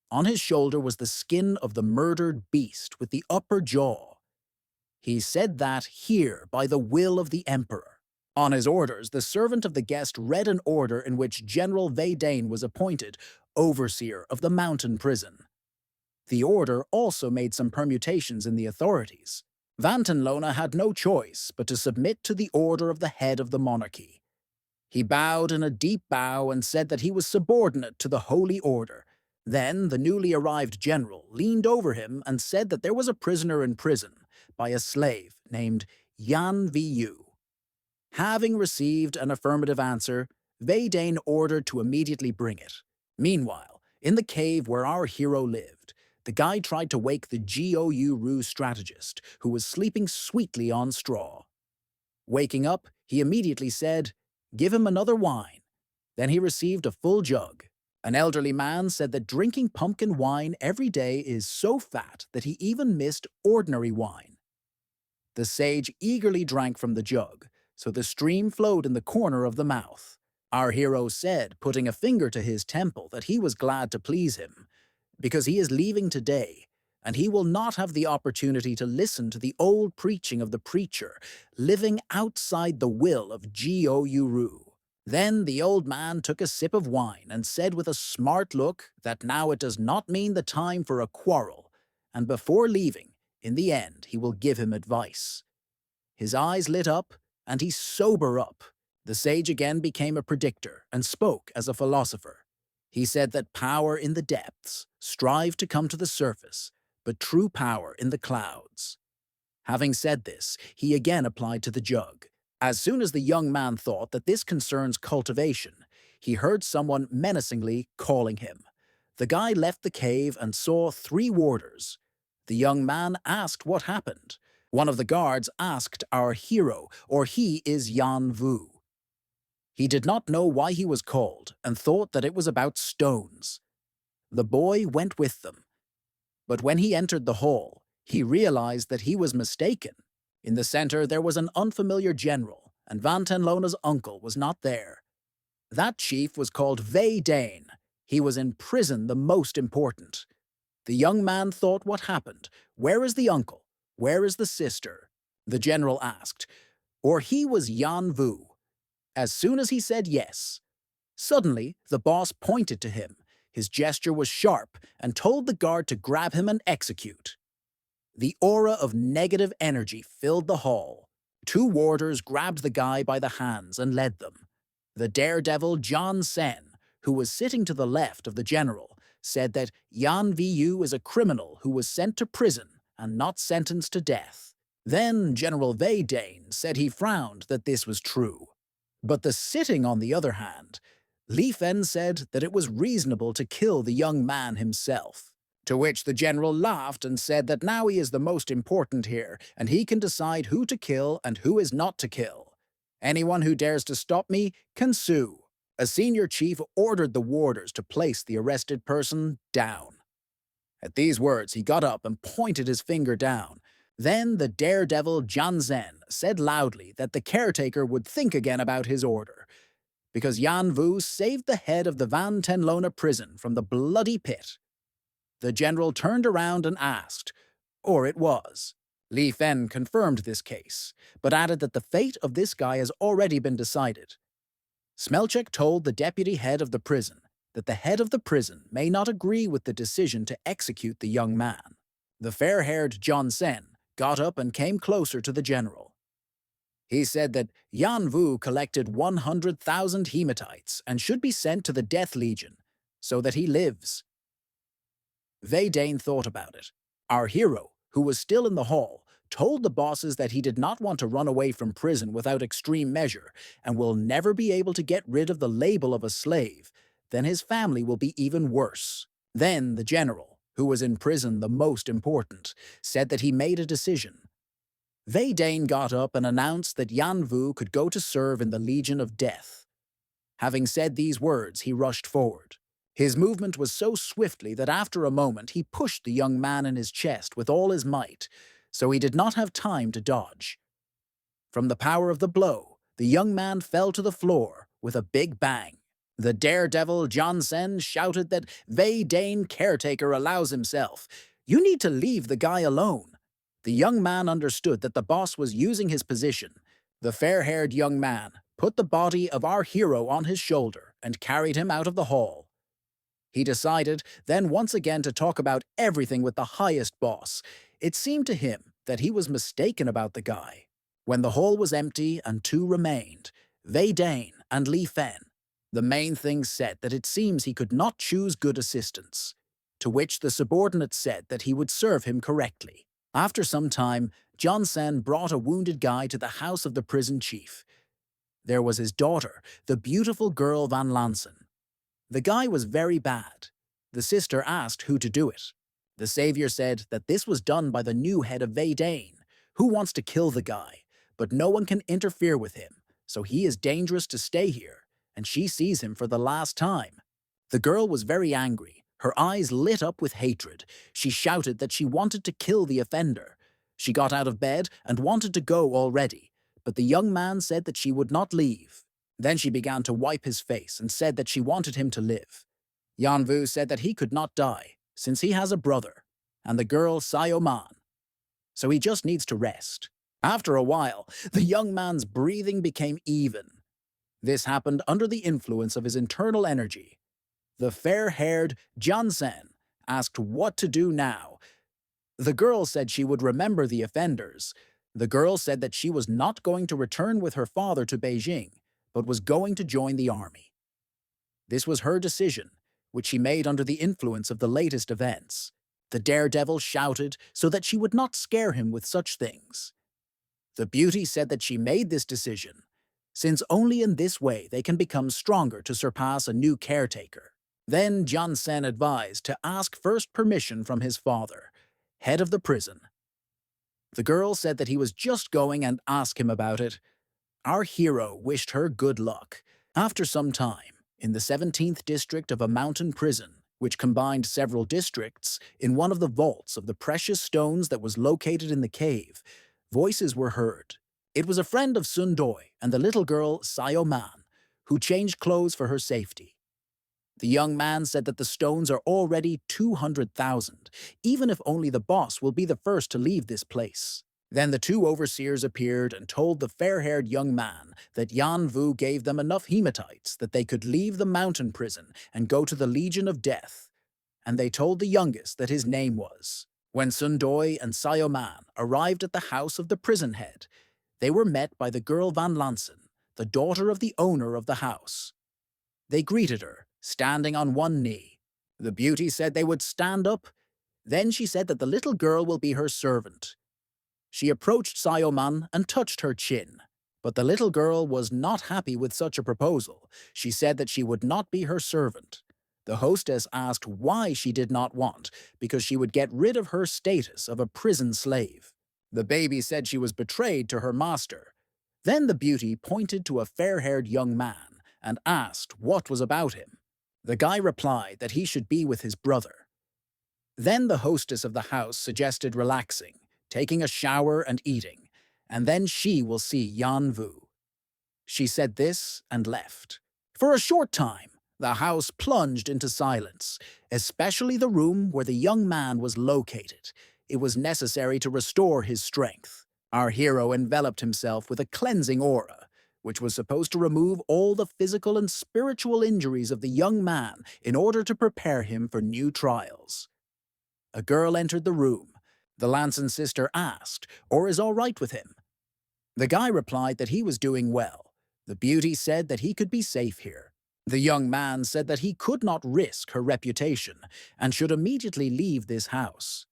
On his shoulder was the skin of the murdered beast with the upper jaw. He said that here by the will of the emperor. On his orders, the servant of the guest read an order in which General Wei Dane was appointed overseer of the mountain prison. The order also made some permutations in the authorities. Van Tenlona had no choice but to submit to the order of the head of the monarchy. He bowed in a deep bow and said that he was subordinate to the holy order. Then the newly arrived general leaned over him and said that there was a prisoner in prison by a slave named Yan Vu. Having received an affirmative answer, Wei Dane ordered to immediately bring it. Meanwhile, in the cave where our hero lived, the guy tried to wake the Gou strategist, who was sleeping sweetly on straw. Waking up, he immediately said, "Give him another wine." Then he received a full jug. An elderly man said that drinking pumpkin wine every day is so fat that he even missed ordinary wine. The sage eagerly drank from the jug, so the stream flowed in the corner of the mouth. Our hero said, putting a finger to his temple, that he was glad to please him, because he is leaving today, and he will not have the opportunity to listen to the old preaching of the preacher, living outside the will of Gou. Then the old man took a sip of wine and said with a smart look that now it does not mean the time for a quarrel, and before leaving, in the end, he will give him advice. His eyes lit up, and he sober up. The sage again became a predictor and spoke as a philosopher. He said that power in the depths strive to come to the surface, but true power in the clouds. Having said this, he again applied to the jug. As soon as the young man thought that this concerns cultivation, he heard someone menacingly calling him. The guy left the cave and saw 3 warders. The young man asked what happened. One of the guards asked our hero, or he is Yan Vu. He did not know why he was called and thought that it was about stones. The boy went with them. But when he entered the hall, he realized that he was mistaken. In the center there was an unfamiliar general, and Van Tenlona's uncle was not there. That chief was called Wei Dane. He was in prison, the most important. The young man thought what happened. Where is the uncle? Where is the sister? The general asked. Or he was Yan Vu. As soon as he said yes, suddenly the boss pointed to him. His gesture was sharp and told the guard to grab him and execute. The aura of negative energy filled the hall. 2 warders grabbed the guy by the hands and led them. The daredevil John Sen, who was sitting to the left of the general, said that Yan Vu is a criminal who was sent to prison and not sentenced to death. Then General Wei Dane said he frowned that this was true. But the sitting, on the other hand, Li Fen said that it was reasonable to kill the young man himself. To which the general laughed and said that now he is the most important here, and he can decide who to kill and who is not to kill. Anyone who dares to stop me can sue. A senior chief ordered the warders to place the arrested person down. At these words, he got up and pointed his finger down. Then the daredevil Jian Zhen said loudly that the caretaker would think again about his order, because Yan Vu saved the head of the Van Tenlona prison from the bloody pit. The general turned around and asked, or it was. Li Fen confirmed this case, but added that the fate of this guy has already been decided. Smelchek told the deputy head of the prison that the head of the prison may not agree with the decision to execute the young man. The fair-haired John Sen got up and came closer to the general. He said that Yan Vu collected 100,000 hematites and should be sent to the Death Legion so that he lives. Wei Dane thought about it. Our hero, who was still in the hall, told the bosses that he did not want to run away from prison without extreme measure and will never be able to get rid of the label of a slave. Then his family will be even worse. Then the general, who was in prison the most important, said that he made a decision. Wei Dane got up and announced that Yan Vu could go to serve in the Legion of Death. Having said these words, he rushed forward. His movement was so swiftly that after a moment he pushed the young man in his chest with all his might, so he did not have time to dodge. From the power of the blow, the young man fell to the floor with a big bang. The daredevil Johnsen shouted that Wei Dane caretaker allows himself. You need to leave the guy alone. The young man understood that the boss was using his position. The fair-haired young man put the body of our hero on his shoulder and carried him out of the hall. He decided then once again to talk about everything with the highest boss. It seemed to him that he was mistaken about the guy. When the hall was empty and two remained, Wei Dane and Li Fen, the main thing said that it seems he could not choose good assistants, to which the subordinate said that he would serve him correctly. After some time, Johnsen brought a wounded guy to the house of the prison chief. There was his daughter, the beautiful girl Van Lansen. The guy was very bad. The sister asked who to do it. The savior said that this was done by the new head of Wei Dane, who wants to kill the guy, but no one can interfere with him, so he is dangerous to stay here, and she sees him for the last time. The girl was very angry. Her eyes lit up with hatred. She shouted that she wanted to kill the offender. She got out of bed and wanted to go already, but the young man said that she would not leave. Then she began to wipe his face and said that she wanted him to live. Yan Vu said that he could not die, since he has a brother, and the girl Sayo Man. So he just needs to rest. After a while, the young man's breathing became even. This happened under the influence of his internal energy. The fair-haired Jansen asked what to do now. The girl said she would remember the offenders. The girl said that she was not going to return with her father to Beijing, but was going to join the army. This was her decision, which she made under the influence of the latest events. The daredevil shouted so that she would not scare him with such things. The beauty said that she made this decision, since only in this way they can become stronger to surpass a new caretaker. Then Johnsen advised to ask first permission from his father, head of the prison. The girl said that he was just going and ask him about it. Our hero wished her good luck. After some time, in the 17th district of a mountain prison, which combined several districts, in one of the vaults of the precious stones that was located in the cave, voices were heard. It was a friend of Sun Doi and the little girl Sayo Man, who changed clothes for her safety. The young man said that the stones are already 200,000, even if only the boss will be the first to leave this place. Then the two overseers appeared and told the fair-haired young man that Yan Vu gave them enough hematites that they could leave the mountain prison and go to the Legion of Death. And they told the youngest that his name was. When Sun Doi and Sayo Man arrived at the house of the prison head, they were met by the girl Van Lansen, the daughter of the owner of the house. They greeted her, standing on one knee. The beauty said they would stand up. Then she said that the little girl will be her servant. She approached Sayoman and touched her chin. But the little girl was not happy with such a proposal. She said that she would not be her servant. The hostess asked why she did not want, because she would get rid of her status of a prison slave. The baby said she was betrayed to her master. Then the beauty pointed to a fair-haired young man and asked what was about him. The guy replied that he should be with his brother. Then the hostess of the house suggested relaxing, taking a shower and eating, and then she will see Yan Vu. She said this and left. For a short time, the house plunged into silence, especially the room where the young man was located. It was necessary to restore his strength. Our hero enveloped himself with a cleansing aura, which was supposed to remove all the physical and spiritual injuries of the young man in order to prepare him for new trials. A girl entered the room. The Lanson sister asked, or is all right with him? The guy replied that he was doing well. The beauty said that he could be safe here. The young man said that he could not risk her reputation and should immediately leave this house.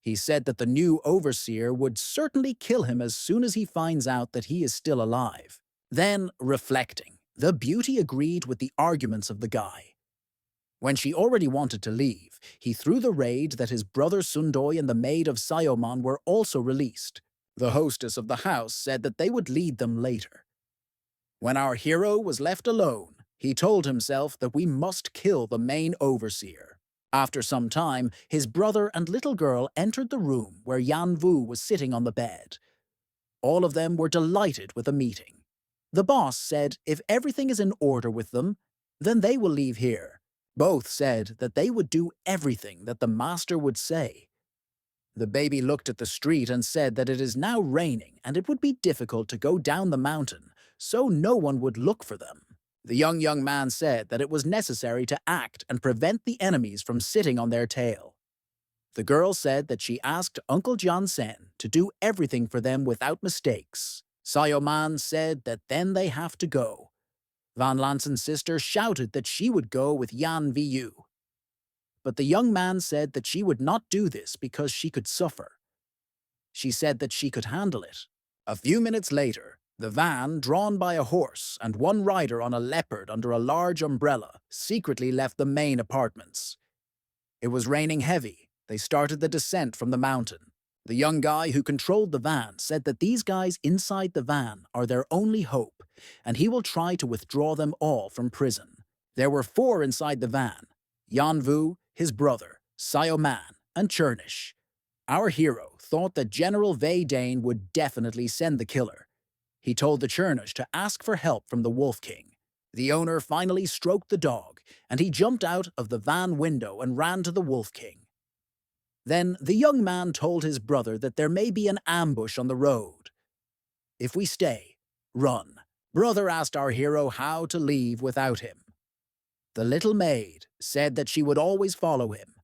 He said that the new overseer would certainly kill him as soon as he finds out that he is still alive. Then, reflecting, the beauty agreed with the arguments of the guy. When she already wanted to leave, he threw the raid that his brother Sundoy and the maid of Sayoman were also released. The hostess of the house said that they would lead them later. When our hero was left alone, he told himself that we must kill the main overseer. After some time, his brother and little girl entered the room where Yan Vu was sitting on the bed. All of them were delighted with the meeting. The boss said if everything is in order with them, then they will leave here. Both said that they would do everything that the master would say. The baby looked at the street and said that it is now raining and it would be difficult to go down the mountain, so no one would look for them. The young man said that it was necessary to act and prevent the enemies from sitting on their tail. The girl said that she asked Uncle John Sen to do everything for them without mistakes. Sayoman said that then they have to go. Van Lansen's sister shouted that she would go with Yan Vu. But the young man said that she would not do this because she could suffer. She said that she could handle it. A few minutes later, the van, drawn by a horse and one rider on a leopard under a large umbrella, secretly left the main apartments. It was raining heavy. They started the descent from the mountain. The young guy who controlled the van said that these guys inside the van are their only hope, and he will try to withdraw them all from prison. There were 4 inside the van: Yanvu, his brother, Sayoman, and Chernish. Our hero thought that General Vei Dane would definitely send the killer. He told the Chernish to ask for help from the Wolf King. The owner finally stroked the dog, and he jumped out of the van window and ran to the Wolf King. Then the young man told his brother that there may be an ambush on the road. If we stay, run. Brother asked our hero how to leave without him. The little maid said that she would always follow him.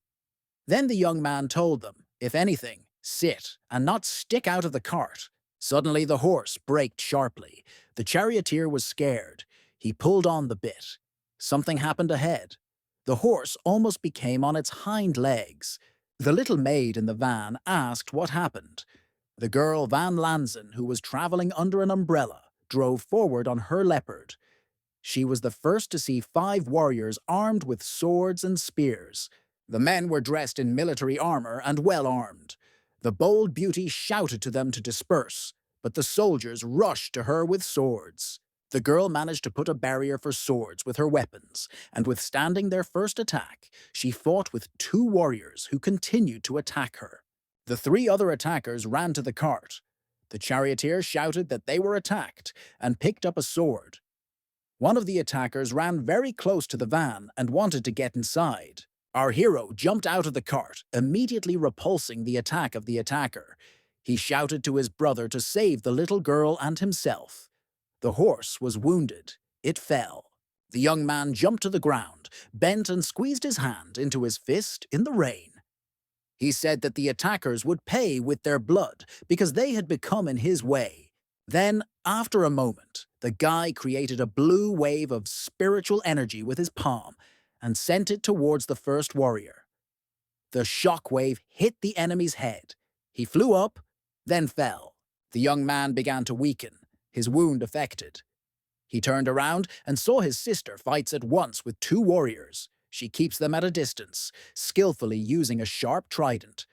Then the young man told them, if anything, sit and not stick out of the cart. Suddenly the horse braked sharply. The charioteer was scared. He pulled on the bit. Something happened ahead. The horse almost became on its hind legs. The little maid in the van asked what happened. The girl Van Lansen, who was traveling under an umbrella, drove forward on her leopard. She was the first to see 5 warriors armed with swords and spears. The men were dressed in military armor and well armed. The bold beauty shouted to them to disperse, but the soldiers rushed to her with swords. The girl managed to put a barrier for swords with her weapons, and withstanding their first attack, she fought with 2 warriors who continued to attack her. The 3 other attackers ran to the cart. The charioteer shouted that they were attacked and picked up a sword. One of the attackers ran very close to the van and wanted to get inside. Our hero jumped out of the cart, immediately repulsing the attack of the attacker. He shouted to his brother to save the little girl and himself. The horse was wounded. It fell. The young man jumped to the ground, bent and squeezed his hand into his fist in the rain. He said that the attackers would pay with their blood because they had become in his way. Then, after a moment, the guy created a blue wave of spiritual energy with his palm and sent it towards the first warrior. The shock wave hit the enemy's head. He flew up, then fell. The young man began to weaken, his wound affected. He turned around and saw his sister fights at once with 2 warriors. She keeps them at a distance, skillfully using a sharp trident.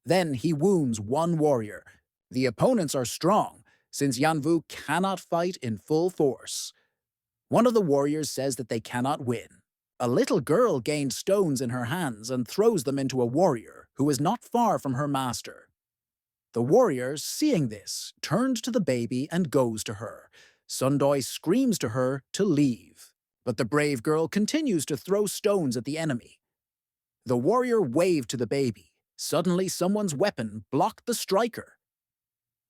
Then he wounds 1 warrior. The opponents are strong, since Yanvu cannot fight in full force. One of the warriors says that they cannot win. A little girl gained stones in her hands and throws them into a warrior who is not far from her master. The warrior, seeing this, turned to the baby and goes to her. Sundoy screams to her to leave, but the brave girl continues to throw stones at the enemy. The warrior waved to the baby. Suddenly, someone's weapon blocked the striker.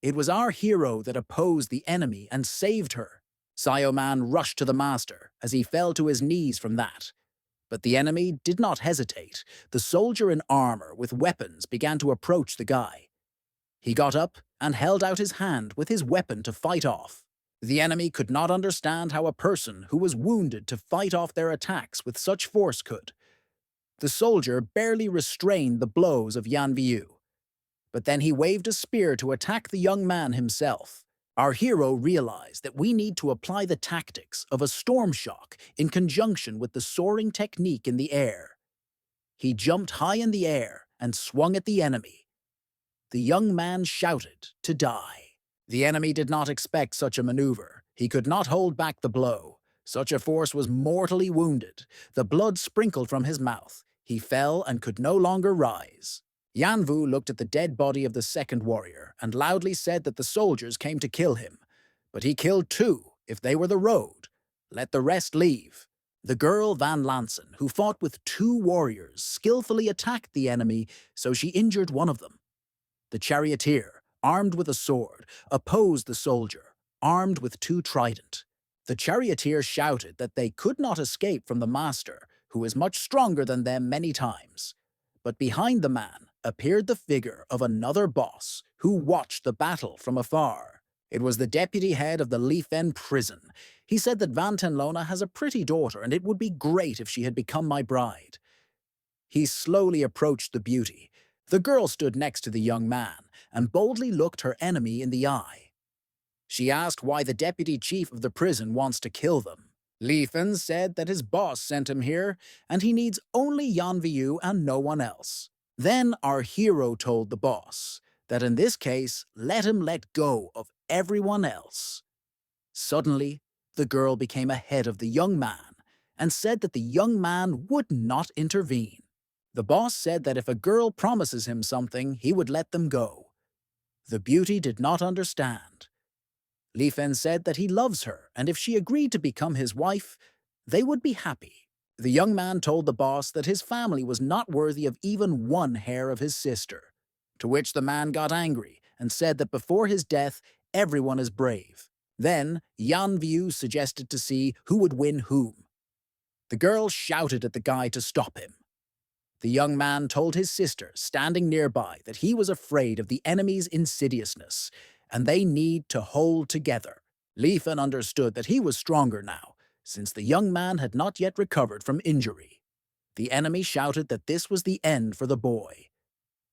It was our hero that opposed the enemy and saved her. Man rushed to the master as he fell to his knees from that. But the enemy did not hesitate. The soldier in armor with weapons began to approach the guy. He got up and held out his hand with his weapon to fight off. The enemy could not understand how a person who was wounded to fight off their attacks with such force could. The soldier barely restrained the blows of Yan Viu. But then he waved a spear to attack the young man himself. Our hero realized that we need to apply the tactics of a storm shock in conjunction with the soaring technique in the air. He jumped high in the air and swung at the enemy. The young man shouted to die. The enemy did not expect such a maneuver. He could not hold back the blow. Such a force was mortally wounded. The blood sprinkled from his mouth. He fell and could no longer rise. Yan Vu looked at the dead body of the second warrior and loudly said that the soldiers came to kill him. But he killed 2 if they were the road. Let the rest leave. The girl Van Lansen, who fought with 2 warriors, skillfully attacked the enemy, so she injured one of them. The charioteer, armed with a sword, opposed the soldier, armed with 2 trident. The charioteer shouted that they could not escape from the master, who is much stronger than them many times. But behind the man appeared the figure of another boss who watched the battle from afar. It was the deputy head of the Lifen prison. He said that Van Tenlona has a pretty daughter and it would be great if she had become my bride. He slowly approached the beauty. The girl stood next to the young man and boldly looked her enemy in the eye. She asked why the deputy chief of the prison wants to kill them. Li Fen said that his boss sent him here, and he needs only Yan Viu and no one else. Then our hero told the boss that in this case, let him let go of everyone else. Suddenly, the girl became ahead of the young man and said that the young man would not intervene. The boss said that if a girl promises him something, he would let them go. The beauty did not understand. Li Fen said that he loves her, and if she agreed to become his wife, they would be happy. The young man told the boss that his family was not worthy of even 1 hair of his sister, to which the man got angry and said that before his death, everyone is brave. Then, Yan Viu suggested to see who would win whom. The girl shouted at the guy to stop him. The young man told his sister, standing nearby, that he was afraid of the enemy's insidiousness, and they need to hold together. Li Fen understood that he was stronger now, since the young man had not yet recovered from injury. The enemy shouted that this was the end for the boy.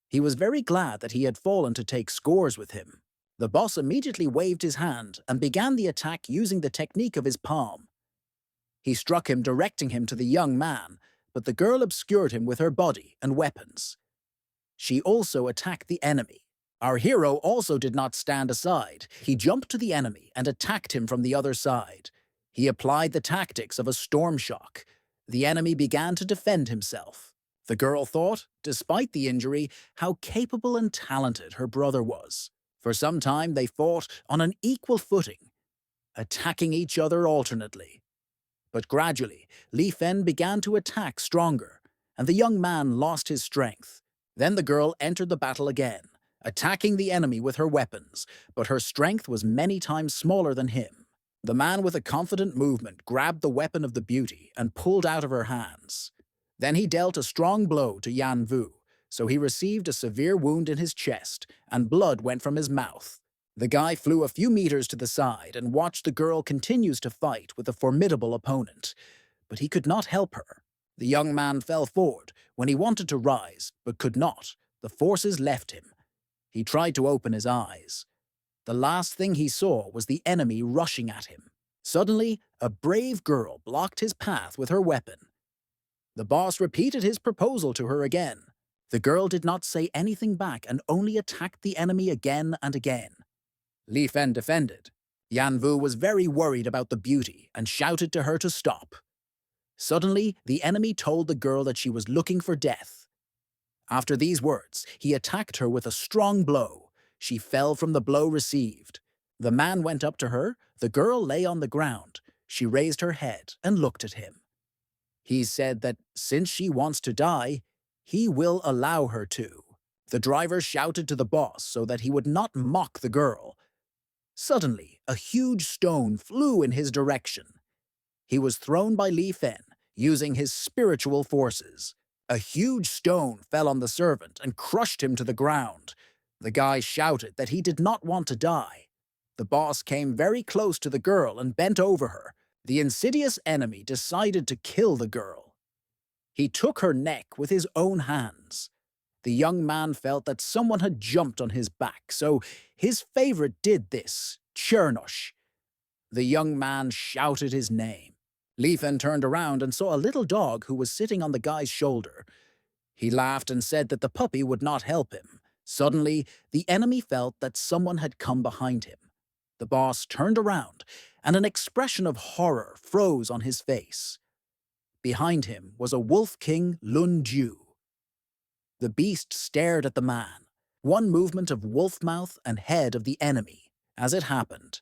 He was very glad that he had fallen to take scores with him. The boss immediately waved his hand and began the attack using the technique of his palm. He struck him, directing him to the young man, but the girl obscured him with her body and weapons. She also attacked the enemy. Our hero also did not stand aside. He jumped to the enemy and attacked him from the other side. He applied the tactics of a storm shock. The enemy began to defend himself. The girl thought, despite the injury, how capable and talented her brother was. For some time they fought on an equal footing, attacking each other alternately. But gradually, Li Fen began to attack stronger, and the young man lost his strength. Then the girl entered the battle again, attacking the enemy with her weapons, but her strength was many times smaller than him. The man with a confident movement grabbed the weapon of the beauty and pulled out of her hands. Then he dealt a strong blow to Yan Vu, so he received a severe wound in his chest, and blood went from his mouth. The guy flew a few meters to the side and watched the girl continues to fight with a formidable opponent, but he could not help her. The young man fell forward when he wanted to rise, but could not. The forces left him. He tried to open his eyes. The last thing he saw was the enemy rushing at him. Suddenly, a brave girl blocked his path with her weapon. The boss repeated his proposal to her again. The girl did not say anything back and only attacked the enemy again and again. Li Fen defended. Yan Vu was very worried about the beauty and shouted to her to stop. Suddenly, the enemy told the girl that she was looking for death. After these words, he attacked her with a strong blow. She fell from the blow received. The man went up to her. The girl lay on the ground. She raised her head and looked at him. He said that since she wants to die, he will allow her to. The driver shouted to the boss so that he would not mock the girl. Suddenly, a huge stone flew in his direction. He was thrown by Li Fen, using his spiritual forces. A huge stone fell on the servant and crushed him to the ground. The guy shouted that he did not want to die. The boss came very close to the girl and bent over her. The insidious enemy decided to kill the girl. He took her neck with his own hands. The young man felt that someone had jumped on his back, so his favorite did this, Chernosh. The young man shouted his name. Li Fen turned around and saw a little dog who was sitting on the guy's shoulder. He laughed and said that the puppy would not help him. Suddenly, the enemy felt that someone had come behind him. The boss turned around, and an expression of horror froze on his face. Behind him was a wolf king, Lun Ju. The beast stared at the man, one movement of wolf mouth and head of the enemy. As it happened,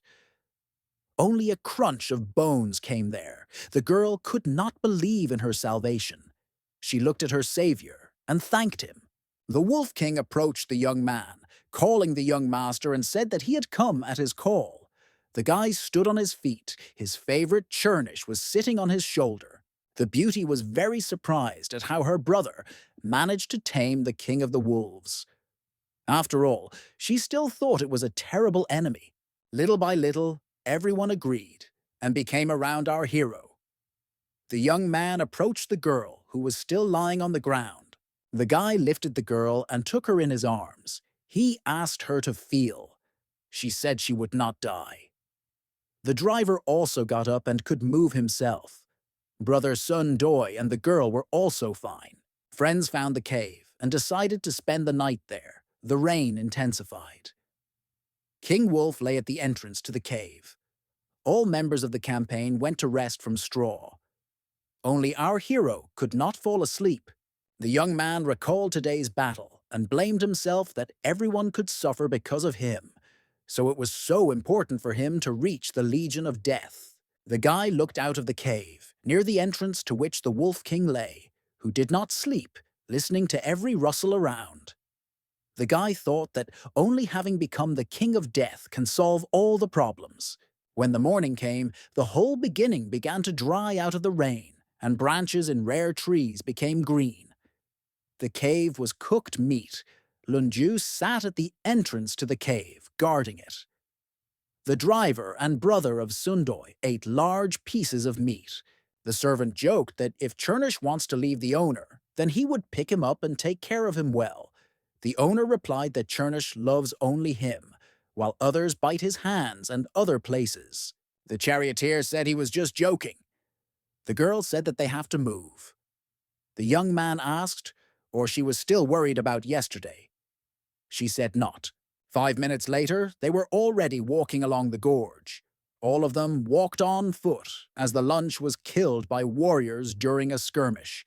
only a crunch of bones came there. The girl could not believe in her salvation. She looked at her savior and thanked him. The Wolf King approached the young man, calling the young master, and said that he had come at his call. The guy stood on his feet. His favorite Chernish was sitting on his shoulder. The beauty was very surprised at how her brother managed to tame the king of the wolves. After all, she still thought it was a terrible enemy. Little by little, everyone agreed and became around our hero. The young man approached the girl, who was still lying on the ground. The guy lifted the girl and took her in his arms. He asked her to feel. She said she would not die. The driver also got up and could move himself. Brother Sun Doi and the girl were also fine. Friends found the cave and decided to spend the night there. The rain intensified. King Wolf lay at the entrance to the cave. All members of the campaign went to rest from straw. Only our hero could not fall asleep. The young man recalled today's battle and blamed himself that everyone could suffer because of him, so it was so important for him to reach the Legion of Death. The guy looked out of the cave, near the entrance to which the Wolf King lay, who did not sleep, listening to every rustle around. The guy thought that only having become the King of Death can solve all the problems. When the morning came, the whole beginning began to dry out of the rain, and branches in rare trees became green. The cave was cooked meat. Lunju sat at the entrance to the cave, guarding it. The driver and brother of Sundoy ate large pieces of meat. The servant joked that if Chernish wants to leave the owner, then he would pick him up and take care of him well. The owner replied that Chernish loves only him, while others bite his hands and other places. The charioteer said he was just joking. The girl said that they have to move. The young man asked, or she was still worried about yesterday. She said not. 5 minutes later, they were already walking along the gorge. All of them walked on foot, as the lunch was killed by warriors during a skirmish.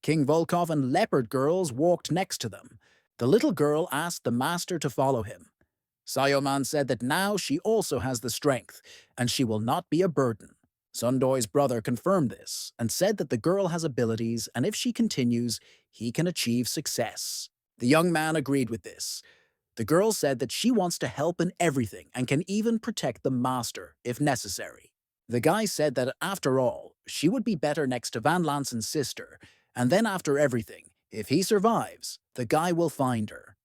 King Volkov and leopard girls walked next to them. The little girl asked the master to follow him. Sayoman said that now she also has the strength, and she will not be a burden. Sundoy's brother confirmed this, and said that the girl has abilities, and if she continues, he can achieve success. The young man agreed with this. The girl said that she wants to help in everything and can even protect the master, if necessary. The guy said that after all, she would be better next to Van Lansen's sister, and then after everything, if he survives, the guy will find her.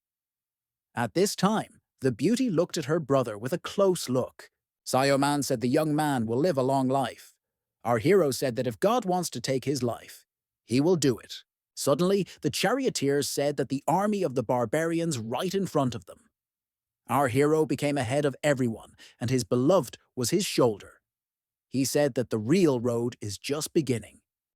At this time, the beauty looked at her brother with a close look. Sayoman said the young man will live a long life. Our hero said that if God wants to take his life, he will do it. Suddenly, the charioteers said that the army of the barbarians right in front of them. Our hero became ahead of everyone, and his beloved was his shoulder. He said that the real road is just beginning.